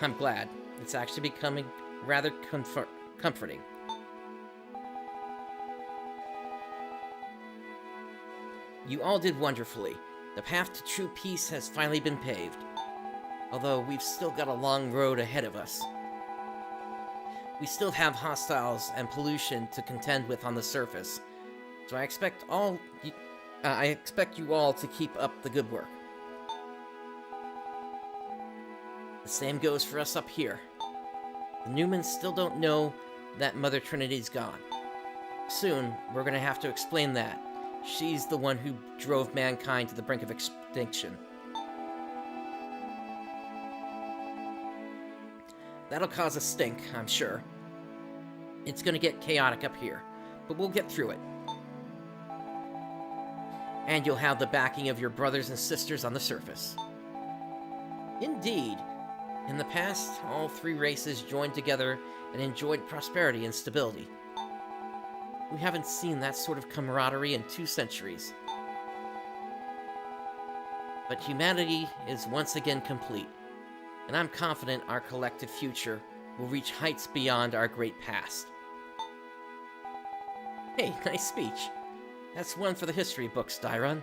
I'm glad. It's actually becoming rather comforting. You all did wonderfully. The path to true peace has finally been paved. Although we've still got a long road ahead of us. We still have hostiles and pollution to contend with on the surface. So I expect you all to keep up the good work. The same goes for us up here. The Newmans still don't know that Mother Trinity's gone. Soon, we're gonna have to explain that. She's the one who drove mankind to the brink of extinction. That'll cause a stink, I'm sure. It's gonna get chaotic up here, but we'll get through it. And you'll have the backing of your brothers and sisters on the surface. Indeed. In the past, all three races joined together and enjoyed prosperity and stability. We haven't seen that sort of camaraderie in 2 centuries. But humanity is once again complete, and I'm confident our collective future will reach heights beyond our great past. Hey, nice speech. That's one for the history books, Dairon.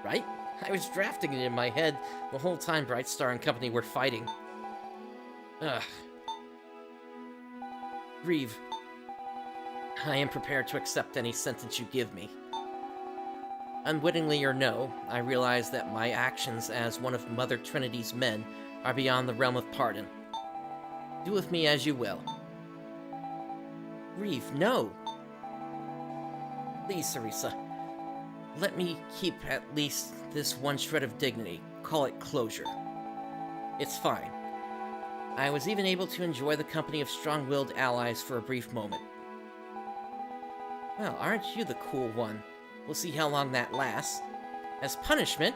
Right? I was drafting it in my head the whole time Brightstar and company were fighting. Ugh. Reeve, I am prepared to accept any sentence you give me. Unwittingly or no, I realize that my actions as one of Mother Trinity's men are beyond the realm of pardon. Do with me as you will. Reeve, no! Please, Teresa. Let me keep at least this one shred of dignity. Call it closure. It's fine. I was even able to enjoy the company of strong-willed allies for a brief moment. Well, aren't you the cool one? We'll see how long that lasts. As punishment,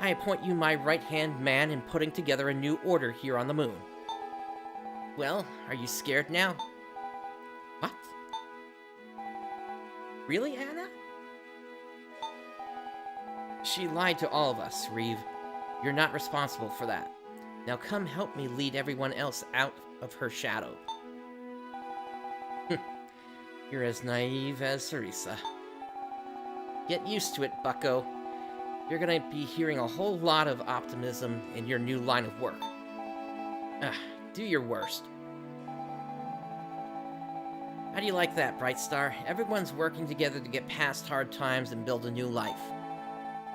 I appoint you my right-hand man in putting together a new order here on the moon. Well, are you scared now? What? Really, Anna? She lied to all of us, Reeve. You're not responsible for that. Now come help me lead everyone else out of her shadow. You're as naive as Teresa. Get used to it, bucko. You're gonna be hearing a whole lot of optimism in your new line of work. Do your worst. How do you like that, Brightstar? Everyone's working together to get past hard times and build a new life.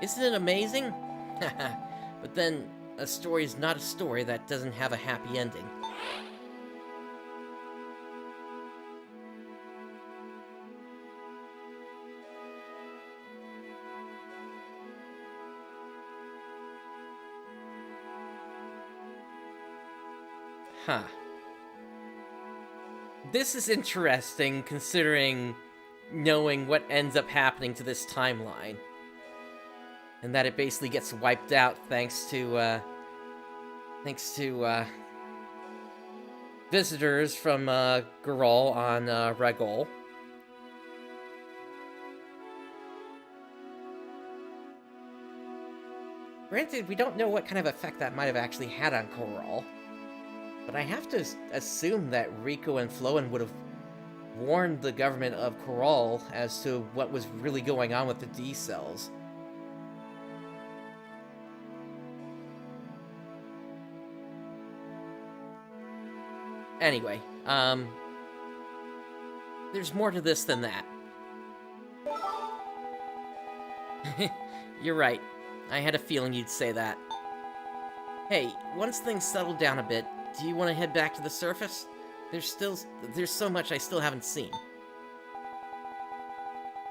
Isn't it amazing? But then, a story is not a story that doesn't have a happy ending. Huh. This is interesting, considering knowing what ends up happening to this timeline. And that it basically gets wiped out thanks to visitors from, Gerol on, Regol. Granted, we don't know what kind of effect that might have actually had on Gerol. But I have to assume that Rico and Floen would have warned the government of Gerol as to what was really going on with the D-cells. Anyway, there's more to this than that. You're right. I had a feeling you'd say that. Hey, once things settle down a bit, do you want to head back to the surface? There's so much I still haven't seen.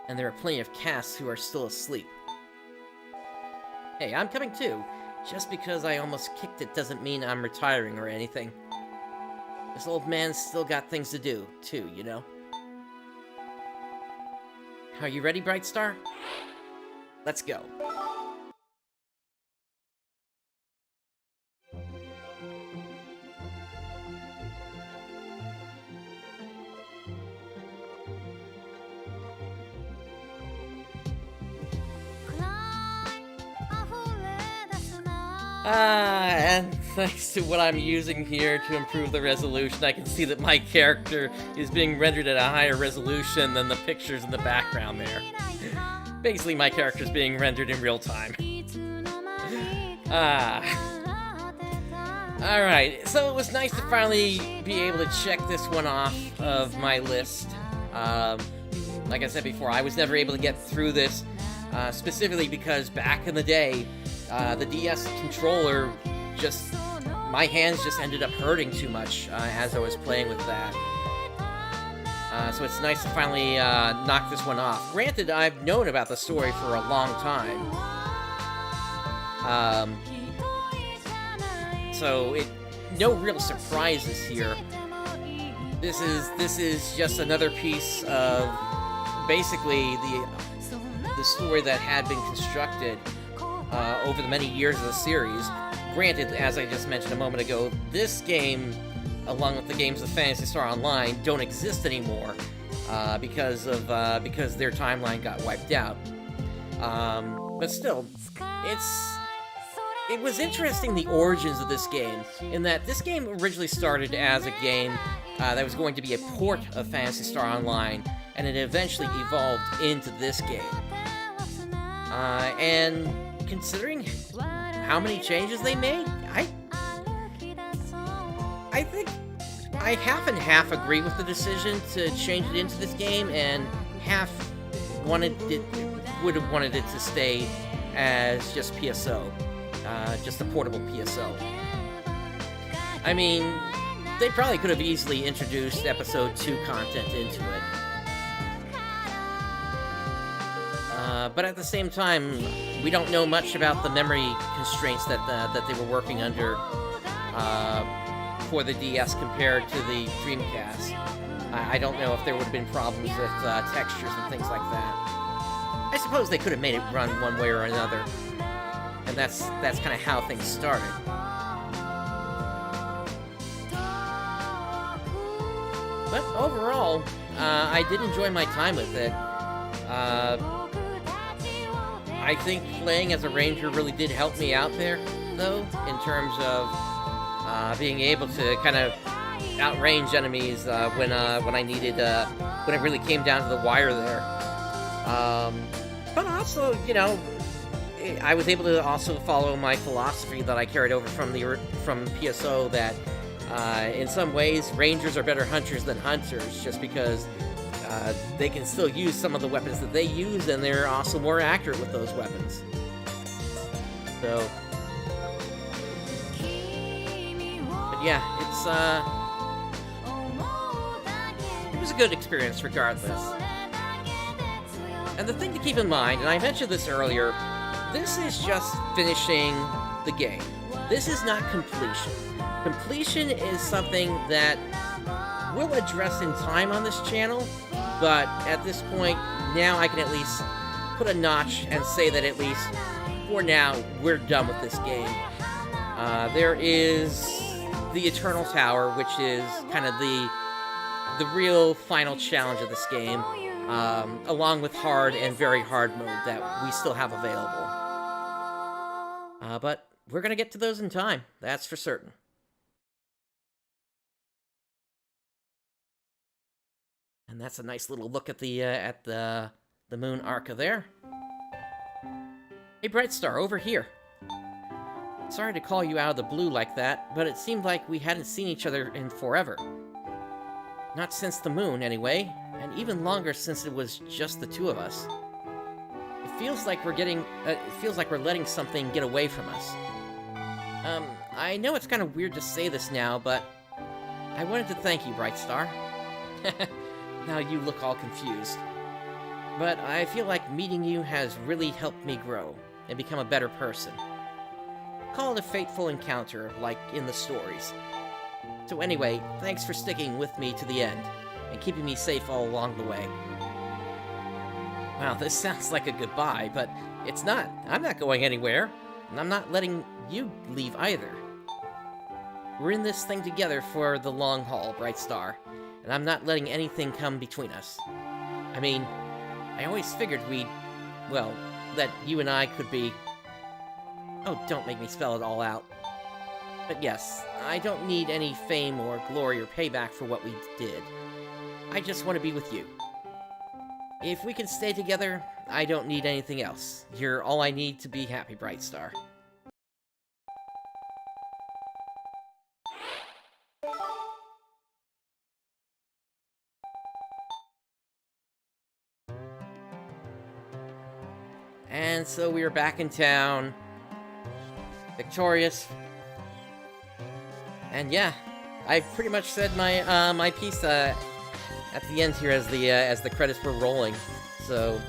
And there are plenty of casts who are still asleep. Hey, I'm coming too. Just because I almost kicked it doesn't mean I'm retiring or anything. This old man's still got things to do, too, you know? Are you ready, Brightstar? Let's go. And thanks to what I'm using here to improve the resolution, I can see that my character is being rendered at a higher resolution than the pictures in the background there. Basically, my character is being rendered in real time. Alright, so it was nice to finally be able to check this one off of my list. Like I said before, I was never able to get through this, specifically because back in the day, the DS controller my hands just ended up hurting too much as I was playing with that. So it's nice to finally knock this one off. Granted, I've known about the story for a long time. So no real surprises here. This is just another piece of basically the story that had been constructed over the many years of the series. Granted, as I just mentioned a moment ago, this game, along with the games of Phantasy Star Online, don't exist anymore because their timeline got wiped out. But still, it was interesting, the origins of this game, in that this game originally started as a game that was going to be a port of Phantasy Star Online, and it eventually evolved into this game. And considering how many changes they made, I think I half and half agree with the decision to change it into this game, and half would have wanted it to stay as just PSO, just a portable PSO. I mean, they probably could have easily introduced Episode 2 content into it. But at the same time, we don't know much about the memory constraints that they were working under for the DS compared to the Dreamcast. I don't know if there would have been problems with textures and things like that. I suppose they could have made it run one way or another, and that's kind of how things started. But overall, I did enjoy my time with it. I think playing as a ranger really did help me out there, though, in terms of being able to kind of outrange enemies when I needed, when it really came down to the wire there. But also, you know, I was able to also follow my philosophy that I carried over from PSO that in some ways Rangers are better hunters than hunters, just because they can still use some of the weapons that they use, and they're also more accurate with those weapons. So, but yeah, it was a good experience regardless. And the thing to keep in mind, and I mentioned this earlier, this is just finishing the game. This is not completion. Completion is something that we'll address in time on this channel, but at this point, now I can at least put a notch and say that at least, for now, we're done with this game. There is the Eternal Tower, which is kind of the real final challenge of this game, along with hard and very hard mode that we still have available. But we're gonna get to those in time, that's for certain. And that's a nice little look at the moon Arca there. Hey, Brightstar, over here. Sorry to call you out of the blue like that, but it seemed like we hadn't seen each other in forever. Not since the moon, anyway, and even longer since it was just the two of us. It feels like we're letting something get away from us. I know it's kind of weird to say this now, but I wanted to thank you, Brightstar. Now you look all confused. But I feel like meeting you has really helped me grow and become a better person. Call it a fateful encounter, like in the stories. So anyway, thanks for sticking with me to the end, and keeping me safe all along the way. Wow, this sounds like a goodbye, but it's not. I'm not going anywhere, and I'm not letting you leave either. We're in this thing together for the long haul, Brightstar, and I'm not letting anything come between us. I mean, I always figured that you and I could be... Oh, don't make me spell it all out. But yes, I don't need any fame or glory or payback for what we did. I just want to be with you. If we can stay together, I don't need anything else. You're all I need to be happy, Brightstar. And so we are back in town, victorious. And yeah, I pretty much said my my piece at the end here as the credits were rolling. So,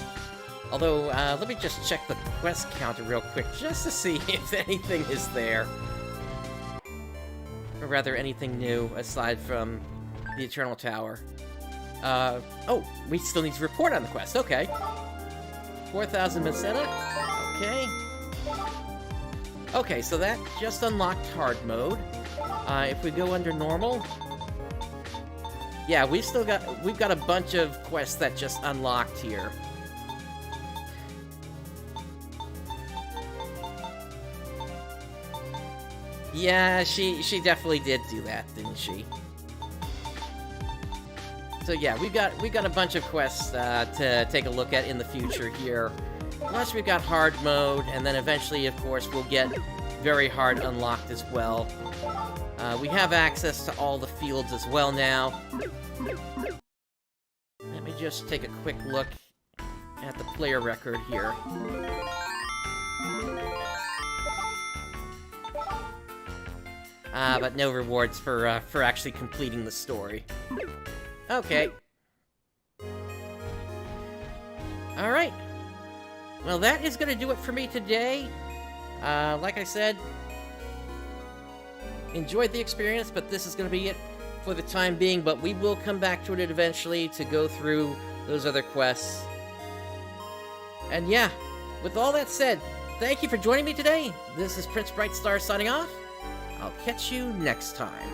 although let me just check the quest counter real quick just to see if anything is there, or rather anything new aside from the Eternal Tower. Oh, we still need to report on the quest. Okay, 4,000 Meseta. Okay. Okay, so that just unlocked hard mode. If we go under normal, yeah, we've got a bunch of quests that just unlocked here. Yeah, she definitely did do that, didn't she? So yeah, we've got a bunch of quests to take a look at in the future here. Plus we've got hard mode, and then eventually, of course, we'll get very hard unlocked as well. We have access to all the fields as well now. Let me just take a quick look at the player record here. But no rewards for actually completing the story. Okay. Alright. Well, that is gonna do it for me today. Like I said, enjoyed the experience, but this is gonna be it for the time being, but we will come back to it eventually to go through those other quests. And yeah, with all that said, thank you for joining me today. This is PrinceBrightstar signing off. I'll catch you next time.